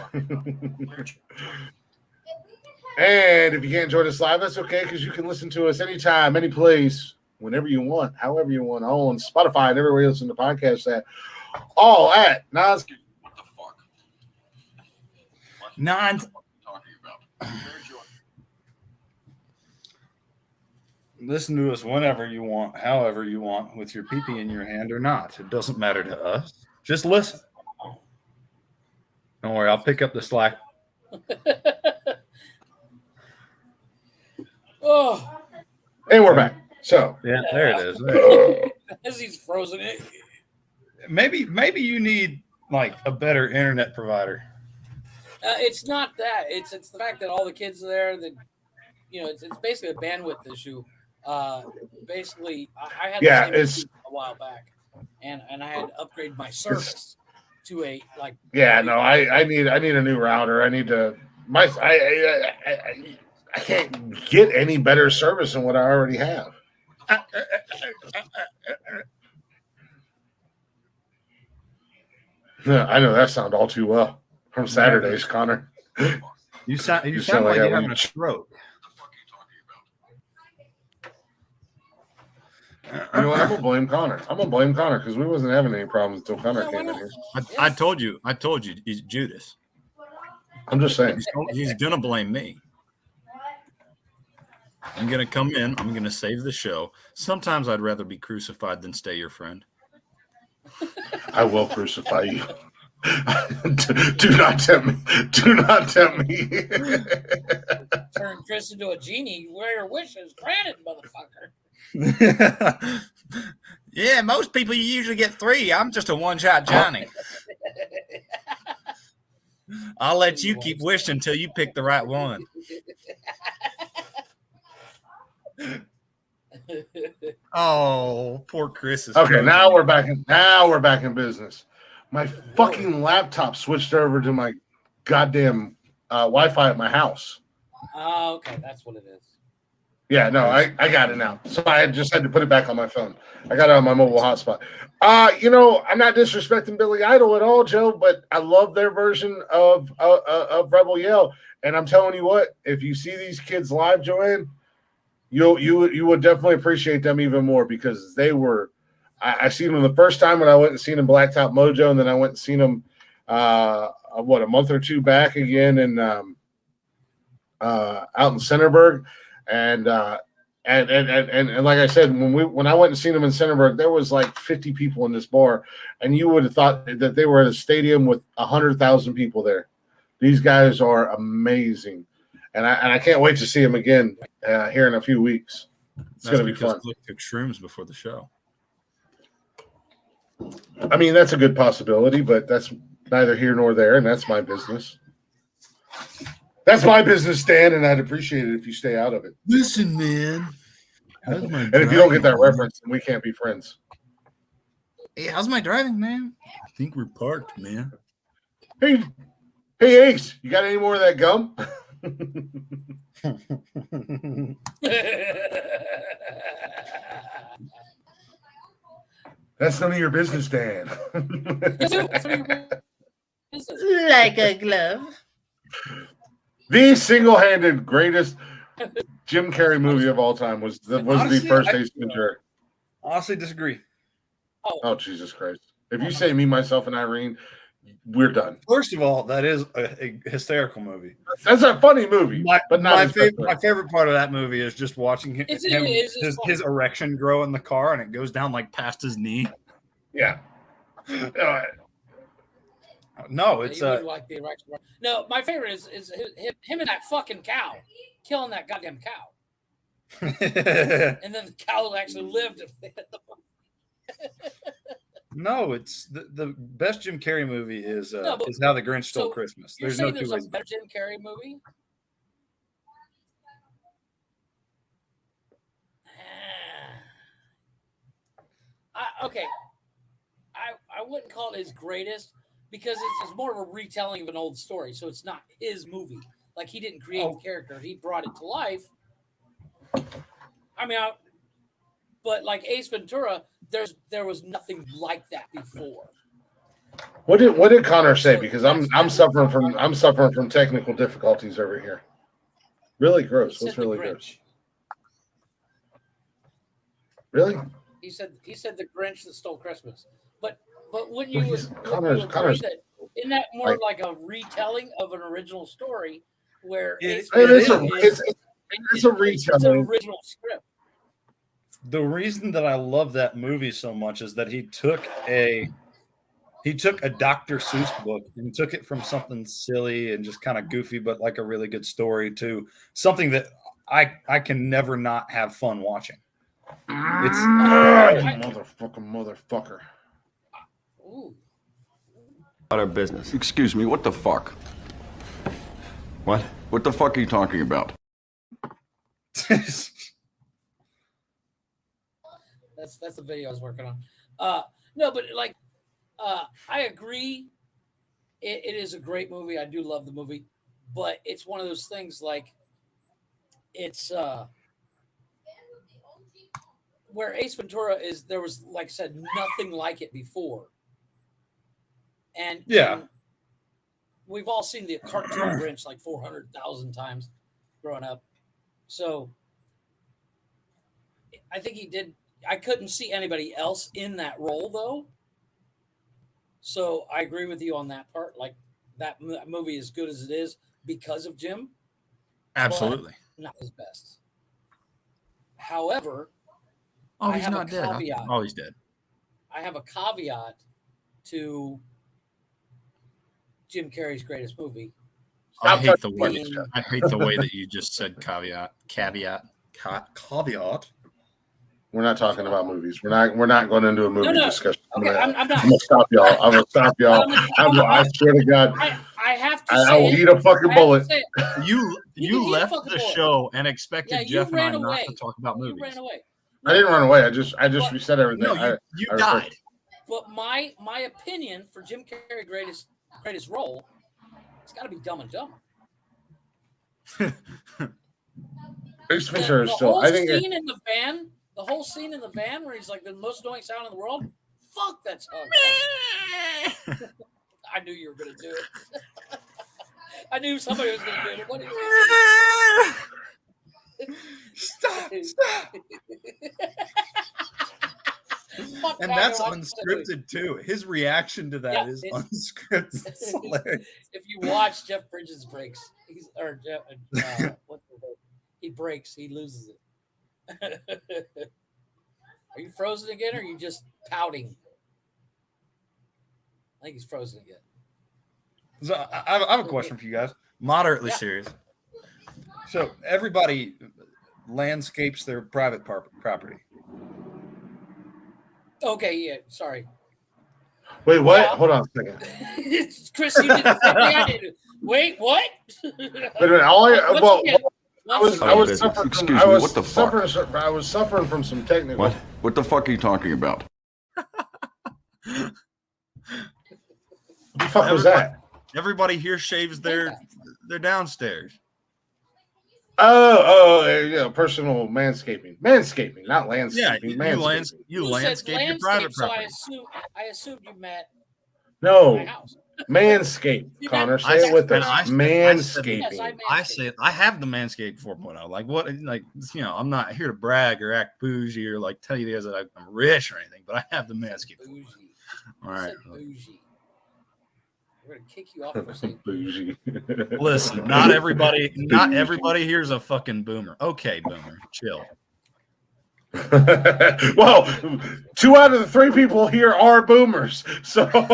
And if you can't join us live, that's okay, because you can listen to us anytime, any place, whenever you want, however you want, on Spotify and everywhere you listen to podcasts at. All at Nas. What the fuck? Nine. What are you talking about? Clear choice. Listen to us whenever you want, however you want, with your pee-pee in your hand or not. It doesn't matter to us. Just listen. Don't worry, I'll pick up the slack. Oh, And we're back. So, Yeah, there it is. There it is. as he's frozen it. Maybe you need like a better internet provider. It's not that. It's the fact that all the kids are there. That it's basically a bandwidth issue. Basically, I had Yeah, the same it's- issue a while back, and I had to upgrade my service to a like. yeah, no, I need a new router. I need to I can't get any better service than what I already have. I know that sound all too well from Saturdays, Connor. You sound like sound like you're I having a reach. stroke. You know what? I'm gonna blame Connor. Because we wasn't having any problems until Connor came in here. I told you he's Judas. I'm just saying. He's gonna blame me. I'm gonna come in. I'm gonna save the show. Sometimes I'd rather be crucified than stay your friend. I will crucify you. Do not tempt me. Do not tempt me. Turn Chris into a genie. Where your wishes granted, motherfucker. Yeah, most people you usually get 3. I'm just a one-shot Johnny. I'll let you keep wishing until you pick the right one. Oh, poor Chris is Okay, now we're back in business. My fucking laptop switched over to my goddamn Wi-Fi at my house. Oh, okay, that's what it is. Yeah, no, I got it now. So I just had to put it back on my phone. I got it on my mobile hotspot. I'm not disrespecting Billy Idol at all, Joe, but I love their version of Rebel Yell. And I'm telling you what, if you see these kids live, Joanne, you would definitely appreciate them even more because they were. I seen them the first time when I went and seen them Blacktop Mojo, and then I went and seen them a month or 2 back again in out in Centerburg. And like I said, when I went and seen them in Centerburg, there was like 50 people in this bar, and you would have thought that they were at a stadium with 100,000 people there. These guys are amazing, and I can't wait to see them again here in a few weeks. It's going to be fun. Click took shrooms before the show. I mean, that's a good possibility, but that's neither here nor there, and that's my business. That's my business, Stan, and I'd appreciate it if you stay out of it. Listen, man. And if you don't get that reference, then we can't be friends. Hey, how's my driving, man? I think we're parked, man. Hey, Ace, you got any more of that gum? That's none of your business, Dan. Like a glove. The single-handed greatest Jim Carrey movie of all time was the first Ace Ventura. Honestly, disagree. Oh, Jesus Christ. If you say Me, Myself, and Irene, we're done. First of all, that is a hysterical movie. That's a funny movie. But not my favorite part of that movie is just watching his erection grow in the car, and it goes down like past his knee. Yeah. No, it's like the erection. No, my favorite is him and that fucking cow, killing that goddamn cow. And then the cow actually lived. No, it's the best Jim Carrey movie is How the Grinch Stole Christmas. There's no two ways. Better Jim Carrey movie. I wouldn't call it his greatest because it's more of a retelling of an old story. So it's not his movie. Like he didn't create the character; he brought it to life. I mean, but like Ace Ventura, there was nothing like that before. What did Connor say? Because I'm suffering from technical difficulties over here. Really gross. What's really gross? Really? He said the Grinch that stole Christmas. But wouldn't you Connor's that isn't that more like a retelling of an original story where it's a retelling. It's an original script. The reason that I love that movie so much is that he took a Dr. Seuss book and took it from something silly and just kind of goofy, but like a really good story to something that I can never not have fun watching. It's motherfucker. Ooh. Out of business. Excuse me, what the fuck? What? What the fuck are you talking about? That's the video I was working on. No, but like I agree. It is a great movie. I do love the movie, but it's one of those things like it's where Ace Ventura is. There was, like I said, nothing like it before. And we've all seen the cartoon Grinch like 400,000 times growing up. So I think he did. I couldn't see anybody else in that role though. So I agree with you on that part. Like that movie is good as it is because of Jim. Absolutely. Not his best. However, oh, he's not dead. Caveat. Oh, he's dead. I have a caveat to Jim Carrey's greatest movie. I hate the way that you just said caveat. We're not talking about movies. We're not going into a movie discussion. Okay, I'm not. I'm gonna stop y'all. I swear to God. I have to. I will eat a fucking bullet. You left the show and expected Jeff and I not to talk about movies. You ran away. I didn't run away. I just reset everything. No, you died. But my opinion for Jim Carrey's greatest role, it's got to be Dumb and Dumber. Ace Ventura is still. The whole scene in the van where he's like the most annoying sound in the world. Fuck, that's I knew you were gonna do it. I knew somebody was gonna do it. What did you Stop. And that's unscripted too. His reaction to that is unscripted. It's hilarious. If you watch Jeff Bridges breaks, he breaks, he loses it. Are you frozen again, or are you just pouting? I think he's frozen again. So I have a question for you guys. Moderately serious. So everybody landscapes their private property. Okay, yeah, sorry. Wait, what? Yeah. Hold on a second. Chris, you did the same thing I did. Wait, what? Wait a minute. I was suffering from some technical. What the fuck are you talking about? What the fuck was that? Everybody here shaves their downstairs. Oh, personal manscaping, not landscaping. Yeah, you landscape your private property. So I assumed you met. No, manscape. Connor, say it with us. Manscaping. I have the Manscaped 4.0. Like what? Like I'm not here to brag or act bougie or like tell you guys that I'm rich or anything, but I have the Manscaped. All right. Bougie. We're gonna kick you off for saying bougie. Listen, not everybody here's a fucking boomer. Okay, boomer, chill. Well, 2 out of the 3 people here are boomers, so yeah,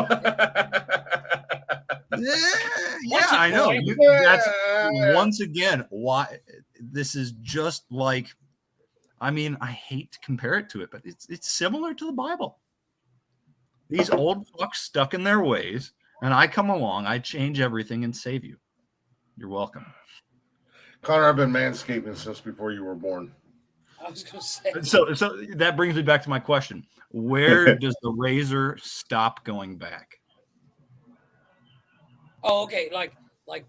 I know. That's once again why this is just like. I mean, I hate to compare it to it, but it's similar to the Bible. These old fucks stuck in their ways. And I come along, I change everything and save you. You're welcome. Connor, I've been manscaping since before you were born. I was going to say. So that brings me back to my question. Where does the razor stop going back? Oh, okay. Like,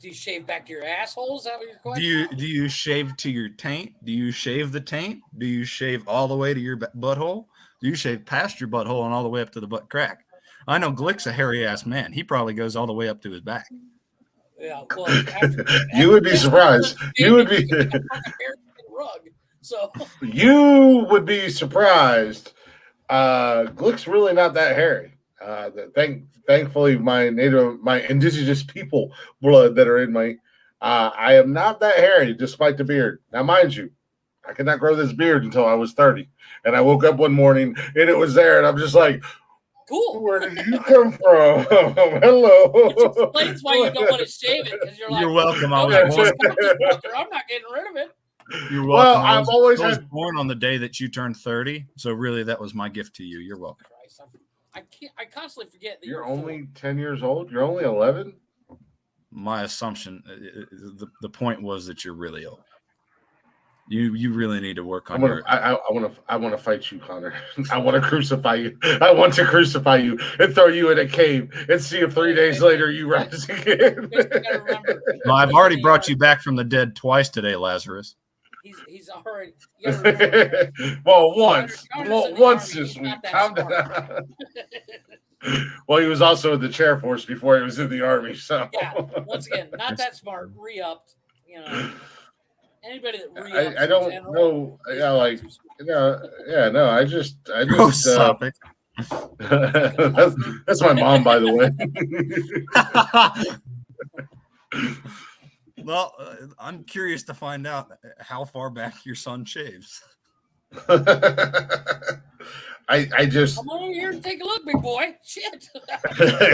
do you shave back to your asshole? Is that what your question? Do you shave to your taint? Do you shave the taint? Do you shave all the way to your butthole? Do you shave past your butthole and all the way up to the butt crack? I know Glick's a hairy ass man. He probably goes all the way up to his back. Yeah, well, you would be surprised. You would be. You would be surprised. Glick's really not that hairy. Thankfully, my indigenous people blood that are in me, I am not that hairy despite the beard. Now, mind you, I could not grow this beard until I was 30, and I woke up one morning and it was there, and I'm just like. Cool. Where did you come from? Hello. Which explains why you don't want to shave it, because you're like, you're welcome. I'm not getting rid of it. You're welcome. Well, I was born on the day that you turned 30, so really that was my gift to you. You're welcome. I constantly forget that you're only 10 years old. You're only 11. My assumption, the point was that you're really old. You really need to work on I want to fight you, Connor. I want to crucify you. I want to crucify you and throw you in a cave and see if 3 days later you rise again. Well, I've already brought you back from the dead twice today, Lazarus. He's already. Well, once this week. Calm down. Well, he was also in the chair force before he was in the army. So yeah, once again, not that smart. Re-upped. You know, anybody that re-ups. I don't know. Yeah, like no. I just stop it. that's my mom, by the way. Well, I'm curious to find out how far back your son shaves. I just come over here and take a look, big boy. Shit.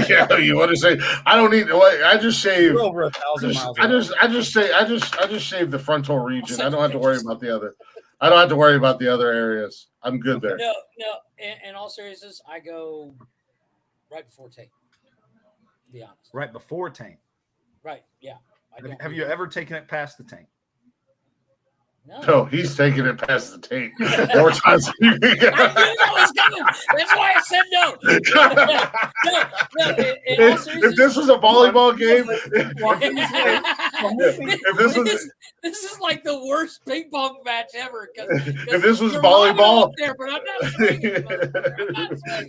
Yeah, you want to say I don't need. I just shave. You're over 1,000 miles. I just shave the frontal region. I don't have to worry about the other. I don't have to worry about the other areas. I'm good there. No. In all seriousness, I go right before taint. To be honest. Right before taint. Right. Yeah. Have you ever taken it past the taint? No, he's taking it past the tape more times. I knew that was coming. That's why I said no. If this was a volleyball game, this is like the worst ping pong match ever. If this was volleyball,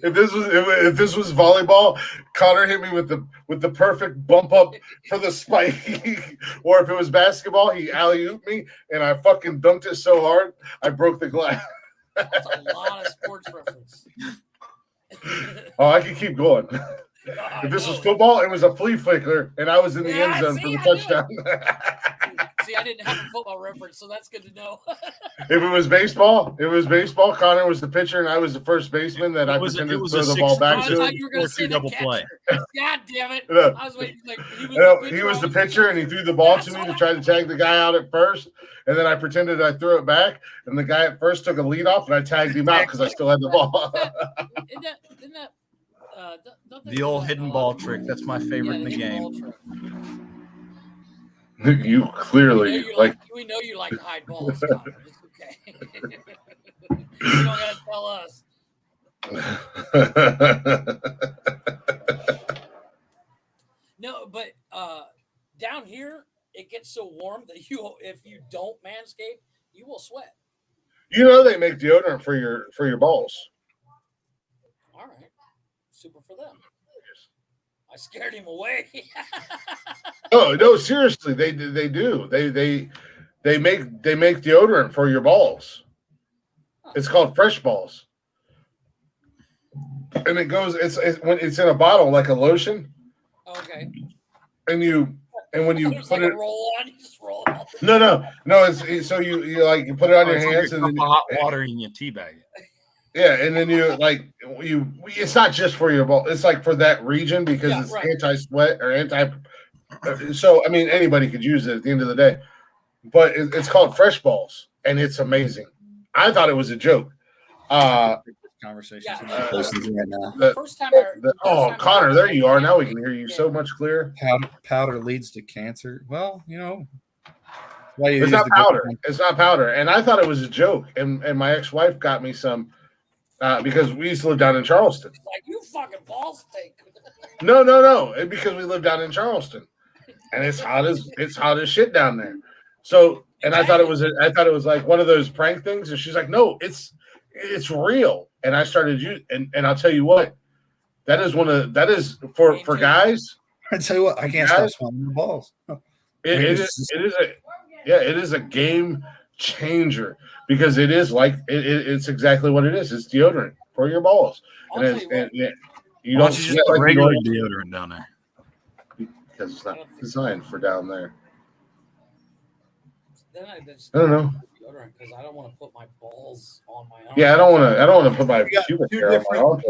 if this was volleyball, Connor hit me with the perfect bump up for the spike. Or if it was basketball, he alley-ooped me and I fucking dunked it so hard I broke the glass. That's a lot of sports reference. Oh, I could keep going. If this was football, it was a flea flicker, and I was in the end zone for the touchdown. See, I didn't have a football reference, so that's good to know. If it was baseball, Connor was the pitcher, and I was the first baseman that I pretended to throw the ball back to. I thought you were going to say double play. God damn it! No. I was waiting. Like he was the pitcher, and he threw the ball to me to try to tag the guy out at first, and then I pretended I threw it back, and the guy at first took a lead off, and I tagged him out because I still had the ball. The old hidden ball trick. That's my favorite in the game. You clearly we know you like hide balls, Connor. It's okay. You don't gotta tell us. No, but down here it gets so warm that if you don't manscape, you will sweat. You know they make deodorant for your balls. All right, super for them. I scared him away. Oh no, seriously, they do. They make deodorant for your balls. It's called Fresh Balls, and it goes. It's when it's in a bottle like a lotion. Okay. And when you put it, roll on, you just roll it off. No. It's so you put it on your hands and then hot water and you teabag it. Yeah, and then it's not just for your ball. It's like for that region because it's anti-sweat or anti. So I mean, anybody could use it at the end of the day, but it's called Fresh Balls, and it's amazing. I thought it was a joke. Conversation. Right now. Connor, there you are. Now we can hear you so much clearer. Powder leads to cancer. Well, it's not powder. It's not powder. And I thought it was a joke. And my ex-wife got me some because we used to live down in Charleston. It's like you fucking ball stink. No. Because we live down in Charleston, and it's hot as shit down there. So, and I thought it was like one of those prank things. And she's like, no, it's real. And I started using, and I'll tell you what, that is for guys. I tell you what, I can't stop smelling the balls. It is a game changer because it is like it's exactly what it is. It's deodorant for your balls, you don't just put regular deodorant down there because it's not designed for down there. Then I don't know. Because I don't want to put my balls on my arm. Yeah, I don't want to put my pubic hair on my arm.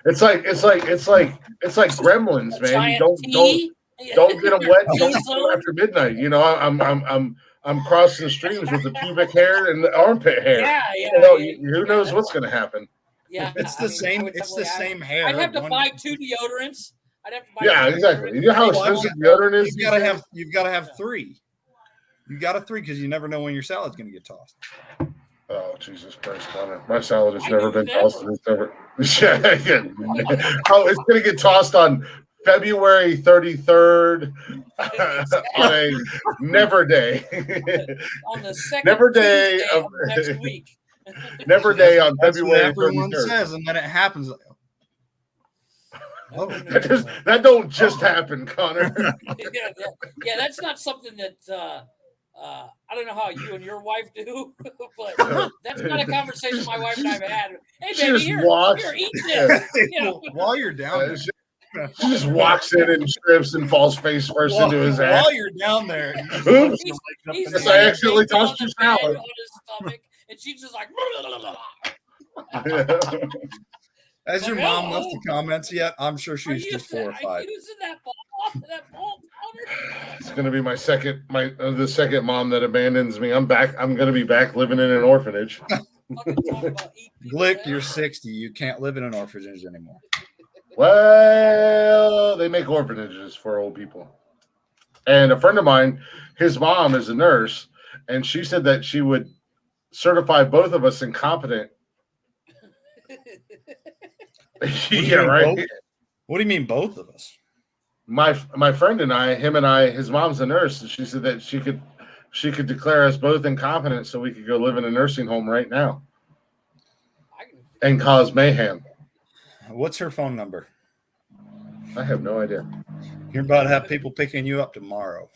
It's like gremlins, man. You don't get them wet until after midnight. I'm crossing the streams with the pubic hair and the armpit hair. Yeah. Who knows what's going to happen? Yeah, it's the same hair. I'd have to buy 2 deodorants. Exactly. You know how expensive deodorant is? You've got to have 3. You got a 3 because you never know when your salad's going to get tossed. Oh, Jesus Christ, Connor. My salad has never been tossed. It's going to get tossed on February 33rd on a never day. On the second never day of next week. Never day on That's February what everyone 33rd. says, and then it happens. Oh, that don't just happen, Connor. Yeah, that's not something that I don't know how you and your wife do, but that's not a conversation my wife and I have had. Hey, baby, here, eat this. While you're down there. She just walks in and trips and falls face first into his ass. While you're down there, oops! He's I accidentally tossed your salad on his stomach, and she's just like. Has your mom left the comments yet? I'm sure she's just horrified. Are you using that ball powder? It's gonna be the second mom that abandons me. I'm back. I'm gonna be back living in an orphanage. Glick, you're 60. You can't live in an orphanage anymore. Well, they make orphanages for old people. And a friend of mine, his mom is a nurse, and she said that she would certify both of us incompetent. Yeah, right. What do you mean, both of us? My friend and I, his mom's a nurse, and she said that she could declare us both incompetent so we could go live in a nursing home right now and cause mayhem. What's her phone number? I have no idea. You're about to have people picking you up tomorrow.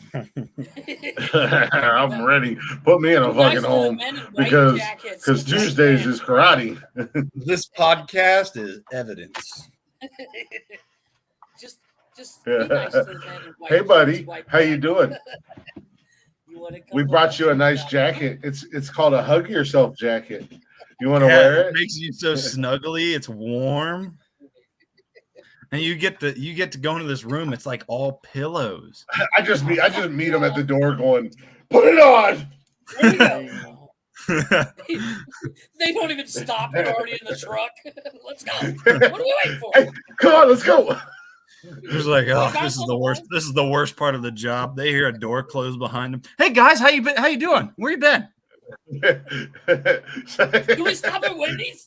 I'm ready. Put me in a fucking home because Tuesdays is karate. This podcast is evidence. Just be nice to the men in white Hey, buddy, white how you doing? We brought you a nice jacket. It's called a hug yourself jacket. You want to wear it? It makes you so snuggly. It's warm. And you get to go into this room. It's like all pillows. I just meet them at the door going, put it on. They don't even stop. They're already in the truck. Let's go. What are we waiting for? Hey, come on, let's go. It's like, oh, this is the worst. This is the worst part of the job. They hear a door close behind them. Hey guys, how you been? How you doing? Where you been? Do we stop at Wendy's?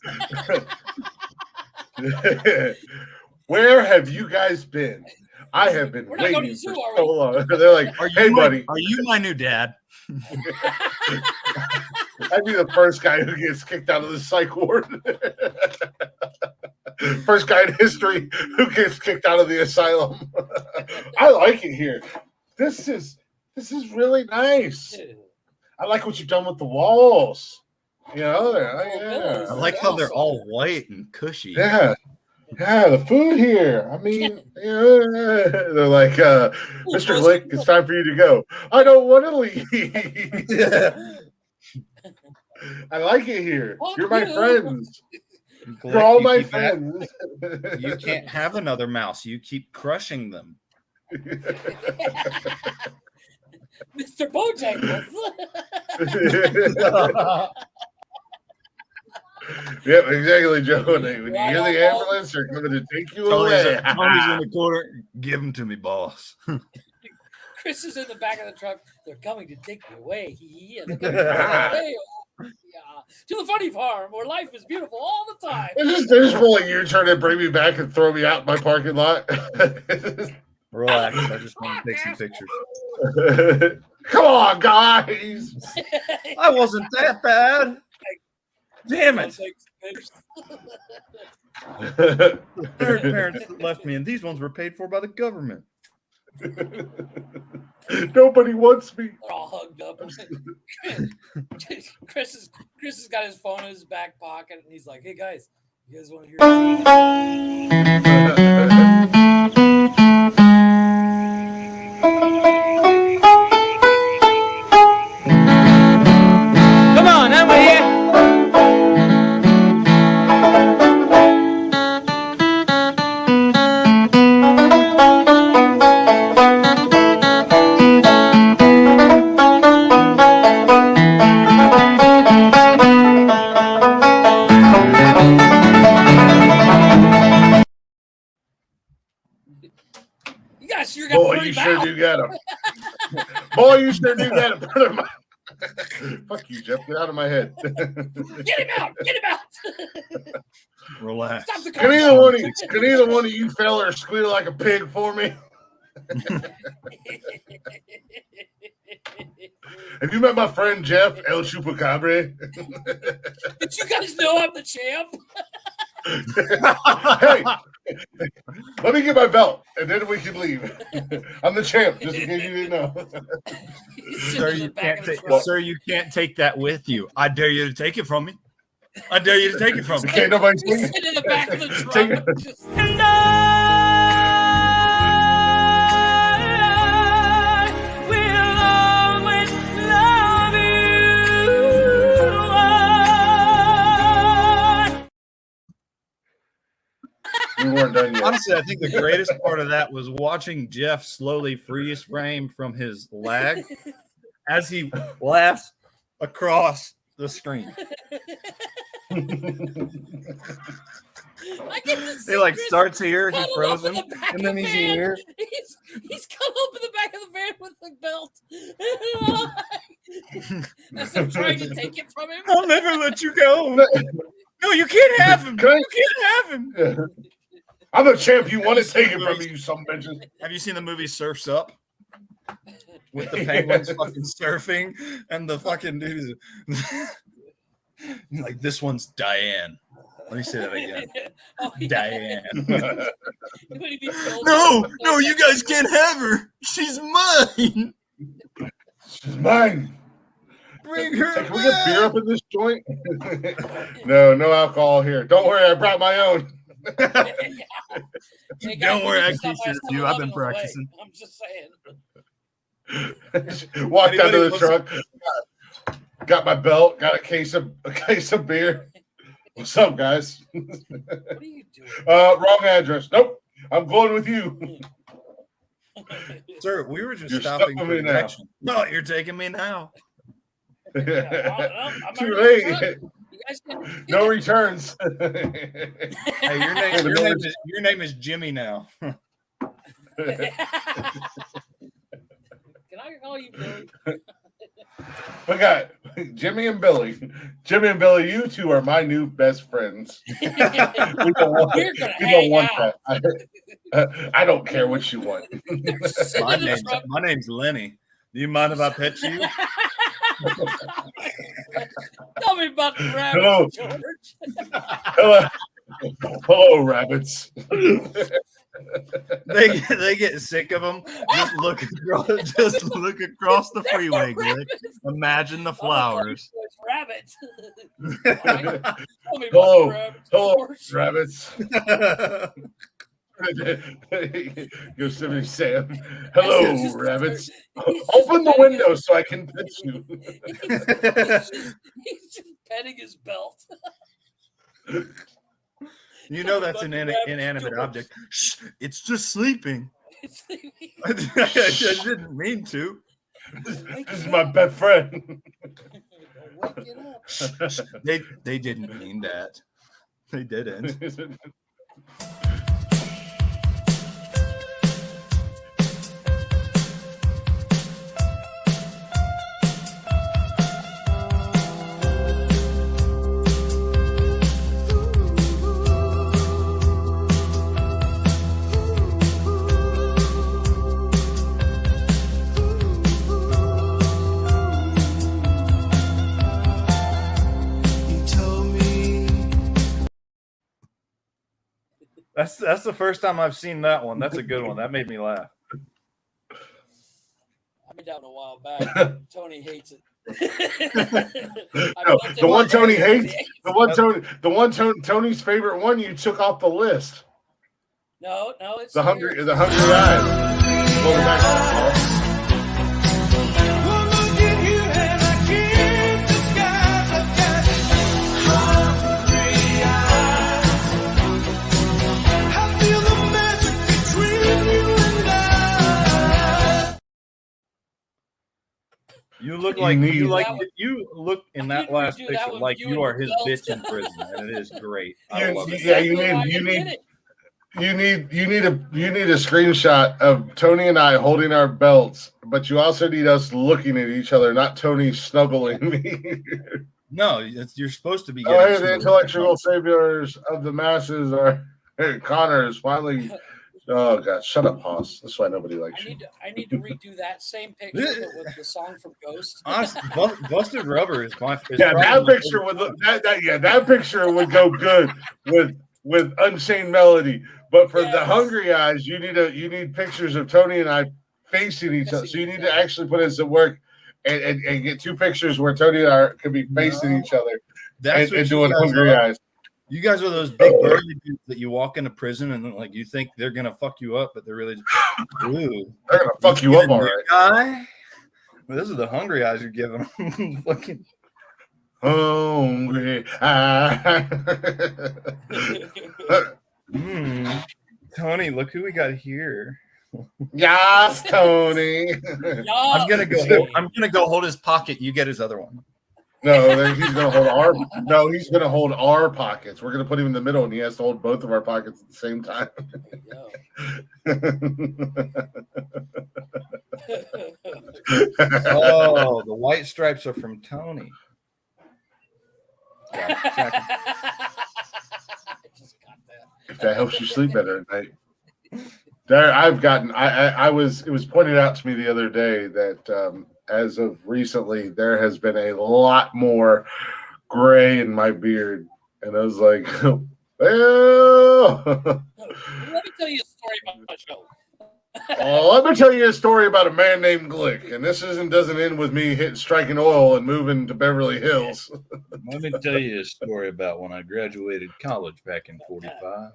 Where have you guys been? I have been waiting for so long. They're like, hey, buddy. Are you my new dad? I'd be the first guy who gets kicked out of the psych ward. First guy in history who gets kicked out of the asylum. I like it here. This is really nice. I like what you've done with the walls. You know, yeah. I like how they're all white and cushy. Yeah. Yeah, the food here. I mean, they're like, Mr. Glick, it's time for you to go. I don't want to leave. I like it here. You're my friends. You're all my friends. You can't have another mouse. You keep crushing them. Mr. Bojangles. Yep, exactly, Joe. When you hear the ambulance, they're coming to take you away. Tony's in the corner. Give them to me, boss. Chris is in the back of the truck. They're coming to take you away. To the funny farm where life is beautiful all the time. They're just pulling your turn and bring me back and throw me out in my parking lot. Relax. I just want to take some pictures. Come on, guys. I wasn't that bad. Damn it. Third parents left me, and these ones were paid for by the government. Nobody wants me. They're all hugged up. Chris has got his phone in his back pocket, and he's like, "Hey guys, you guys want to hear?" Come on, over here. Boy, you sure do get him. Boy, you sure do get him. Fuck you, Jeff. Get out of my head. Get him out. Get him out. Relax. Can either one of you fellers squeal like a pig for me? Have you met my friend Jeff El Chupacabra? Did you guys know I'm the champ? Hey, let me get my belt, and then we can leave. I'm the champ, just in case you didn't know. Sir, you can't take that with you. I dare you to take it from me. I dare you to take it from me. Can't nobody He's take sitting in the back of the truck. Take it. Just- We weren't done yet. Honestly, I think the greatest part of that was watching Jeff slowly freeze frame from his lag as he laughs across the screen. He like starts here, he's frozen, and then he's here. He's come up in the back of the van with the belt. As they're trying to take it from him. I'll never let you go. No, you can't have him. You can't have him. Yeah. I'm the champ. You want to take it from me, you some bitches. Have you seen the movie Surf's Up? With the penguins fucking surfing and the fucking dudes. Like, this one's Diane. Let me say that again. Oh, yeah. Diane. No, you guys can't have her. She's mine. She's mine. Bring her Can we get beer up in this joint? No alcohol here. Don't worry, I brought my own. Don't worry, I t-shirt you. I've been practicing. I'm just saying. Walked out of the truck, got my belt, got a case of beer. What's up, guys? What are you doing? Wrong address. Nope, I'm going with you. Sir, we were just You're stopping stuck for with me now. direction. No, you're taking me now. I'm Too not late. gonna you guys can No returns. Hey, your name is Jimmy now. Can I call you Billy? We got Jimmy and Billy. Jimmy and Billy, you two are my new best friends. We don't want, We're gonna we hang don't want out. that. I don't care what you want. My name's Lenny. Do you mind if I pet you? Tell me about the rabbit, Hello. George. Hello, rabbits. They get sick of them. Just look across the freeway, Glick. Imagine the flowers. Rabbits. Hello, rabbits. Yosemite Sam. Hello, rabbits. Open the window so I can pet you. He's just petting his belt. You know that's an inanimate object. Shh, it's just sleeping. It's sleeping. I didn't mean to. This is my best friend. Wake it up. Shh, they didn't mean that. They didn't. That's the first time I've seen that one. That's a good one. That made me laugh. I mean, down a while back. Tony hates it. No, the one Tony hates, Tony's favorite one you took off the list. No, it's The hungry eyes. Welcome back home, Paul. You look in that last picture like you are his bitch in prison, and it is great. I love it. Yeah, you need a screenshot of Tony and I holding our belts, but you also need us looking at each other, not Tony snuggling me. No, you're supposed to be. Oh, hey, the intellectual saviors of the masses are Connor is finally Oh God, shut up, Hoss. That's why nobody likes you. I need to redo that same picture, but with the song from Ghost. Honestly, Busted Rubber is my favorite. Yeah, that picture would look. That picture would go good with Unchained Melody. But for the hungry eyes, you need pictures of Tony and I facing each other. So you need to actually put in some work and get two pictures where Tony and I could be facing each other That's and doing hungry eyes. You guys are those big burly dudes that you walk into prison and like you think they're gonna fuck you up, but they're really just, ooh, they're gonna fuck you up, all right. Guy? Well, this is the hungry eyes you're giving them. Fucking hungry eyes. Tony, look who we got here. Yes, Tony. I'm gonna go hold his pocket. You get his other one. No, he's gonna hold our. No, he's gonna hold our pockets. We're gonna put him in the middle, and he has to hold both of our pockets at the same time. Oh, the white stripes are from Tony. If that helps you sleep better at night. There, I've gotten. I was. It was pointed out to me the other day that as of recently, there has been a lot more gray in my beard, and I was like, well. Let me tell you a story about my show. Let me tell you a story about a man named Glick, and this doesn't end with me striking oil and moving to Beverly Hills. Let me tell you a story about when I graduated college back in '45.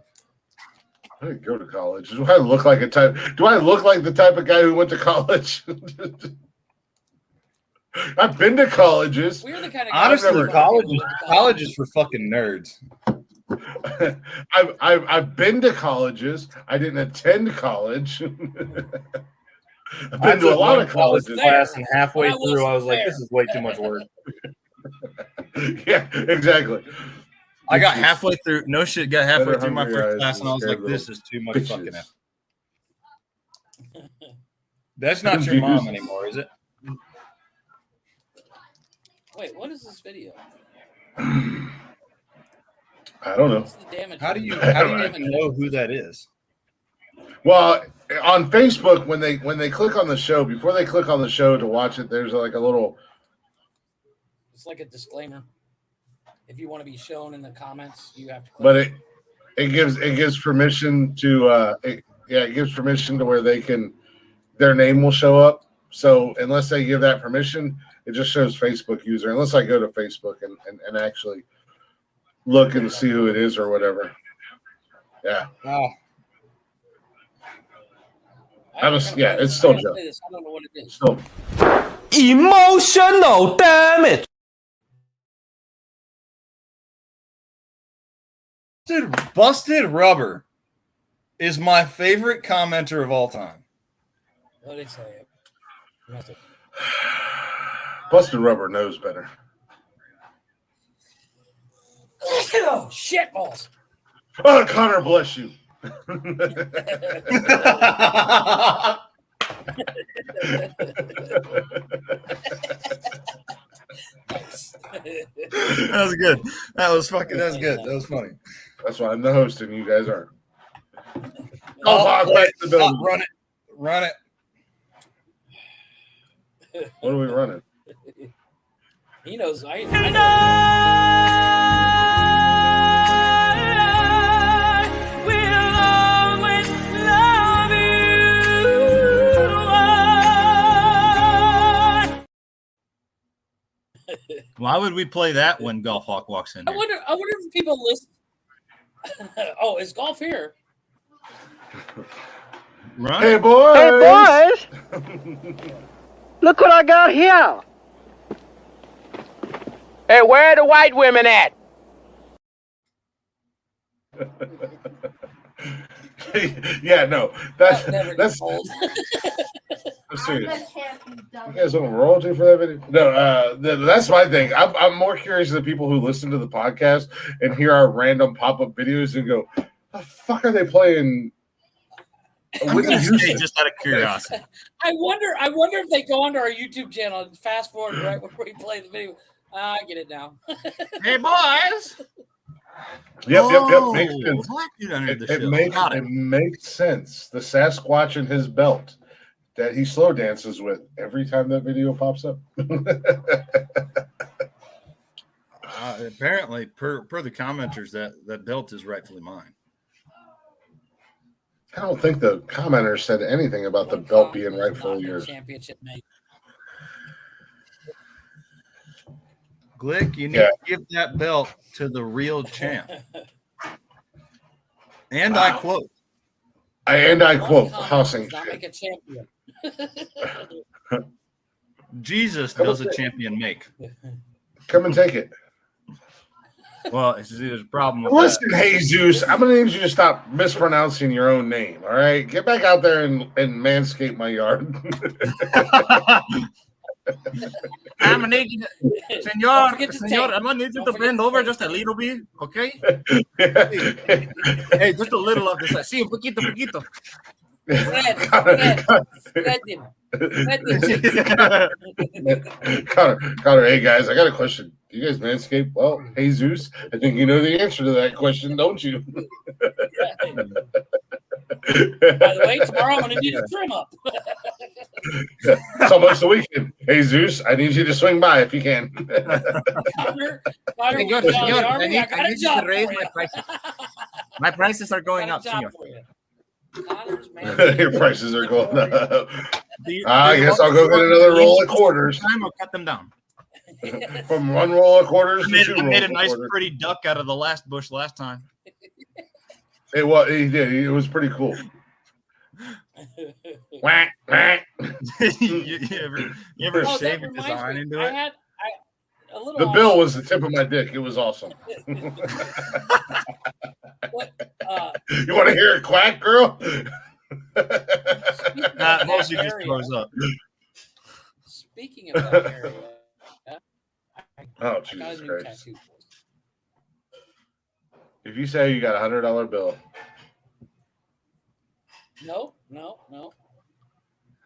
I didn't go to college. Do I look like the type of guy who went to college? I've been to colleges. We're the kind of honestly, college is for fucking nerds. I've been to colleges. I didn't attend college. I've been to a lot of colleges. Class, and halfway through, I was like, "This is way too much work." Yeah, exactly. I got halfway through. No shit, got halfway through my first class, and I was like, "This is too much fucking effort." That's not your mom anymore, is it? Wait, what is this video? I don't know. How do you even know who that is? Well, on Facebook, when they click on the show, before they click on the show to watch it, there's like a little. It's like a disclaimer. If you want to be shown in the comments, you have to. But it gives permission to it gives permission to where their name will show up. So unless they give that permission, it just shows Facebook user. Unless I go to Facebook and actually look and see who it is or whatever. Yeah. Wow. It's still Joe. I don't know what it is. Still. Emotional damage. Busted Rubber is my favorite commenter of all time. What did they say? Busted Rubber knows better. Oh, shit balls. Oh, Connor, bless you. That was good. That was good. That was funny. That's why I'm the host and you guys aren't. Back to the building. Run it. What are we running? He knows. I know. Why would we play that when Golf Hawk walks in there? I wonder if people listen. Oh, is Golf here? Right. Hey, boys. Hey, boys. Look what I got here. Hey, where are the white women at? Yeah, no. That's I'm serious. You guys want royalty for that video? No, that's my thing. I'm more curious of the people who listen to the podcast and hear our random pop-up videos and go, the fuck are they playing? I'm gonna say just out of curiosity. I wonder if they go onto our YouTube channel and fast forward right when we play the video. I get it now. Hey, boys. Yep. Makes sense. Black dude under the It show. makes sense. The Sasquatch and his belt that he slow dances with every time that video pops up. Apparently, per the commenters, that belt is rightfully mine. I don't think the commenter said anything about the belt being rightfully yours. Championship mate. Glick, you need to give that belt to the real champ. And I quote. Housing. Not make a champion. Jesus does a champion make. Come and take it. Well, there's a problem with Listen, Jesus, I'm going to need you to stop mispronouncing your own name, all right? Get back out there and manscape my yard. I'm going to need you to, senor, I'm going to need you to bend over just a little bit, okay? Hey, just a little of this. Sí, un poquito. Spread him. Connor, hey guys, I got a question. Do you guys manscape? Well, Jesus, I think you know the answer to that question, don't you? By the way, tomorrow I'm going to need a trim up. So much the weekend. Jesus, I need you to swing by if you can. Connor, I need you to raise my prices. My prices are going up, senor. Your prices are going up. I guess I'll go get another roll of quarters. Or cut them down. From one roll of quarters to two rolls. I made a nice, pretty duck out of the last bush last time. He did. It was pretty cool. Whack, whack. you ever shave your design into it? The bill was the tip of my dick. It was awesome. You want to hear it quack, girl? Mostly just throws up. Speaking of that area, oh, Jesus Christ. If you say you got $100 bill. No. I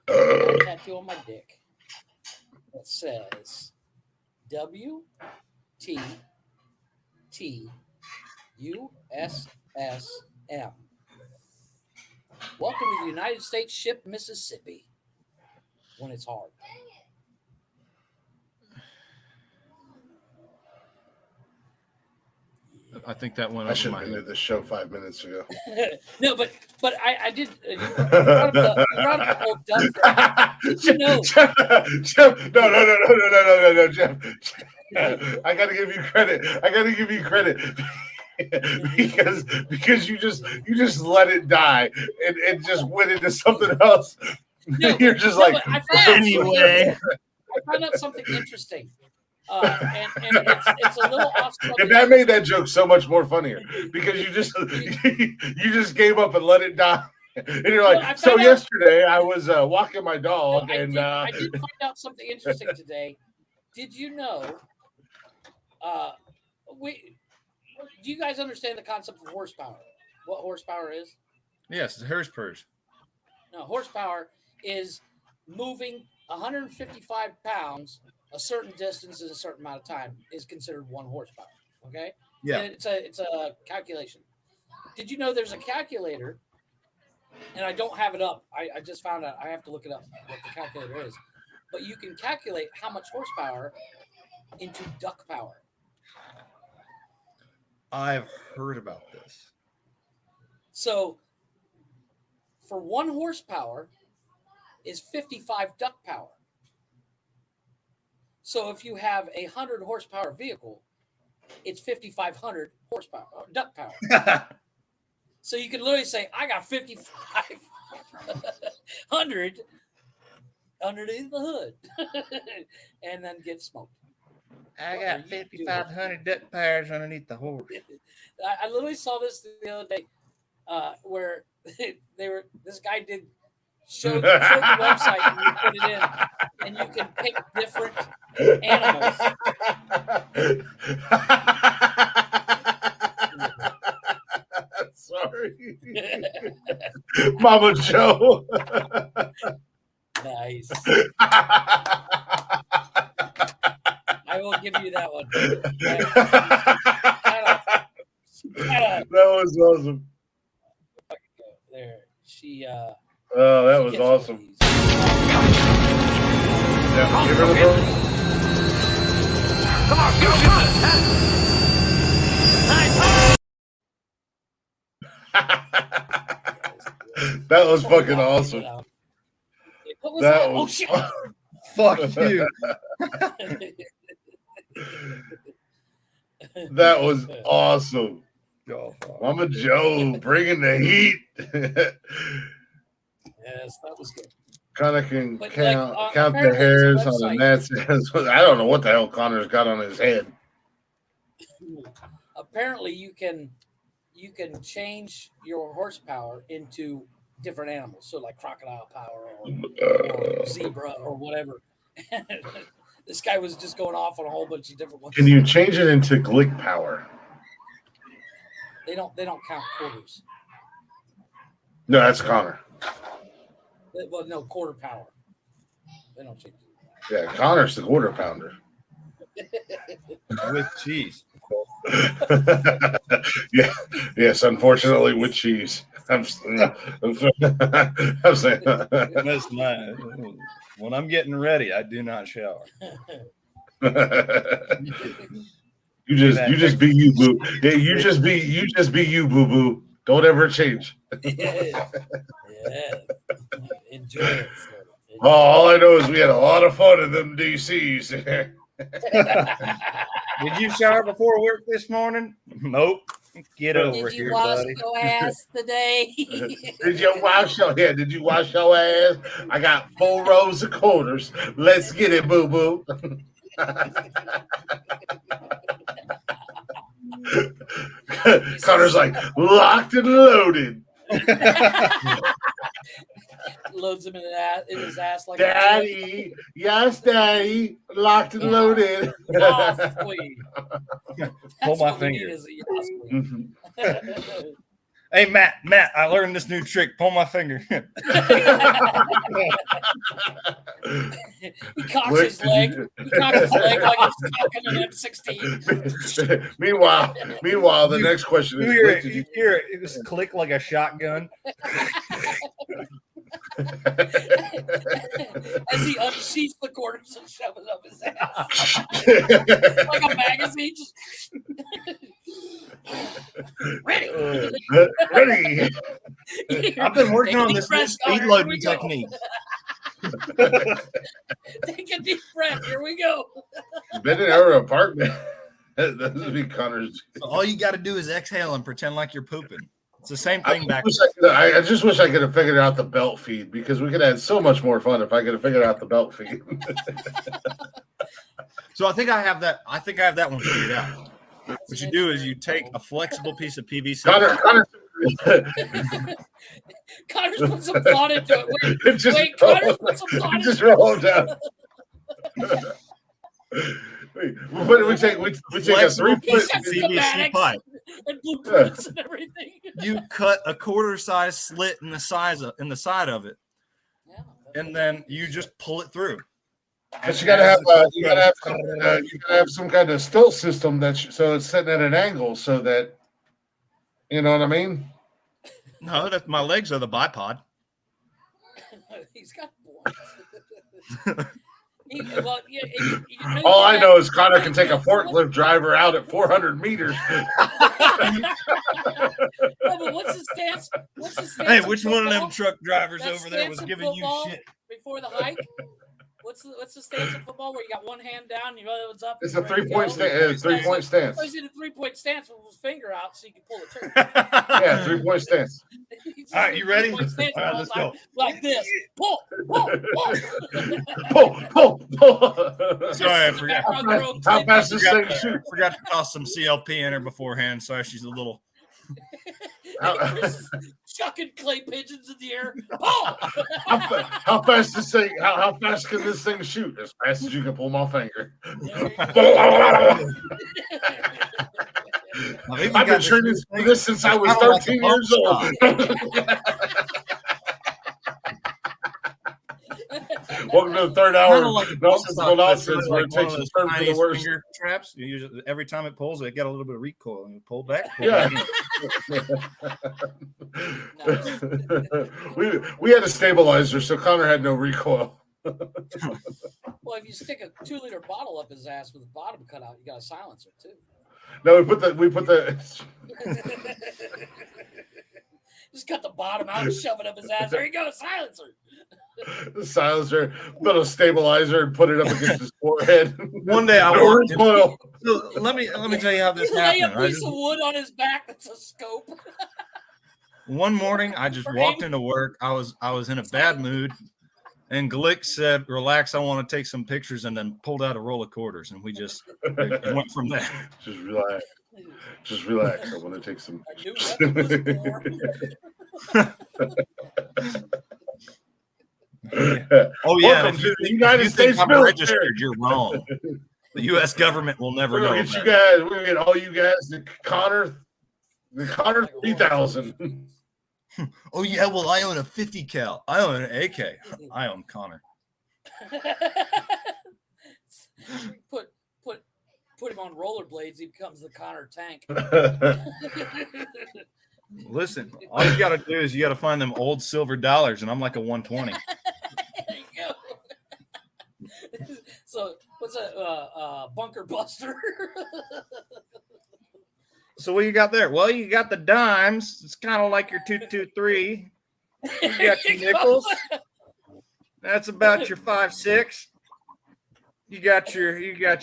got a tattoo on my dick that says WTTUSSM. Welcome to the United States ship, Mississippi. When it's hard. I think that went. I should have ended this show 5 minutes ago. No, but I did. You brought up the old Jeff, no, Jeff. I got to give you credit. because you just let it die and it just went into something else. No, You're just no, like anyway. I found out something interesting. And it's a little off. And that made that joke so much more funnier because you just gave up and let it die. And you're like, so yesterday I was walking my dog, I did find out something interesting today. Did you know? Do you guys understand the concept of horsepower? What horsepower is? Yes, it's horsepower. No, horsepower is moving 155 pounds a certain distance in a certain amount of time is considered 1 horsepower. Okay. Yeah. And it's a calculation. Did you know there's a calculator? And I don't have it up. I just found out. I have to look it up what the calculator is. But you can calculate how much horsepower into duck power. I've heard about this. So for 1 horsepower is 55 duck power. So if you have a 100 horsepower vehicle, it's 5,500 horsepower, duck power. So you can literally say, I got 5,500 underneath the hood and then get smoked. I got 5,500 duck powers underneath the horse. I literally saw this the other day where this guy showed the website and you put it in and you can pick different animals. Sorry. Mama Joe. Nice. I will give you that one. That was awesome. There, she. Oh, that she was gets one of awesome. these. Yeah, give her the vote. Come on, go, That was fucking awesome. What was That that? Oh was shit! Fuck you. That was awesome. Oh, fuck. Mama Joe bringing the heat. Yes, that was good. Connor can But, count like, count the apparently this hairs on the website- nets. I don't know what the hell Connor's got on his head. Apparently, you can change your horsepower into different animals. So, like crocodile power or zebra or whatever. This guy was just going off on a whole bunch of different ones. Can you change it into glick power? They don't count quarters. No, that's Connor. Well, no, quarter power. They don't change it. Yeah, Connor's the quarter pounder. With cheese. Yeah, yes, unfortunately with cheese. I'm saying. Listen, when I'm getting ready, I do not shower. You just be you, boo. Yeah, you just be you, boo boo. Don't ever change. Yeah. Enjoy it. Oh, all I know is we had a lot of fun in them DCs. Did you shower before work this morning? Nope. Get over Did you here, wash buddy. your ass today? Did you wash your hair? Did you wash your ass? I got 4 rows of quarters. Let's get it, boo boo. Connor's like locked and loaded. Loads him in his ass like Daddy, yes, Daddy, locked and loaded. Pull my finger. Hey, Matt, I learned this new trick. Pull my finger. He cocks his leg. He cocks his leg like he's cocking an M16. Meanwhile, the next question is: You hear it? It just click like a shotgun. As he unsheaths the quarters and shoves it up his ass. Like a magazine. Just ready. Ready. I've been working on this new speed loading technique. Take a deep breath. Here we go. Been in our apartment. That would be Connor's. So all you got to do is exhale and pretend like you're pooping. It's the same thing back. I just wish I could have figured out the belt feed because we could have had so much more fun if I could have figured out the belt feed. So I think I have that. I think I have that one figured out. What you do is you take a flexible piece of PVC. Connor's put some thought into it. Wait, Connor's put some thought into it. Just roll them down. We take a 3-foot PVC pipe and blueprints and everything. You cut a quarter-size slit in the side of it, and then you just pull it through. But you gotta have some kind of stilt system so it's sitting at an angle so that you know what I mean. No, that my legs are the bipod. He's got boards. All I know is Connor can take a forklift driver out at 400 meters. But what's his stance? Hey, which one of them truck drivers over there was giving you shit before the hike? What's the stance in football where you got one hand down and your other one's up? It's a 3-point stance. 3-point stance. He's in a 3-point stance with his finger out so you can pull the trigger. Yeah, 3-point stance. All right, you ready? All right, let's go. Like this. Pull. Pull. Sorry, I forgot. How fast this thing shoot? Forgot to toss some CLP in her beforehand. Sorry, she's a little. Chucking clay pigeons in the air. Oh! How fast this thing? How fast can this thing shoot? As fast as you can pull my finger. I've been training for this since I was 13 years old. Welcome to the third hour. Like Nonsensical Nonsense, where it one takes of a those turn for the tiniest worst. finger traps. You use it, every time it pulls, it got a little bit of recoil, and you pull back. Yeah. we had a stabilizer, so Connor had no recoil. Well, if you stick a 2-liter bottle up his ass with the bottom cut out, you got a silencer too. No, we put the Just cut the bottom out and shove it up his ass. There you go, silencer. The silencer, put a stabilizer and put it up against his forehead. One day I No walked recoil. So let me tell you how this Lay happened. a piece of wood on his back that's a scope. One morning I just walked into work. I was in a bad mood, and Glick said, "Relax, I want to take some pictures," and then pulled out a roll of quarters, and we just went from there. Just relax. Just relax. I want to take some. Oh yeah, Welcome to the United States I'm military. registered, you're wrong. The U.S. government will never We're know. gonna get you guys. We're gonna get all you guys the Connor 3000. Oh yeah, well I own a 50 cal. I own an AK. I own Connor. Put him on rollerblades. He becomes the Connor tank. Listen, all you got to do is you got to find them old silver dollars, and I'm like a 120. There you go. So what's a bunker buster? So what you got there? Well, you got the dimes. It's kind of like your 223. You got your nickels. That's about your 5.6. You got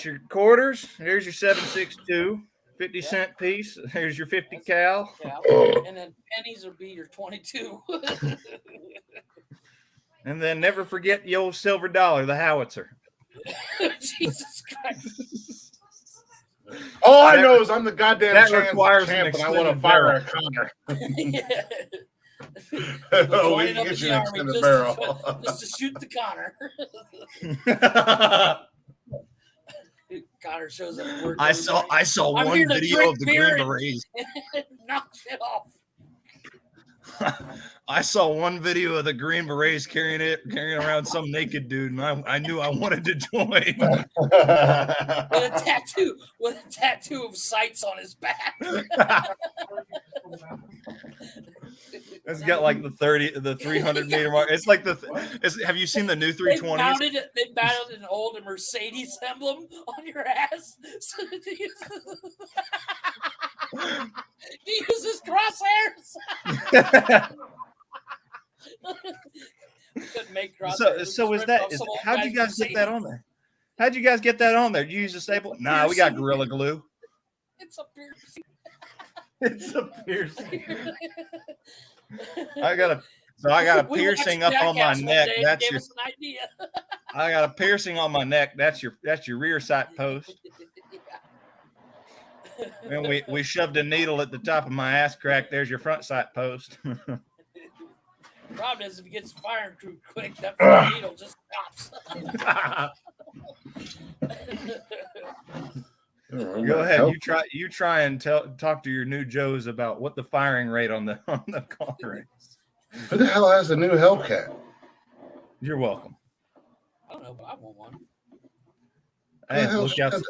your quarters. Here's your 7.62, 50-cent piece. Here's your 50 cal. And then pennies will be your 22. And then never forget the old silver dollar, the howitzer. Jesus Christ. All I know is I'm the goddamn that champ, requires and an I want to fire a extended Connor. Yeah. Oh, we can get you an extended barrel. Just to shoot the Connor. Connor shows up at work. I saw I'm one here to video drink of the beer Green Berets. and knock shit off. I saw one video of the Green Berets carrying around some naked dude, and I knew I wanted to join. with a tattoo of sights on his back. It's got like the 300 meter mark. It's like have you seen the new 320s? They mounted an old Mercedes emblem on your ass. So he uses crosshairs. Couldn't make crosshairs. So is that? How'd you guys get that on there? How'd you guys get that on there? Did you use a staple? Nah, we got Gorilla Glue. It's a piercing. It's a piercing. I got a piercing up on my neck. That's your. I got a piercing on my neck. That's your rear sight post. And we shoved a needle at the top of my ass crack. There's your front sight post. Problem is, if he gets firing too quick, that front needle just stops. Go ahead. You try and talk to your new Joes about what the firing rate on the car is. Who the hell has a new Hellcat? You're welcome. I don't know, but I want one. Hey,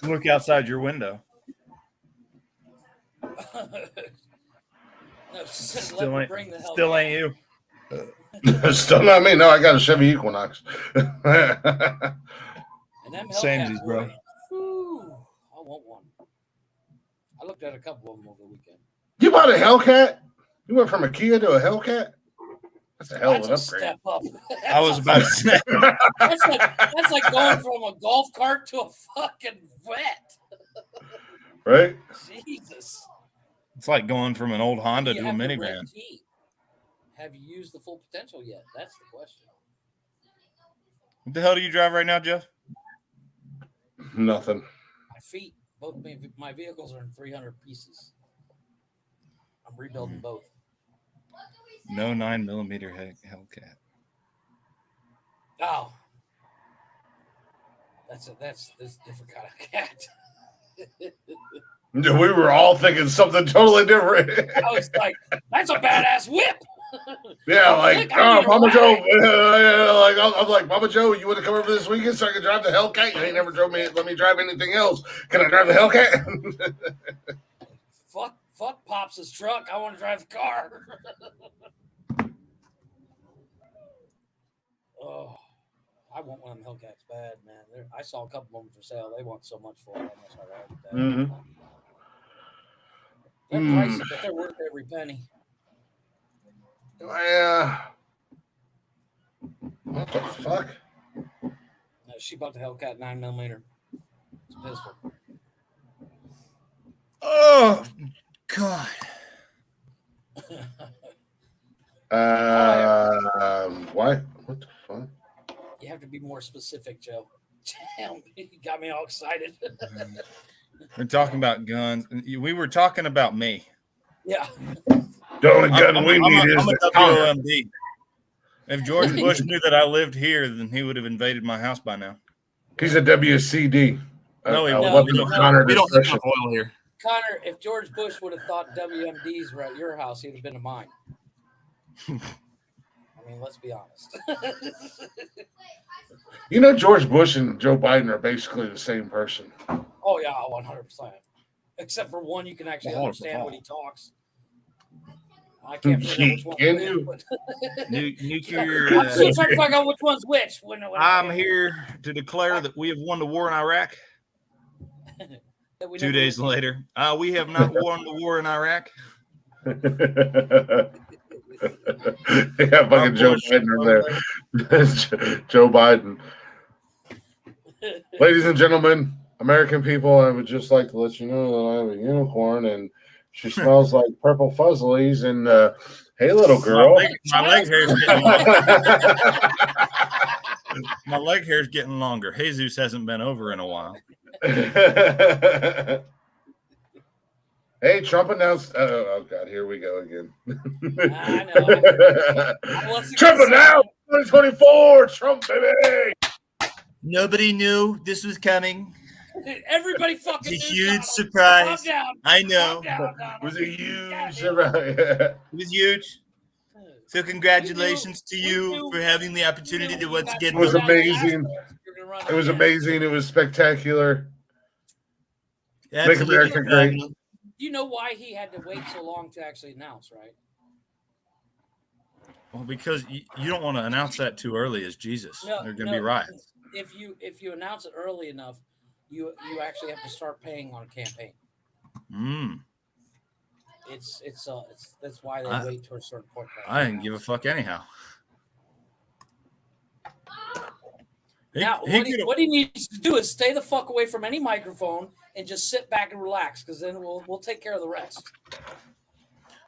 look outside your window. No, Still ain't you. Still not me. No, I got a Chevy Equinox. Samesies, bro. Whew, I want one. I looked at a couple of them over the weekend. You bought a Hellcat? You went from a Kia to a Hellcat? That's a hell of an upgrade. Step up. I was about to say. That's like going from a golf cart to a fucking vet. Right? Jesus. It's like going from an old Honda to a minivan. Have you used the full potential yet? That's the question. What the hell do you drive right now, Jeff? Nothing. My feet. Both my vehicles are in 300 pieces. I'm rebuilding both. No 9mm Hellcat. Oh. That's this different kind of cat. We were all thinking something totally different. I was like, that's a badass whip. Yeah, like, Nick, I need a Mama ride. Joe. I'm like, Mama Joe, you want to come over this weekend so I can drive the Hellcat? You ain't never drove me. Let me drive anything else. Can I drive the Hellcat? Fuck Pops' truck. I want to drive the car. Oh, I want one of them Hellcats bad, man. I saw a couple of them for sale. They want so much for it. Almost all right with that. Mm-hmm. They're pricey, but they're worth every penny. What the fuck? She bought the Hellcat 9mm. It's a pistol. Oh God. What? What the fuck? You have to be more specific, Joe. Damn, you got me all excited. We're talking about guns. We were talking about me. Yeah. The only gun we need is the WOMD. If George Bush knew that I lived here, then he would have invaded my house by now. He's a WCD. No, he won't. we don't have enough oil here. Connor, if George Bush would have thought WMDs were at your house, he'd have been to mine. I mean, let's be honest. You know, George Bush and Joe Biden are basically the same person. Oh, yeah, 100%. Except for one, you can actually understand what he talks. I can't figure out which one. Can you? Nuclear. I'm still trying to figure out which one's which. I'm here to declare that we have won the war in Iraq. 2 days later, we have not won the war in Iraq. Yeah, fucking Joe Biden there. Joe Biden. Ladies and gentlemen, American people, I would just like to let you know that I have a unicorn and she smells like purple fuzzlies. And hey, little girl. My leg hair is getting longer. My leg hair is getting longer. Jesus hasn't been over in a while. Hey, Trump announced. Oh God, here we go again. I know. Trump announced 2024. Trump, baby. Nobody knew this was coming. Everybody fucking it's a knew. huge surprise. I know. It was a huge surprise. It was huge. So congratulations to you for having the opportunity to once again. It was amazing. It was amazing. It was spectacular. Make America great. You know why he had to wait so long to actually announce, right? Well, because you don't want to announce that too early as Jesus. There are going to be riots. If you announce it early enough, you actually have to start paying on a campaign. That's why they wait to a certain point. I didn't give a fuck anyhow. Now, what he needs to do is stay the fuck away from any microphone and just sit back and relax, because then we'll take care of the rest.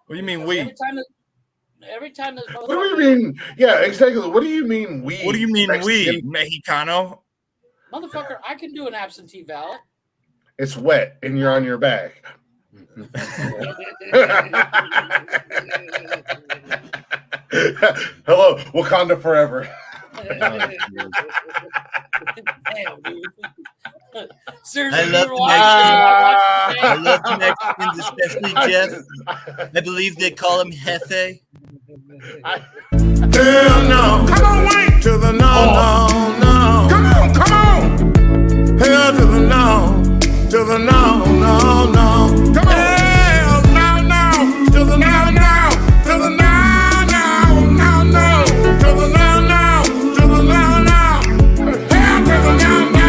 What do you mean we? Every time there's what do you mean? Yeah, exactly. What do you mean we? What do you mean we, Mexicano? Motherfucker, I can do an absentee ballot. It's wet and you're on your back. Hello, Wakanda forever. Damn, dude. Seriously, I love Mexicans, especially Jeff. I believe they call him Jefe. Hell no. Come on, wait to the no. Come on. Hell to the no. To the no. Come on. Hell no. To the no. To the no. To the no. To the no. Hell to the no.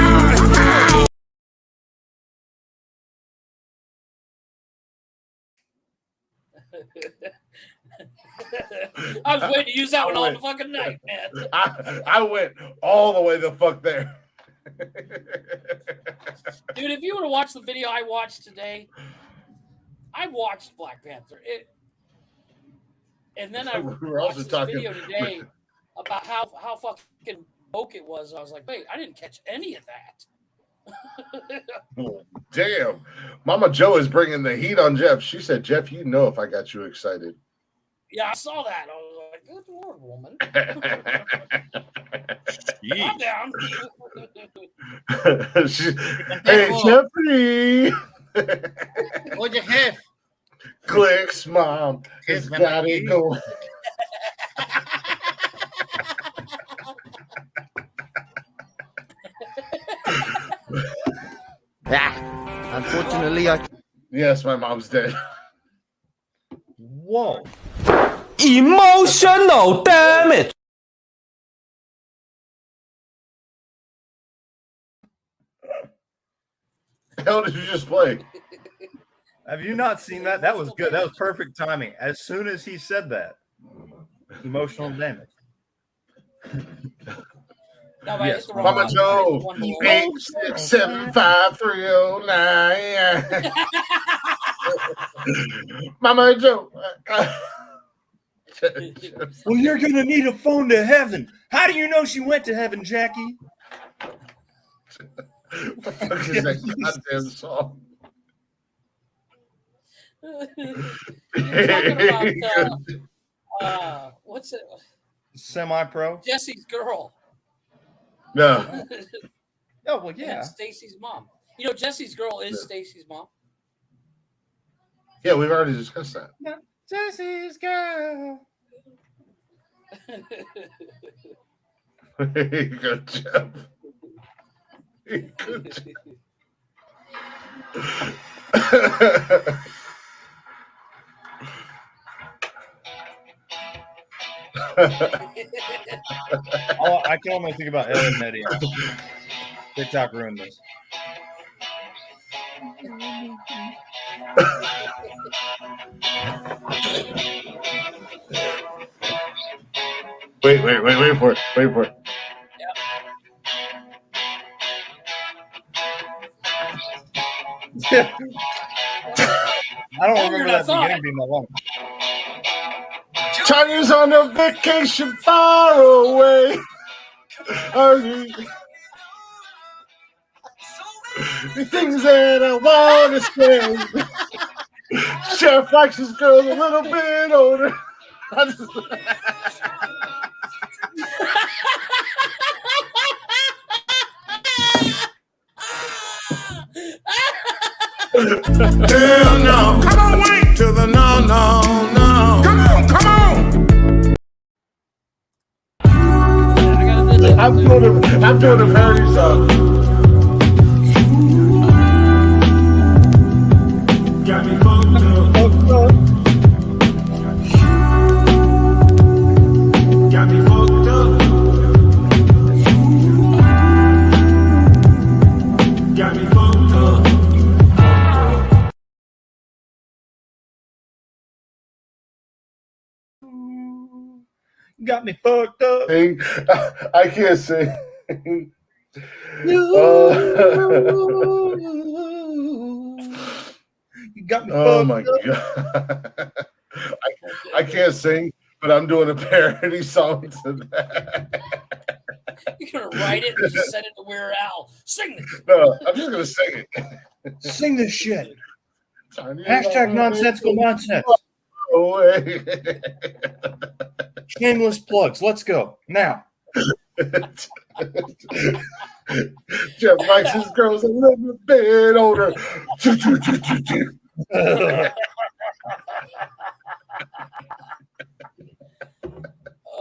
I was waiting to use that one all the fucking night, man. I went all the way the fuck there. Dude, if you would have watched the video I watched today, I watched Black Panther. And then I watched this video today about how fucking woke it was. I was like, wait, I didn't catch any of that. Damn. Mama Joe is bringing the heat on Jeff. She said, Jeff, you know if I got you excited. Yeah, I saw that. I was like, good Lord, woman. Calm down. Hey, Jeffrey. What'd you have? Clicks, Mom. It's got it going. Unfortunately, Yes, my mom's dead. Whoa. Emotional damage. The hell did you just play? Have you not seen that? That was good. That was perfect timing. As soon as he said that, emotional damage. No, Yes, Mama Joe, 8675309. Mama Joe. Well, you're gonna need a phone to heaven. How do you know she went to heaven, Jackie? What the fuck is that goddamn song? You're talking about what's it? Semi-pro. Jesse's girl. No. Oh well, yeah. Stacy's mom. You know, Jesse's girl is Stacy's mom. Yeah, we've already discussed that. No, Jesse's girl. Here you go, Jeff. Here you go, Jeff. I can only think about Ellen and Eddie. TikTok ruined this. Wait for it. Wait for it. I don't remember that beginning being that long. Chinese on a vacation far away. The things that I want to say. Chef likes his girl a little bit older. Hell no. Come on, wait to the no. Come on. I'm doing a parody song. Got me fucked up. Got me fucked up. Got me fucked up. Got me fucked up. I can't sing. You got me Oh fucked my up. god! I can't sing, but I'm doing a parody song to that. You're gonna write it and just send it to Weird Al. Sing this. No, I'm just gonna sing it. Sing this shit. Hashtag nonsensical nonsense. Away. Shameless plugs. Let's go now. Jeff likes his girls a little bit older.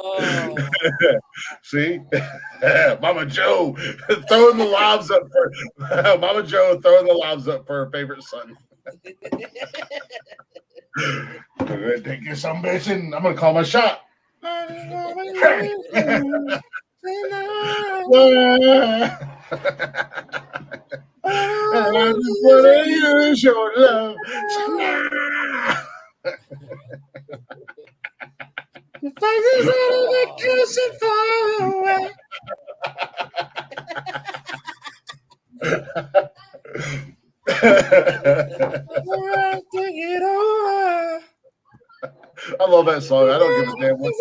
Oh. See, Mama Joe throwing the lobs up for Mama Joe throwing the lobs up for her favorite son. Take your some bitch and I'm gonna call my shot. And I just wanna use your love. The faces out of the kissing far away. I love that song. I don't give a damn what.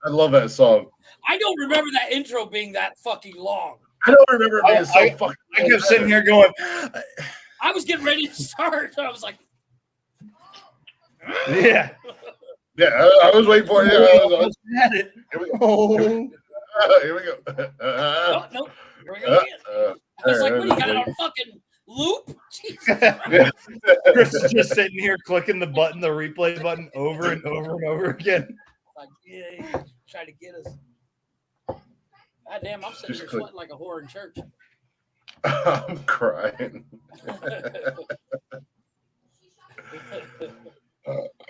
I love that song. I don't remember that intro being that fucking long. I don't remember it being so fucking. I kept sitting here going. I was getting ready to start. I was like, Yeah. Yeah, I was waiting for it. Had it. Here we go. Oh. Here we go. no. Here we go again. I was like, what, you got it on fucking Loop? Jesus. Chris is just sitting here clicking the replay button over and over and over again. Like, yeah, he's trying to get us. God damn, I'm sitting here sweating like a whore in church. I'm crying.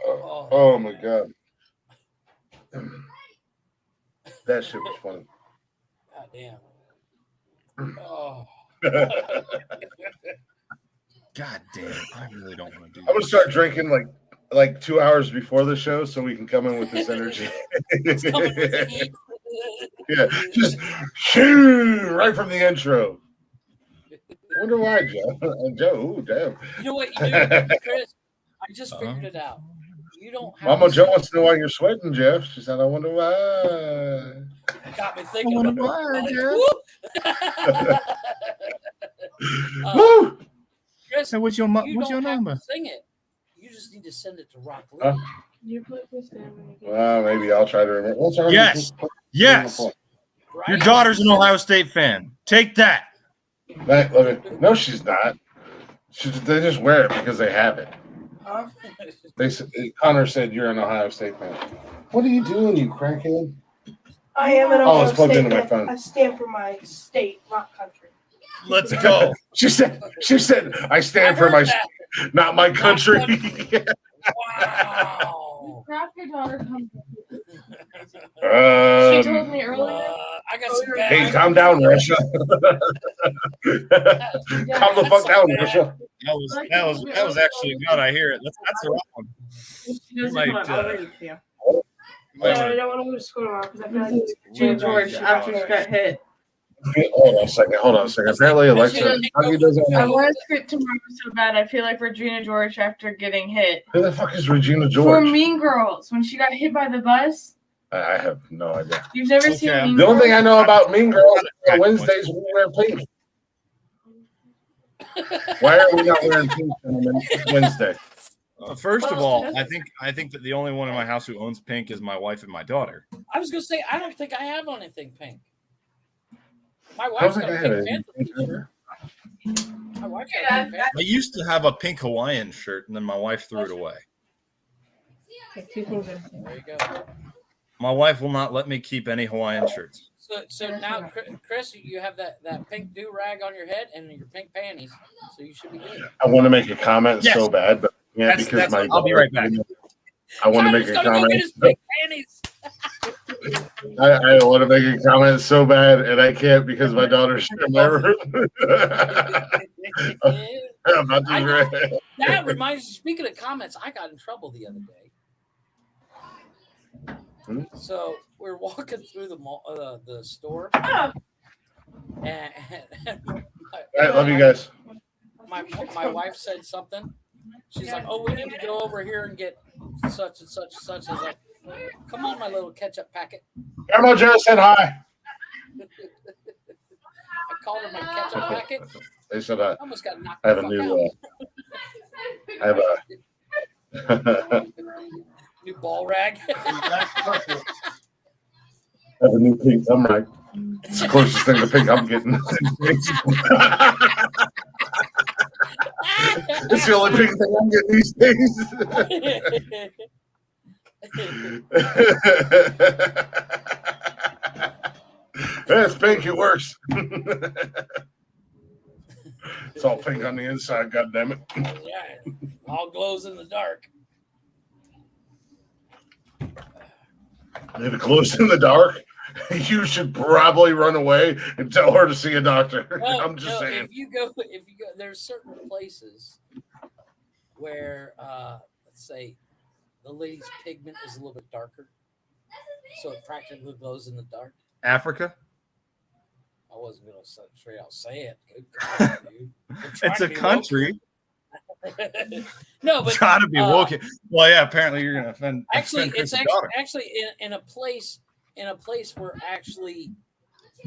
Oh my god. That shit was funny. God damn. Oh. God damn, I really don't want to do I'm gonna start drinking like 2 hours before the show so we can come in with this energy. Yeah, just shoo, right from the intro. I wonder why, Joe. Joe, ooh, damn. You know what you do, Chris? I just figured it out. You don't have Mama Joe wants to know why you're sweating, Jeff. She said, I wonder why. Got me thinking I about wonder it. Woo! Chris, Hey, what's your number? Sing it. You just need to send it to Rock Lee. Well, maybe I'll try to remember. Yes. Your daughter's an Ohio State fan. Take that. No, she's not. They just wear it because they have it. Connor said you're an Ohio State fan. What are you doing, you crackhead? I am an Ohio it's plugged State into my fan. phone. I stand for my state, not country. Let's go. She said, I stand for my state, not my country. Wow. Your daughter comes. She told me earlier. I got some bad. Hey, calm down, Russia. Calm the fuck down, Russia. That was actually good. I hear it. That's the right one. I don't want to go to school tomorrow because I feel like Gina George after she got hit. Hold on a second. Apparently, Alexa doesn't. I want to skip tomorrow so bad. I feel like Regina George after getting hit. Who the fuck is Regina For George? Mean Girls, when she got hit by the bus. I have no idea. You've never seen Mean The only Girls? thing I know about Mean Girls is on Wednesdays we wear pink. Why are we not wearing pink on Wednesday? First of all, I think that the only one in my house who owns pink is my wife and my daughter. I was gonna say I don't think I have anything pink. My I don't wife's think got I a had pink anything panther. My wife's got a pink panther. I used to have a pink Hawaiian shirt, and then my wife threw it away. There you go. My wife will not let me keep any Hawaiian shirts. So now, Chris, you have that pink do rag on your head and your pink panties, so you should be good. I want to make a comment so bad, but because I'll be right back. I want to make a comment. Go get his pink panties. I want to make a comment so bad, and I can't because my daughter's in my room. I'm not doing right. That reminds me. Speaking of comments, I got in trouble the other day. So we're walking through the mall, the store, and I love you guys. My wife said something. She's like, "Oh, we need to go over here and get such and such and such." I was like, "Come on, my little ketchup packet." Grandma Joe said hi. I called her my ketchup packet. They said I almost got knocked I have a the new. fuck I have a. new ball rag. I have a new pink thumb rag. It's the closest thing to pink I'm getting. It's the only pink thing I'm getting these days. That's pink. It works. It's all pink on the inside. God damn it! Yeah, all glows in the dark. If it glows in the dark, you should probably run away and tell her to see a doctor. Well, I'm just saying. If you go, there's certain places where, let's say, the lady's pigment is a little bit darker, so it practically glows in the dark. Africa? I wasn't gonna straight out say it. Good God, dude. It's a country. No, but gotta be woke. Well, yeah. Apparently, you're gonna offend. Actually, it's actually in a place where actually.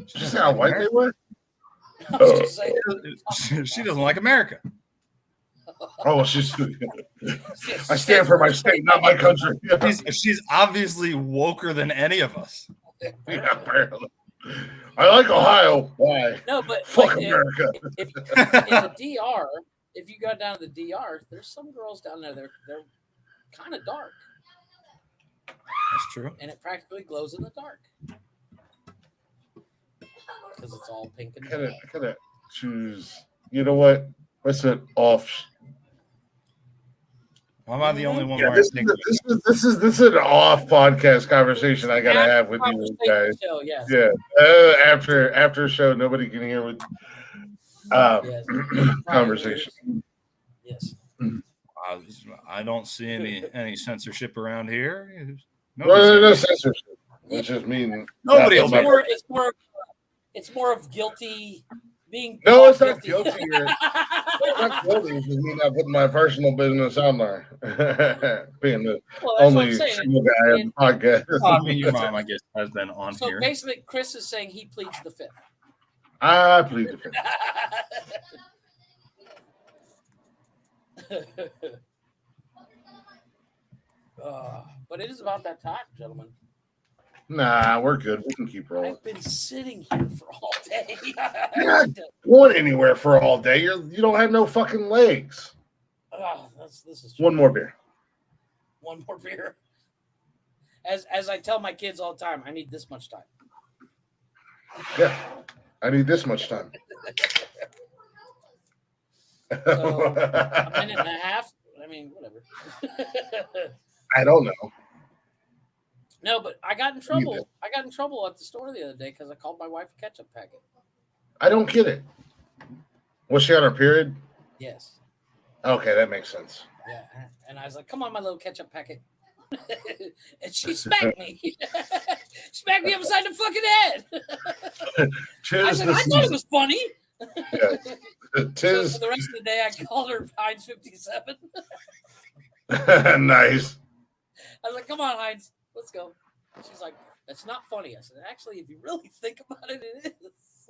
Just how white they were. She doesn't like America. Oh, she's. I stand for my state, not my country. She's obviously woker than any of us. Yeah, apparently. I like Ohio. Why? No, but fuck like, America. If in the DR, if you go down to the DR, there's some girls down there. They're kind of dark. That's true. And it practically glows in the dark because it's all pink and red. I gotta choose. You know what? What's it off? Am I the only one? Yeah, this is an off podcast conversation I gotta have with you guys. Show, yes. Yeah, after show, nobody can hear with Yes. conversation. Yes. I don't see any censorship around here. Well, no censorship. It's just mean nobody. It's more of guilty being. No, it's not guilty. It's not guilty. It's just me not putting my personal business on there. Being the only single guy on the podcast. I mean, your mom, I guess, has been on here. So basically, Chris is saying he pleads the fifth. I plead the fifth. But it is about that time, gentlemen. Nah, we're good. We can keep rolling. I've been sitting here for all day. You're not going anywhere for all day. You don't have no fucking legs. This is true. One more beer. One more beer. As I tell my kids all the time, I need this much time. Yeah, I need this much time. So, a minute and a half. I mean, whatever. I don't know. No, but I got in trouble. I got in trouble at the store the other day because I called my wife a ketchup packet. I don't get it. Was she on her period? Yes. Okay, that makes sense. Yeah, and I was like, "Come on, my little ketchup packet," and she smacked me. Smacked me upside the fucking head. I said, "I thought it was funny." Yeah. So for the rest of the day, I called her Heinz 57. Nice. I was like, "Come on, Heinz, let's go." She's like, "That's not funny." I said, "Actually, if you really think about it, it is."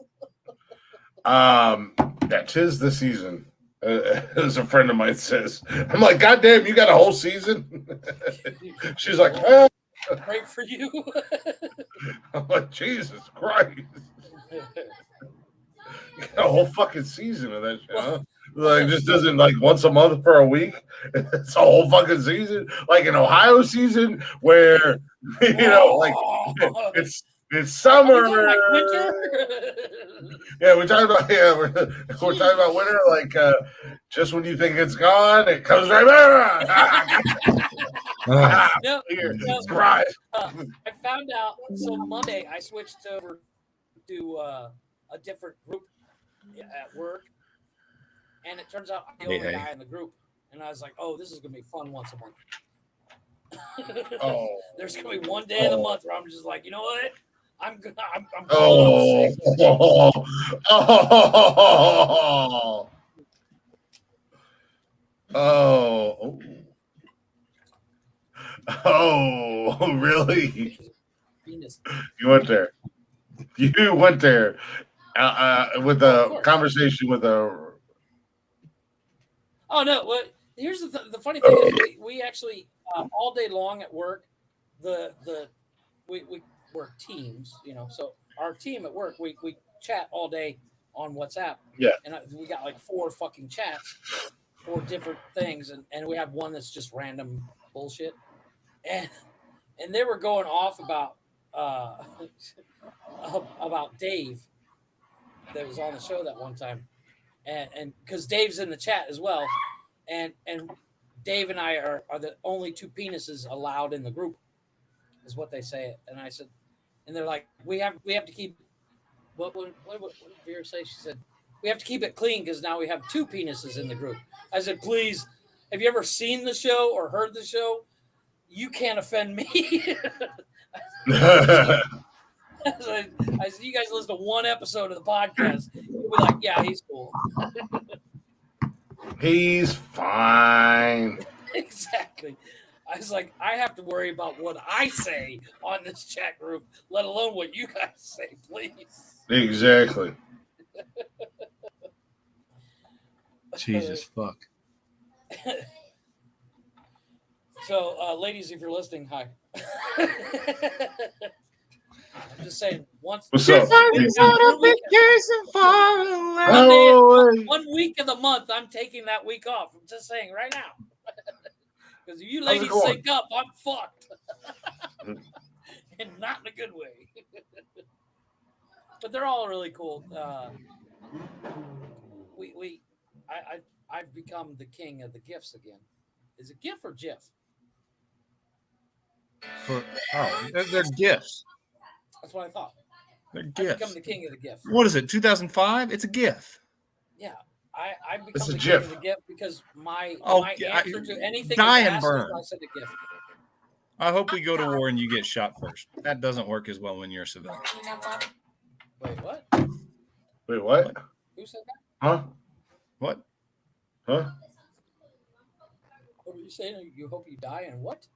Yeah, 'tis the season. As a friend of mine says, I'm like, God damn, you got a whole season? She's like, ah. Great for you. I'm like, Jesus Christ. You got a whole fucking season of that shit, huh? Like, just doesn't like once a month for a week. It's a whole fucking season. Like an Ohio season where, you know, like it's summer. Yeah, we're talking about we're talking about winter. Like just when you think it's gone, it comes right back. No, right. I found out. So Monday, I switched over to a different group at work, and it turns out I'm the only guy in the group. And I was like, "Oh, this is gonna be fun once a month." There's gonna be one day of the month where I'm just like, you know what? I'm calling sick. Really? You went there. You went there with a conversation with a. Oh no! Well, here's the funny thing is we actually all day long at work, we work teams, you know. So our team at work, we chat all day on WhatsApp. Yeah. And we got like 4 fucking chats, 4 different things, and we have one that's just random bullshit. And they were going off about Dave that was on the show that one time. And because Dave's in the chat as well. And Dave and I are the only 2 penises allowed in the group, is what they say. And I said, and they're like, we have to keep. What did Vera say? She said, we have to keep it clean because now we have 2 penises in the group. I said, please, have you ever seen the show or heard the show? You can't offend me. I said, you guys listen to one episode of the podcast. You'll be like, yeah, he's cool. He's fine. Exactly. I was like, I have to worry about what I say on this chat group, let alone what you guys say, please. Exactly. Jesus fuck. So, ladies, if you're listening, hi. just saying. Once. What's up? One week of the month, I'm taking that week off. I'm just saying right now. Because if you ladies sync up, I'm fucked. And not in a good way. But they're all really cool. I've become the king of the gifts again. Is it GIF or GIF? They're gifts. That's what I thought. They're I've gifts. become the king of the GIF. What is it? 2005? It's a GIF. Yeah, I've become It's a the GIF. king of the GIF because my answer to anything die is and asked burn. is I said a GIF. I hope we go to war and you get shot first. That doesn't work as well when you're a civilian. Wait, what? Wait, what? Who said that? Huh? What? Huh? What were you saying? You hope you die and what?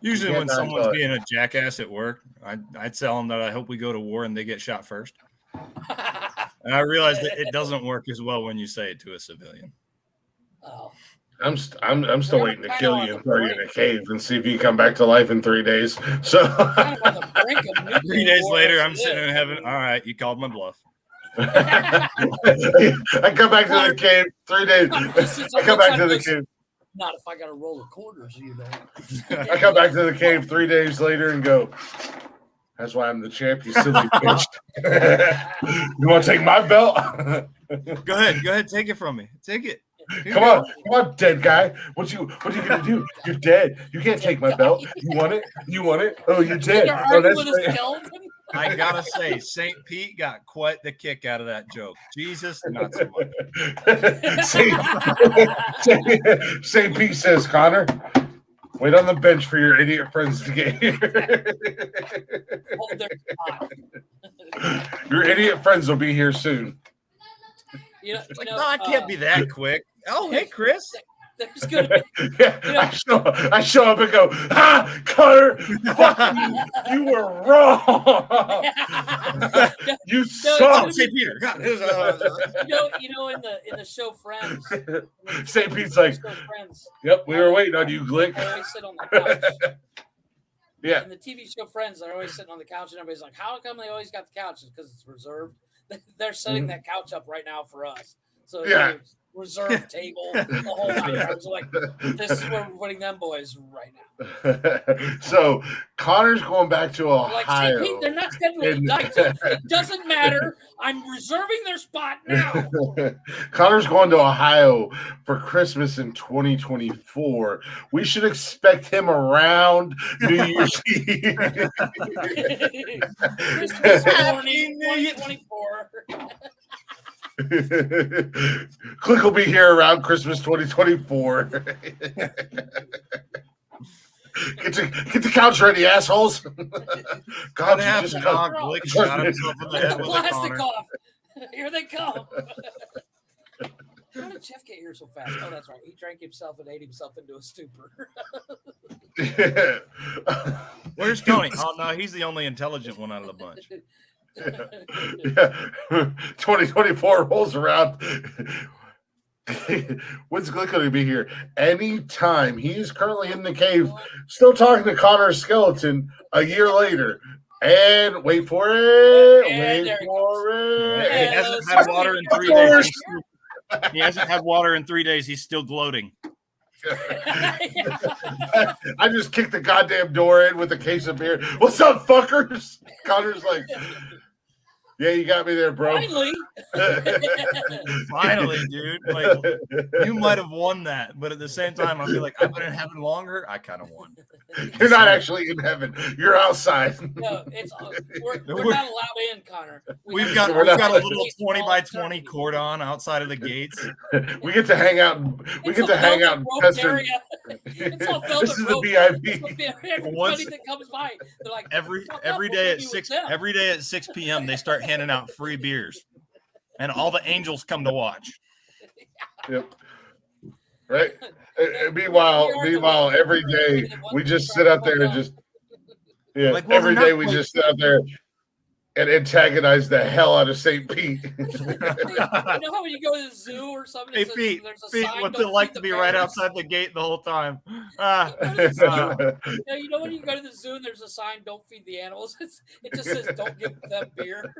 Usually when someone's being a jackass at work, I'd tell them that I hope we go to war and they get shot first. And I realize that it doesn't work as well when you say it to a civilian. Oh. I'm still waiting to kill you and throw you in a cave and see if you come back to life in 3 days. So 3 days later, I'm sitting in heaven. All right, you called my bluff. I come back to the cave 3 days. I come back to the cave. Not if I got to roll the quarters, you know. I come back to the cave 3 days later and go, that's why I'm the champ, you silly bitch. You want to take my belt? Go ahead, take it from me. Take it. Come on, dead guy. What you gonna do? You're dead. You can't take my belt. You want it? Oh, you're dead. Oh, that's right. I gotta say, St. Pete got quite the kick out of that joke. Jesus, not so much. St. Pete says, Connor, wait on the bench for your idiot friends to get here. Your idiot friends will be here soon. I can't be that quick. Oh, hey, Chris. There's gonna be, I show up and go, Connor, fuck you were wrong. You suck. St. Peter. You know, in the show Friends. St. Pete's like, yep, we were waiting on you, Glick. I always sit on the couch. Yeah. In the TV show Friends, they're always sitting on the couch, and everybody's like, how come they always got the couch? It's because it's reserved. They're setting that couch up right now for us. So yeah. Reserve table, the whole night. I was like, this is where we're putting them boys right now. So Connor's going back to Ohio. Like, Pete, they're not scheduled to die. It doesn't matter. I'm reserving their spot now. Connor's going to Ohio for Christmas in 2024. We should expect him around New Year's Eve. Christmas morning, 2024. Click will be here around Christmas 2024. Get the couch ready, assholes. God, what happened? Glick shot himself in the head with a Connor. Off. Here they come. How did Jeff get here so fast? Oh, that's right. He drank himself and ate himself into a stupor. Where's Tony? Oh, no, he's the only intelligent one out of the bunch. Yeah. 2024 rolls around. When's Glick going to be here? Anytime. He's currently in the cave, still talking to Connor's skeleton a year later. And wait for it. Wait for it. He hasn't had water in 3 days. He hasn't had water in 3 days. He's still gloating. I just kicked the goddamn door in with a case of beer. What's up, fuckers? Connor's like, yeah, you got me there, bro. Finally, dude. Like, you might have won that, but at the same time, I feel like I've been in heaven longer. I kind of won. You're not actually in heaven. You're outside. No, we're not allowed in, Connor. We've got a little 20 by 20 cordon outside of the gates. We get to hang out. We get to hang out. This is the VIP. Everybody that comes by, they're like, every day at 6 p.m. they start handing out free beers, and all the angels come to watch. Yep. Right. Meanwhile, every day we just sit out there and just every day we just sit out there. and antagonize the hell out of St. Pete. You know how when you go to the zoo or something, Hey, says, Pete, there's a Pete, sign, what's don't it like feed to the be right bears? outside the gate the whole time? You know when you go to the zoo and there's a sign, don't feed the animals? It just says, don't give them beer.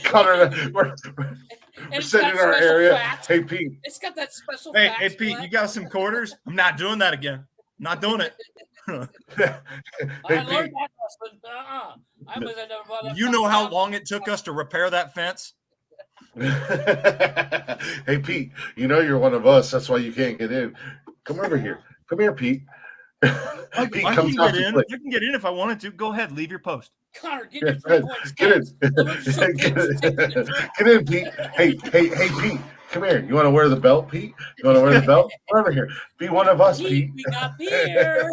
Connor, we're sitting in our area. Facts. Hey, Pete. It's got that special Hey, facts. hey, Pete, you got some quarters? I'm not doing that again. Not doing it. I learned that lesson. I was You know how long it took us to repair that fence? Hey, Pete, you know you're one of us. That's why you can't get in. Come over here. Come here, Pete. I Pete, can come talk get to in. Blake. I can get in if I wanted to. Go ahead, leave your post. Connor, get your 3 points. Get in. Get in, Pete. Hey, Pete. Come here. You want to wear the belt, Pete? You want to wear the belt? Come over here. Be one of us, Pete. We got beer.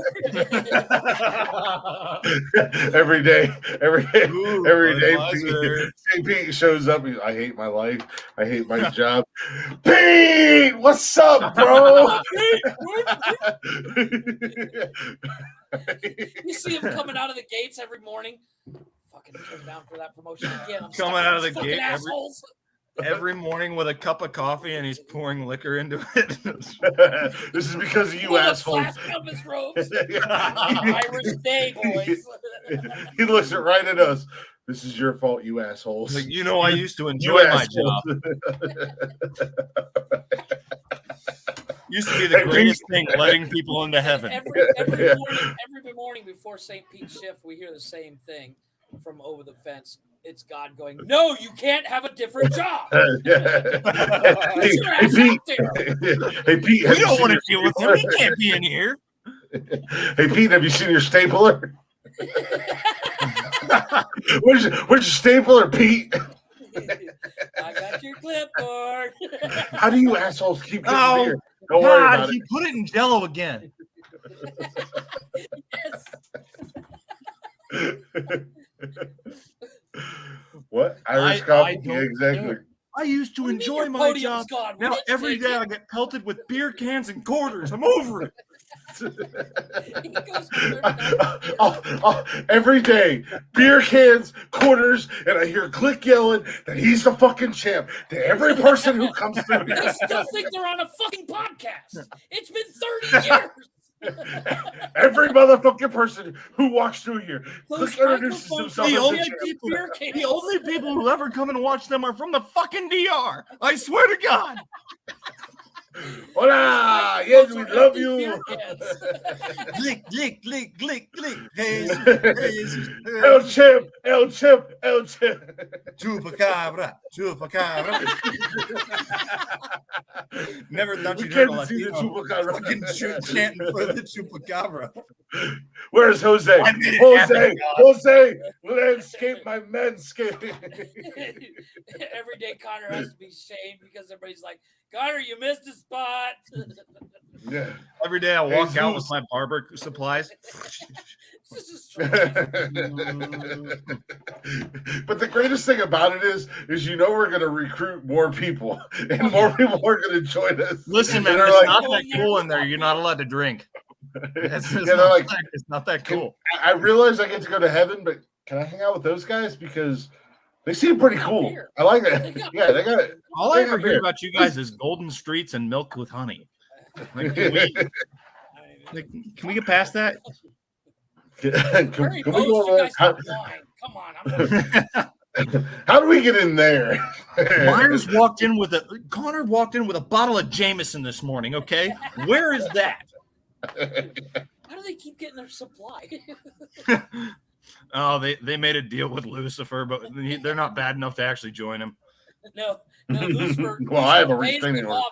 every day, Budweiser. Pete shows up. I hate my life. I hate my job. Pete, what's up, bro? You see him coming out of the gates every morning. Fucking turn down for that promotion again. I'm Coming out of the fucking gate assholes. every morning with a cup of coffee, and he's pouring liquor into it. This is because of you assholes. His robes. Irish day, boys. He looks right at us. This is your fault, you assholes. Like, you know, I used to enjoy my job. Used to be the greatest thing, letting people into heaven. Every morning before St. Pete's shift, we hear the same thing from over the fence. It's God going, no, you can't have a different job. Hey, Pete. Hey, Pete. We don't want to deal with him. He can't be in here. Hey, Pete, have you seen your stapler? Where's your stapler, Pete? I got your clipboard. How do you assholes keep getting beer? Don't God, worry about he it. put it in Jello again. What? Irish coffee? Yeah, exactly. Care. I used to enjoy my job. Now every day I get pelted with beer cans and quarters. I'm over it. Every day, beer cans, quarters, and I hear Click yelling that he's the fucking champ to every person who comes through here. I still think they're on a fucking podcast. It's been 30 years. Every motherfucking person who walks through here, Click introduces himself. The only people who ever come and watch them are from the fucking DR. I swear to God. Hola, yes, we love you. Click, click, click, click, click. Hey, El Chip, El Chip, El Chip. Chupacabra, chupacabra. Never thought We you'd heard a can't see the Latino chupacabra. fucking chanting for the chupacabra. Where's Jose? I made it happen, Jose, landscape my manscape. Every day Connor has to be shamed because everybody's like, Connor, you missed a spot. Yeah. Every day I walk out with my barber supplies. But the greatest thing about it is we're going to recruit more people, and more people are going to join us. Listen, man, And it's they're not that cool in there. You're not allowed to drink. It's not that cool. I realize I get to go to heaven, but can I hang out with those guys because they seem pretty cool? I like that. Yeah, they got it. All I ever hear about you guys is golden streets and milk with honey. Like, can we get past that? Can we go over that? Come on. How do we get in there? Connor walked in with a bottle of Jameson this morning, okay? Where is that? How do they keep getting their supply? Oh, they made a deal with Lucifer, but they're not bad enough to actually join him. No, Lucifer. Well, I have a restraining order.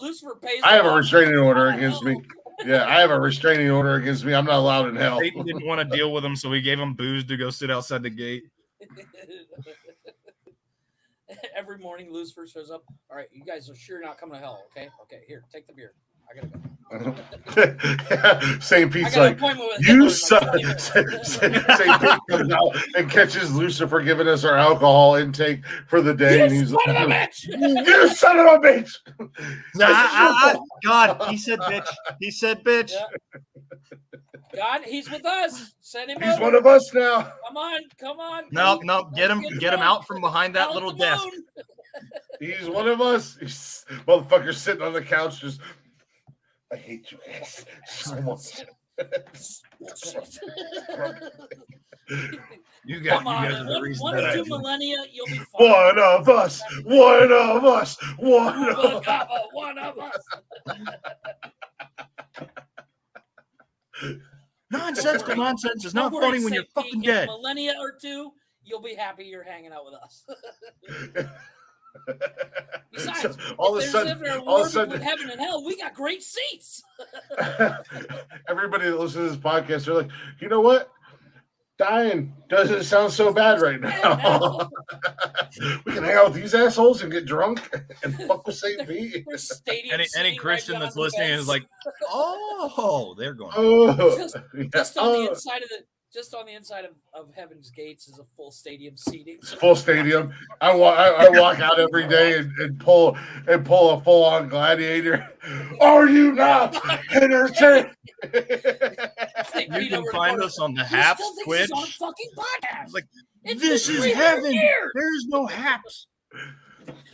Lucifer pays. I have a restraining order against me. Yeah, I have a restraining order against me. I'm not allowed in hell. Satan didn't want to deal with him, so he gave him booze to go sit outside the gate. Every morning, Lucifer shows up. All right, you guys are sure not coming to hell, okay? Okay, here, take the beer. I gotta go. St. Pete's like, you suck. St. Pete comes out and catches Lucifer giving us our alcohol intake for the day. And he's son of a bitch! You son of a bitch! God, he said bitch. He said bitch. God, he's with us. Send him He's over. one of us now. Come on. No, get him out from behind that little desk. He's one of us. Motherfucker sitting on the couch just, I hate you guys so much. You guys, Come on, you guys are the reason one that or I two do. millennia, you'll be fine. One of us. One of us. One of us. One of us. Nonsensical nonsense is not Don't worry, funny when you're St. fucking Pete, in a dead. millennia or two, you'll be happy you're hanging out with us. Besides, all of a if sudden, there's ever a all of a war sudden, between heaven and hell, we got great seats. everybody that listens to this podcast, they're like, you know what? Dying doesn't sound so bad right now. We can hang out with these assholes and get drunk and fuck with St. Pete. Any Christian that's listening is like, oh, they're going. Just on the inside of of Heaven's Gates is a full stadium seating. Full stadium. I walk out every day and pull a full on gladiator. Are you not entertained? You can find us on the Haps Twitch. Like, this is heaven. There's no Haps.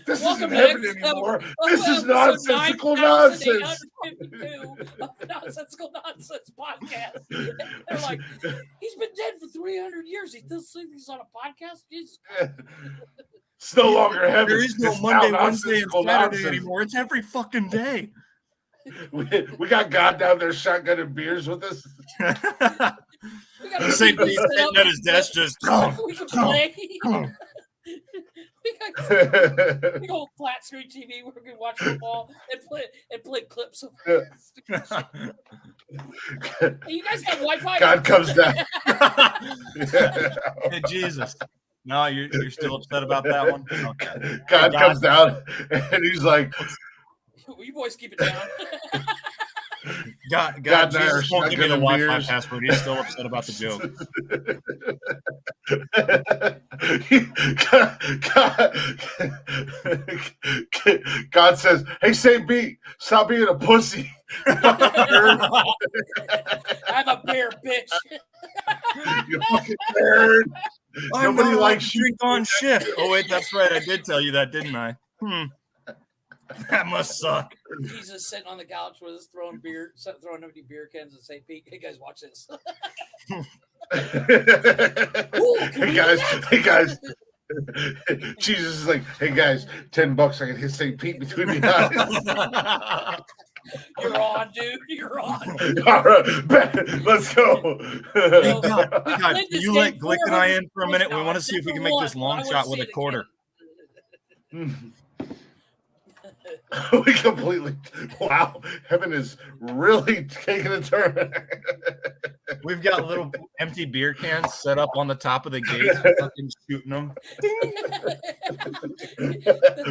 This isn't heaven anymore. This is nonsensical nonsense. Nonsensical Nonsense podcast. They're like, he's been dead for 300 years. He still thinks he's on a podcast? Jesus Christ. It's no longer heaven. There is no Monday, Wednesday, and Saturday anymore. It's every fucking day. We got God down there shotgunning beers with us. St. Pete sitting at his desk just big old flat screen TV where we can watch football and play clips of. You guys got Wi-Fi? God comes down. Hey, Jesus. No, you're still upset about that one? Okay. God comes down and he's like, you boys keep it down. God Jesus won't give me the Wi-Fi password. He's still upset about the joke. God says, hey, St. Pete, stop being a pussy. I'm a bear, bitch. You fucking nerd. Nobody likes you. Drink on shift. Oh, wait, that's right. I did tell you that, didn't I? That must suck. He's just sitting on the couch with us throwing empty beer cans at St. Pete. Hey guys, watch this. Hey guys. Jesus is like, hey guys, $10 I can hit St. Pete between the eyes. You're on, dude. You're on. All right, let's go. Hey, God, can you let Glick and I in for a minute? We want to see if we can make this long shot with a quarter. We completely, wow, heaven is really taking a turn. We've got little empty beer cans set up on the top of the gates, fucking shooting them.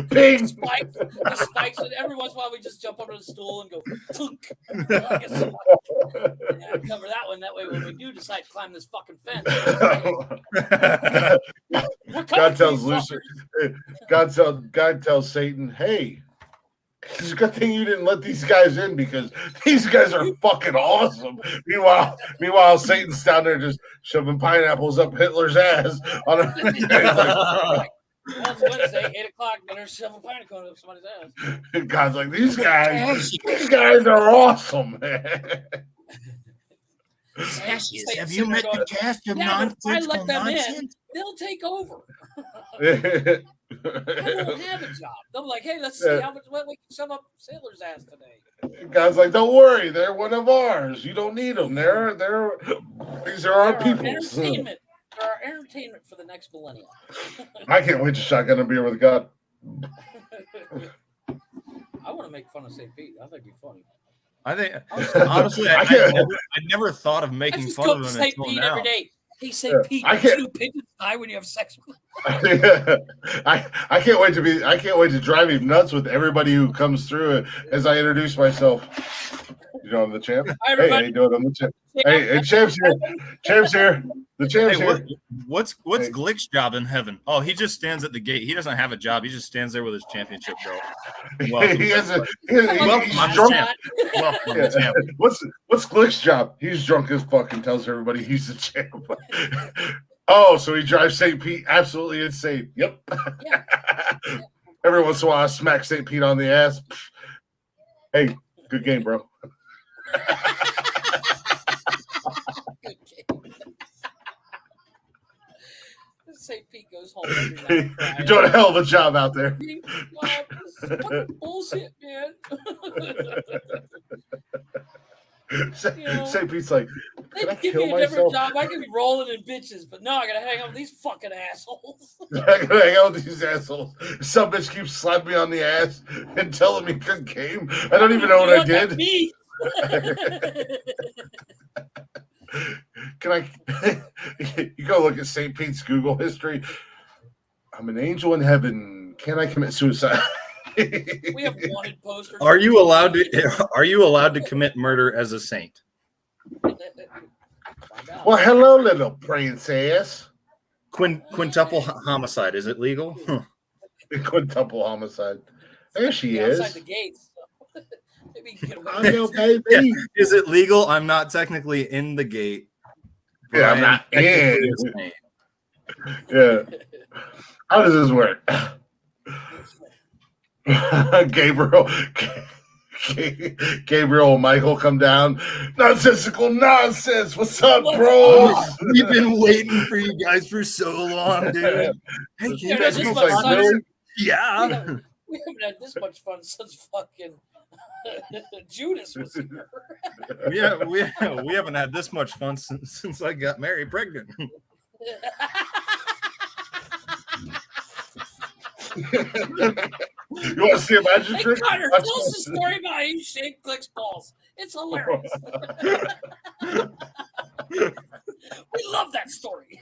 Bing! The spikes, and every once in a while we just jump under the stool and go clunk. Cover that one. That way, when we do decide to climb this fucking fence, God tells Satan, hey, it's a good thing you didn't let these guys in because these guys are fucking awesome. Meanwhile, Satan's down there just shoving pineapples up Hitler's ass. On a, well, it's Wednesday, 8 o'clock, and they're shoving pineapples up somebody's ass. God's like, these guys are awesome, man. Have you met the cast of Nonsensical Nonsense? They'll take over. I won't have a job. They'll be like, hey, let's see how much we can shove up Sailor's ass today. God's like, don't worry, they're one of ours. You don't need them. These are our people. Entertainment. They're our entertainment for the next millennium. I can't wait to shotgun a beer with God. I want to make fun of St. Pete. I think it'd be funny. I think, honestly, I never thought of making fun of him until Pete now. Every day. Hey, St. Pete, you pigeons die when you have sex with them. I can't wait to drive him nuts with everybody who comes through as I introduce myself. You know I'm the champ. Hi, Hey, how you doing? I'm the champ. Hey, champ's here. Champ's here. The champ's here. What's Glick's job in heaven? Oh, he just stands at the gate. He doesn't have a job. He just stands there with his championship belt. Welcome. He's Welcome, drunk. champ. Welcome, Yeah. champ. What's Glick's job? He's drunk as fuck and tells everybody he's the champ. Oh, so he drives St. Pete absolutely insane. Yep. Yeah. Every once in a while, I smack St. Pete on the ass. Hey, good game, bro. St. Pete goes home every night. You're doing a hell of a job out there. This is fucking bullshit, man. St. Pete's like, They can I give kill me a different myself? job. I could be rolling in bitches, but no, I gotta hang out with these fucking assholes. I gotta hang out with these assholes. Some bitch keeps slapping me on the ass and telling me good game. I don't even know what I did. Can I? You go look at St. Pete's Google history. I'm an angel in heaven. Can I commit suicide? We have wanted posters. Are you allowed to commit murder as a saint? Well, hello, little princess. Quintuple homicide, is it legal? Quintuple homicide. There she outside is. the gates. Maybe you can get away I'm your baby. Yeah. Is it legal? I'm not technically in the gate. Yeah, I'm not in. Yeah. How does this work? Gabriel and Michael come down. Nonsensical nonsense. What's up, bro? We've been waiting for you guys for so long, dude. Hey, can you guys this go much find fun. us? Yeah. We haven't had this much fun since fucking Judas was here. We haven't had this much fun since I got Mary pregnant. You want to see a magic Hey, trick? Connor, tell us the story about how you shake Glick's balls. It's hilarious. We love that story.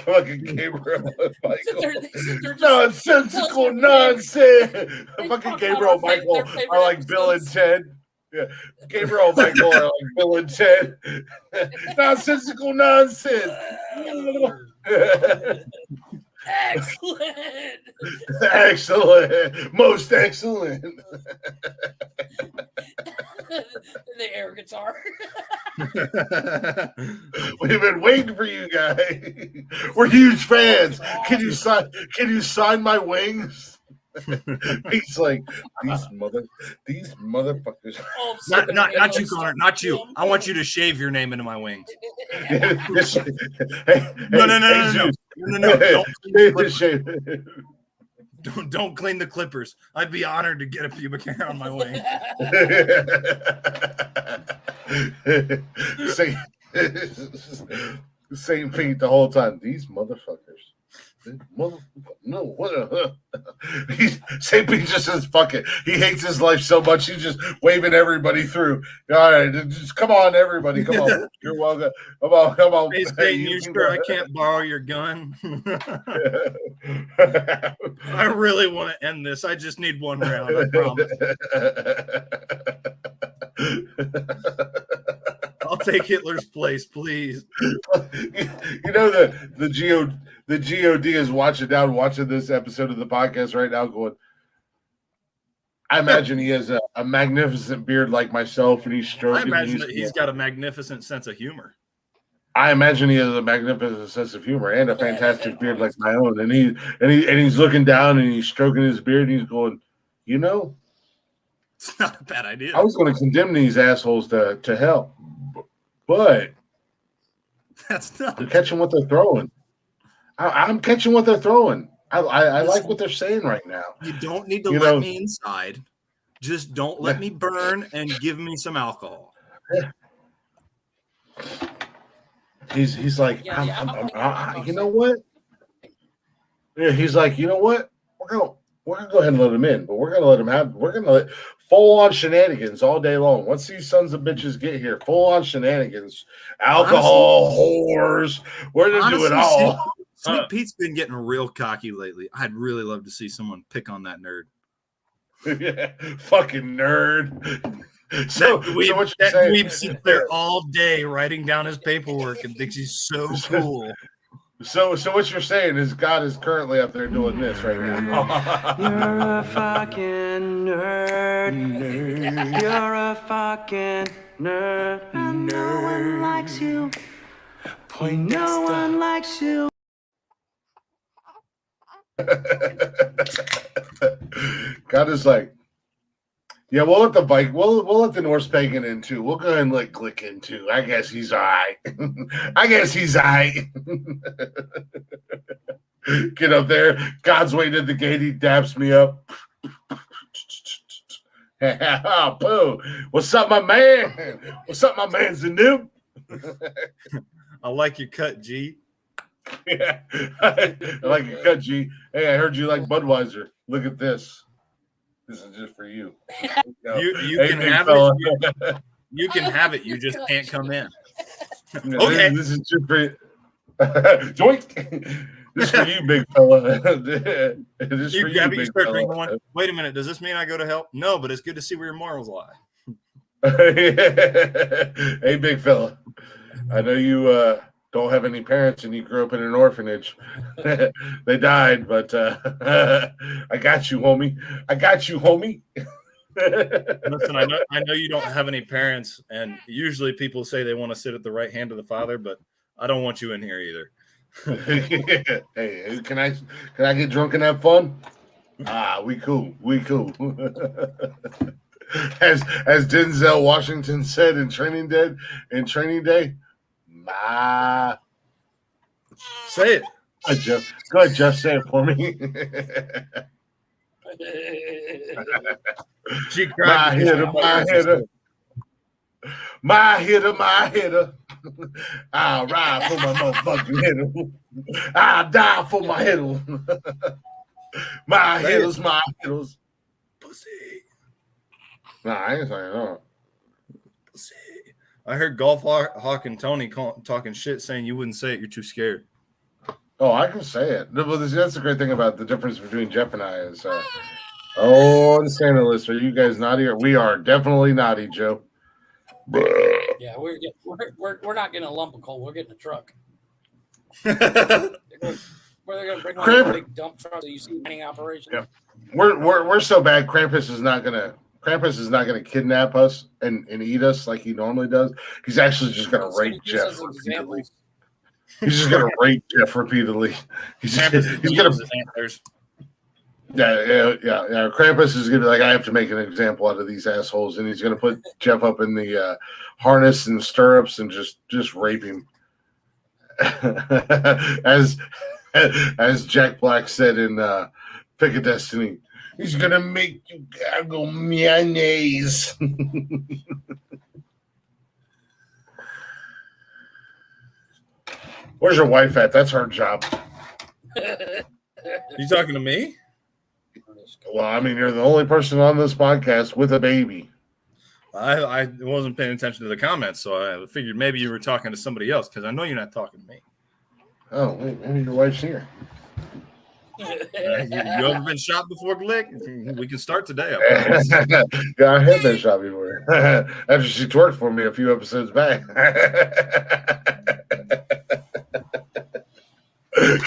Fucking Gabriel and Michael. They're Nonsensical nonsense. They Fucking talk Gabriel about and Michael their favorite are like Bill and episodes. Ted. Yeah. Gabriel and Michael are like Bill and Ted. Nonsensical nonsense. Excellent. Excellent. Most excellent. The air guitar. We've been waiting for you guys. We're huge fans. Can you sign my wings? He's like, these motherfuckers. Oh, Not you, Connor. Not you. I want you to shave your name into my wings. No. Don't clean the clippers. I'd be honored to get a pubic hair on my wing. Same Pete the whole time. These motherfuckers. No, what? St. Pete just says fuck it. He hates his life so much he's just waving everybody through. All right, just come on, everybody, come on. You're welcome. Come on. Hey, Hey, you can sure go. I can't borrow your gun? I really want to end this. I just need one round. I promise. I'll take Hitler's place, please. You know the God is watching this episode of the podcast right now, going. I imagine he has a magnificent beard like myself, and he's stroking. I imagine that he's got a magnificent sense of humor. I imagine he has a magnificent sense of humor and a fantastic beard like my own, and he's looking down and he's stroking his beard and he's going, you know, it's not a bad idea. I was going to condemn these assholes to hell, but that's not they're catching what they're throwing. I'm catching what they're throwing. I like what they're saying right now. You don't need to let me inside. Just don't let me burn and give me some alcohol. He's like, you know what? Yeah, he's like, you know what? We're gonna go ahead and let him in, but we're gonna let full on shenanigans all day long. Once these sons of bitches get here, full on shenanigans, alcohol, whores, we're gonna do it all. Sweet Pete's been getting real cocky lately. I'd really love to see someone pick on that nerd. Yeah, fucking nerd. So what you're that saying? dweeb sits there all day writing down his paperwork and thinks he's so cool. So what you're saying is God is currently up there doing this right now. You're a fucking nerd. You're a fucking nerd. And no one likes you. Point no one likes you. God is like, yeah, we'll let the Norse pagan in too. We'll go ahead and let Glick in too. I guess he's all right. I guess he's all right. Get up there. God's waiting at the gate. He dabs me up. Oh, boo. What's up, my man? What's up, my man Zanu? I like your cut, G. Yeah, I like your cut, G. Hey, I heard you like Budweiser. Look at this. This is just for you. You Hey, can big have fella. it. You can have it. You just can't come in. Okay. This is just for you. Joink. This is for you, big fella. This is for you, big fella. One. Wait a minute. Does this mean I go to hell? No, but it's good to see where your morals lie. Hey, big fella. I know you don't have any parents and you grew up in an orphanage. They died, but I got you, homie. I got you, homie. Listen, I know you don't have any parents, and usually people say they want to sit at the right hand of the Father, but I don't want you in here either. Hey, can I get drunk and have fun? We cool. As Denzel Washington said in Training Day, say it. Go ahead, Jeff. Say it for me. My hitter. I'll ride for my motherfucking hitter. I'll die for my hitter. My hitters. Pussy. Nah, I ain't saying no. Pussy. I heard Golf Hawk and Tony talking shit, saying you wouldn't say it. You're too scared. Oh, I can say it. That's the great thing about the difference between Jeff and I is, the Santa list. Are you guys naughty? We are definitely naughty, Joe. Yeah, we're not getting a lump of coal. We're getting a truck. Where they're going to bring one of those big dump trucks that you see mining operations. Yeah. We're so bad. Krampus is not gonna kidnap us and eat us like he normally does. He's actually just gonna rape Jeff repeatedly. He's just gonna rape Jeff repeatedly. He's gonna. Yeah. Krampus is gonna be like, I have to make an example out of these assholes, and he's gonna put Jeff up in the harness and stirrups and just rape him. As Jack Black said in Pick of Destiny, he's gonna make you gargle mayonnaise. Where's your wife at? That's her job. You talking to me? Well, I mean, you're the only person on this podcast with a baby. I wasn't paying attention to the comments, so I figured maybe you were talking to somebody else because I know you're not talking to me. Oh, wait, maybe your wife's here. You ever been shot before, Glick? We can start today. Yeah, I have been shot before. After she twerked for me a few episodes back.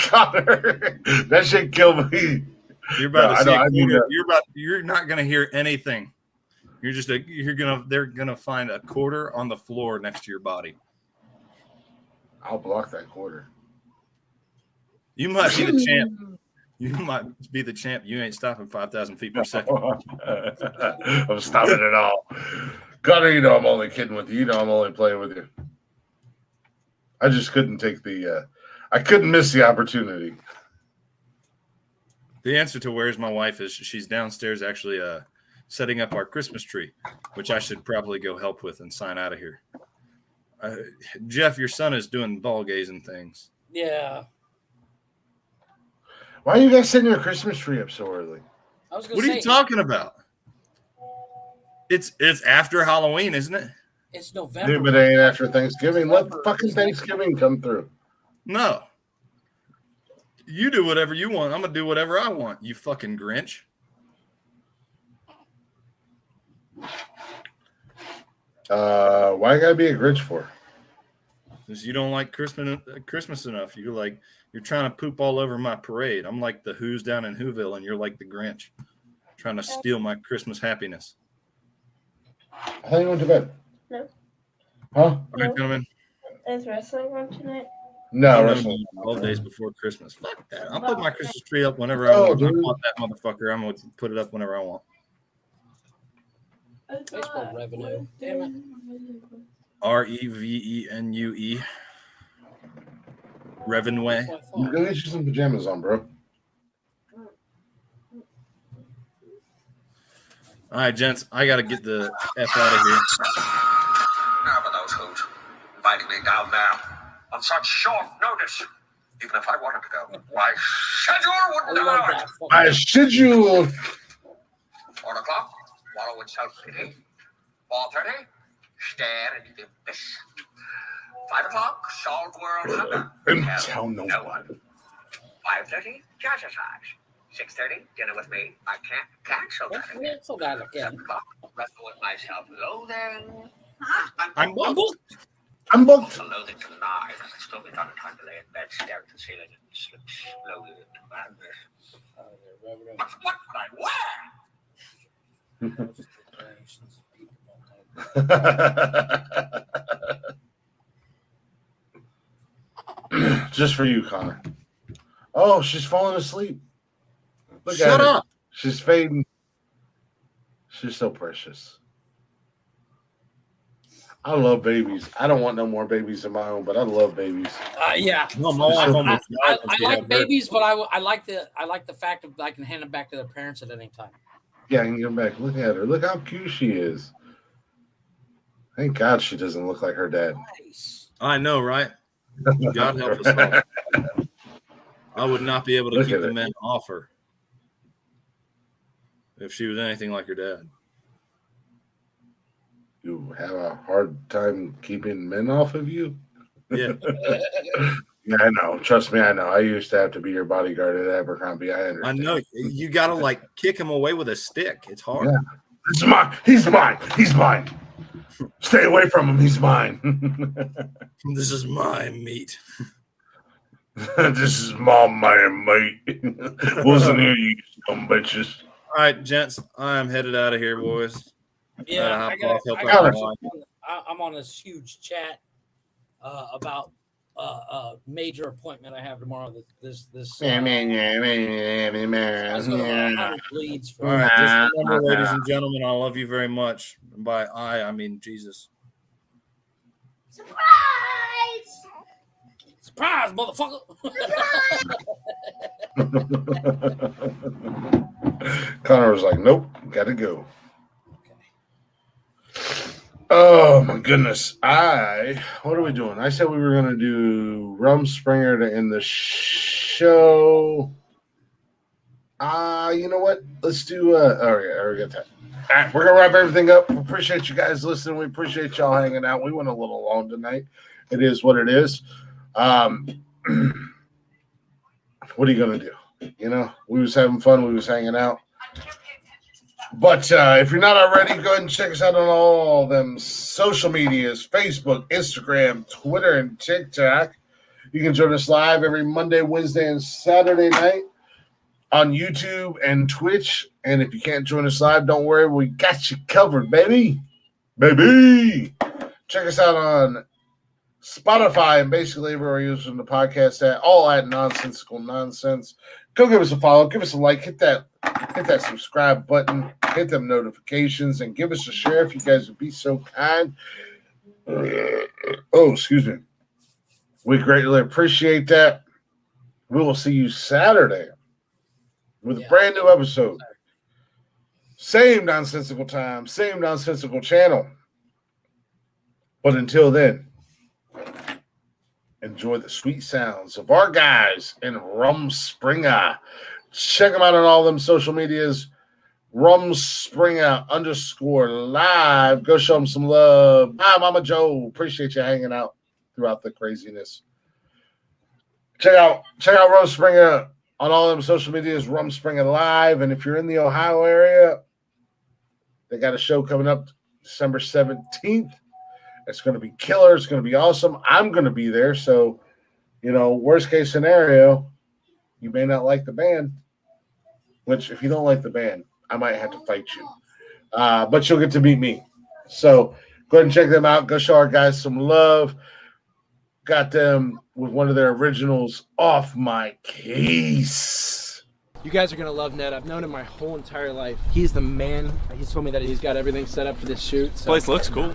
Connor, that shit killed me. You're about to see you're not gonna hear anything. They're gonna find a quarter on the floor next to your body. I'll block that quarter. You might be the champ. You might be the champ. You ain't stopping 5,000 feet per second. I'm stopping it all. Gunner, you know I'm only kidding with you. You know I'm only playing with you. I just couldn't take I couldn't miss the opportunity. The answer to where's my wife is she's downstairs actually setting up our Christmas tree, which I should probably go help with and sign out of here. Jeff, your son is doing ball gazing things. Yeah. Why are you guys setting your Christmas tree up so early? What are you talking about? It's after Halloween, isn't it? It's November. Yeah, but it ain't after Thanksgiving. Let fucking Thanksgiving come through. No. You do whatever you want. I'm going to do whatever I want, you fucking Grinch. Why you gotta be a Grinch for? Because you don't like Christmas enough. You're trying to poop all over my parade. I'm like the Who's down in Whoville, and you're like the Grinch, trying to steal my Christmas happiness. I thought you went to bed. No. Huh? All right, gentlemen. Is wrestling on tonight? No, No, wrestling. 12 days before Christmas. Fuck that. I'll put my Christmas tree up whenever I want. I want that motherfucker. I'm going to put it up whenever I want. Facebook revenue. Damn it. REVENUE. Revenue. You go get you some pajamas on, bro. All right, gents. I got to get the F out of here. Now for those who's inviting me down there on such short notice. Even if I wanted to go, my schedule wouldn't allow it. My schedule. 4 o'clock, wallow in self-pity. 4:30, stare into the abyss. 5 o'clock, solve world hunger. And tell no one. 5:30, jazzercise. 6:30, dinner with me. I can't cancel that again. So that again. 7 o'clock, wrestle with myself loathing. I'm booked. I'm booked. Loathing tonight. I still be on time to lay in bed, stare at the ceiling, and slip slowly into madness. What would I wear? Just for you, Connor. Oh, she's falling asleep. Look Shut at her. up. She's fading. She's so precious. I love babies. I don't want no more babies of my own, but I love babies. Yeah. No, my wife almost died when I she like had babies, but I like the fact that I can hand them back to their parents at any time. Yeah, I can get back. Look at her. Look how cute she is. Thank God she doesn't look like her dad. Nice. I know, right? God help us all. I would not be able to Look keep at the it. men off her if she was anything like her dad. You have a hard time keeping men off of you? Yeah. Yeah, I know. Trust me, I know. I used to have to be your bodyguard at Abercrombie. I I understand. know. You got to like kick him away with a stick. It's hard. Yeah. This is mine. He's mine. He's mine. Stay away from him. He's mine. This is my meat. This is my man, mate. Wasn't here, you some bitches. All right, gents. I'm headed out of here, boys. Yeah, I'm on this huge chat about a major appointment I have tomorrow. This bleeds for. All right, just remember, ladies and gentlemen, I love you very much. And by I mean Jesus. Surprise, motherfucker! Connor was like, nope, gotta go. Oh my goodness. What are we doing? I said we were gonna do Rumspringer to end the show. You know what? Let's do already got that. All right, we're gonna wrap everything up. We appreciate you guys listening. We appreciate y'all hanging out. We went a little long tonight. It is what it is. What are you gonna do? You know, we was having fun, we was hanging out. But if you're not already, go ahead and check us out on all them social medias: Facebook, Instagram, Twitter, and TikTok. You can join us live every Monday, Wednesday, and Saturday night on YouTube and Twitch. And if you can't join us live, don't worry, we got you covered, baby. Baby! Check us out on Spotify and basically everywhere you're using the podcast at, all at Nonsensical Nonsense. Go give us a follow, give us a like, hit that subscribe button, hit them notifications, and give us a share if you guys would be so kind. Oh, excuse me. We greatly appreciate that. We will see you Saturday with a brand new episode. Same nonsensical time, same nonsensical channel. But until then, enjoy the sweet sounds of our guys in Rumspringer. Check them out on all them social medias. Rumspringer_live. Go show them some love. Hi, Mama Joe. Appreciate you hanging out throughout the craziness. Check out Rumspringer on all them social medias. Rumspringer Live. And if you're in the Ohio area, They got a show coming up December 17th. It's going to be killer. It's going to be awesome. I'm going to be there. So, worst case scenario, you may not like the band, which if you don't like the band, I might have to fight you. But you'll get to meet me. So go ahead and check them out. Go show our guys some love. Got them with one of their originals, Off My Case. You guys are going to love Ned. I've known him my whole entire life. He's the man. He's told me that he's got everything set up for this shoot. So. Place looks cool.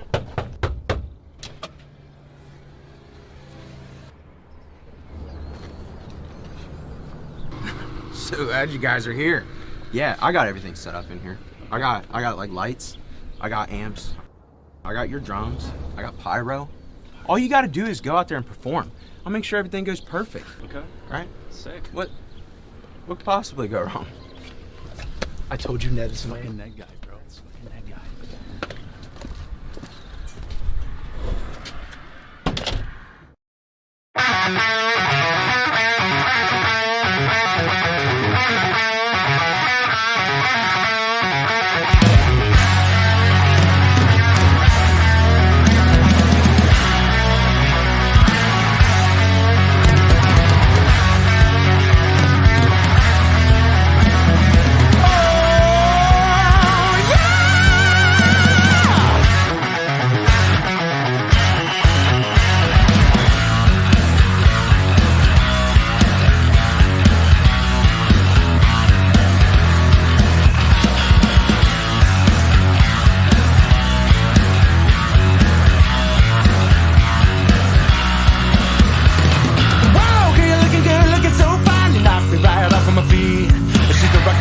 So glad you guys are here. Yeah, I got everything set up in here. I got like lights. I got amps. I got your drums. I got pyro. All you got to do is go out there and perform. I'll make sure everything goes perfect. Okay. Right? Sick. What could possibly go wrong? I told you Ned is fucking Ned guy, bro. It's fucking Ned guy.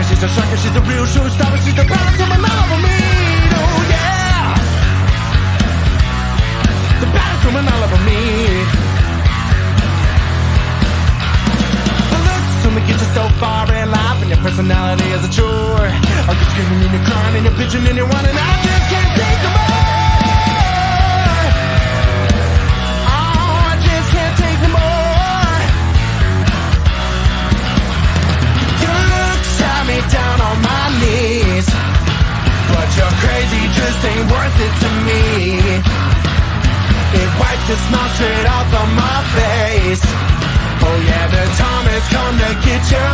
She's a sucker, she's the real showstopper, she's the balance woman all over me. Oh yeah, the balance woman all over me. The looks only get you so far in life, and your personality is a chore. Are you screaming and you're crying and you're bitching and you're wanting? I just can't take no more. Oh, I just can't take no more. Down on my knees, but you're crazy, just ain't worth it to me. It wipes the smile straight off of my face. Oh yeah, the time has come to get you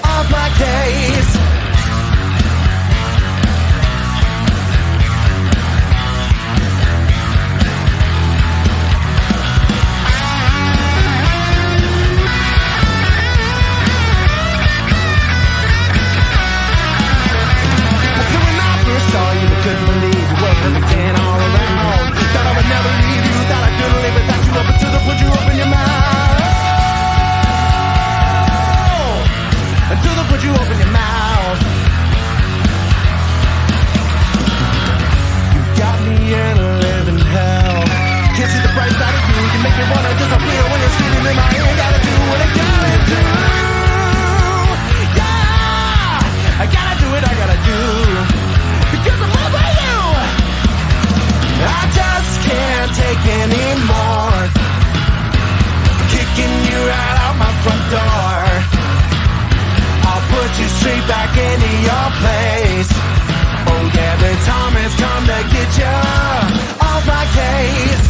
off my case. Couldn't believe you were everything all around. Thought I would never leave you, thought I couldn't live without you. Up until I put you up in your mouth. Until I put you up in your mouth. You got me in a living hell. Can't see the bright side of you. You make me wanna disappear when you're screaming in my ear. Gotta do what I gotta do. Yeah, I gotta do what I gotta do. Because I'm over you. I just can't take anymore. Kicking you right out my front door. I'll put you straight back into your place. Oh yeah, the time has come to get you off my case.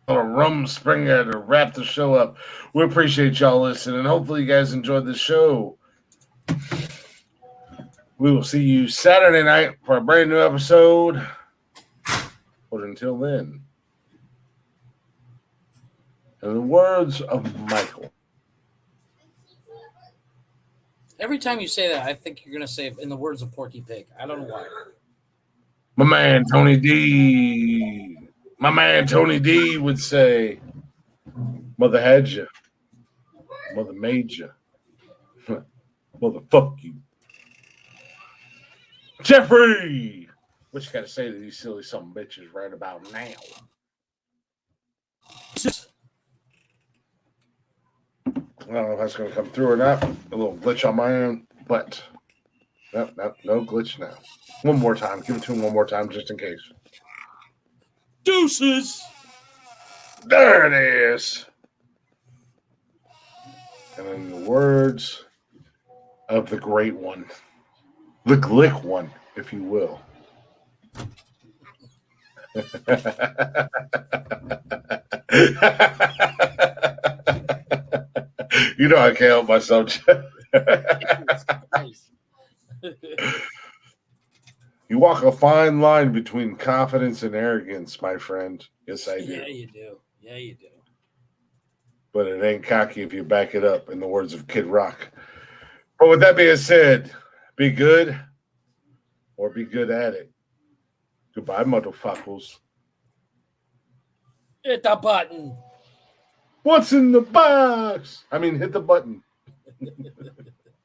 a rum springer to wrap the show up. We appreciate y'all listening. Hopefully you guys enjoyed the show. We will see you Saturday night for a brand new episode. But until then, in the words of Michael. Every time you say that, I think you're going to say, in the words of Porky Pig. I don't know why. My man Tony D. My man Tony D would say, Mother had you. Mother made you. Mother fuck you. Jeffrey! What you got to say to these silly some bitches right about now? I don't know if that's going to come through or not. A little glitch on my end, but no glitch now. One more time. Give it to him one more time just in case. Deuces! There it is. And in the words of the great one, the glick one, if you will. You know I can't help myself. You walk a fine line between confidence and arrogance, my friend. Yes, I do. Yeah, you do. Yeah, you do. But it ain't cocky if you back it up, in the words of Kid Rock. But with that being said, be good or be good at it. Goodbye, motherfuckers. Hit the button. What's in the box? I mean, hit the button.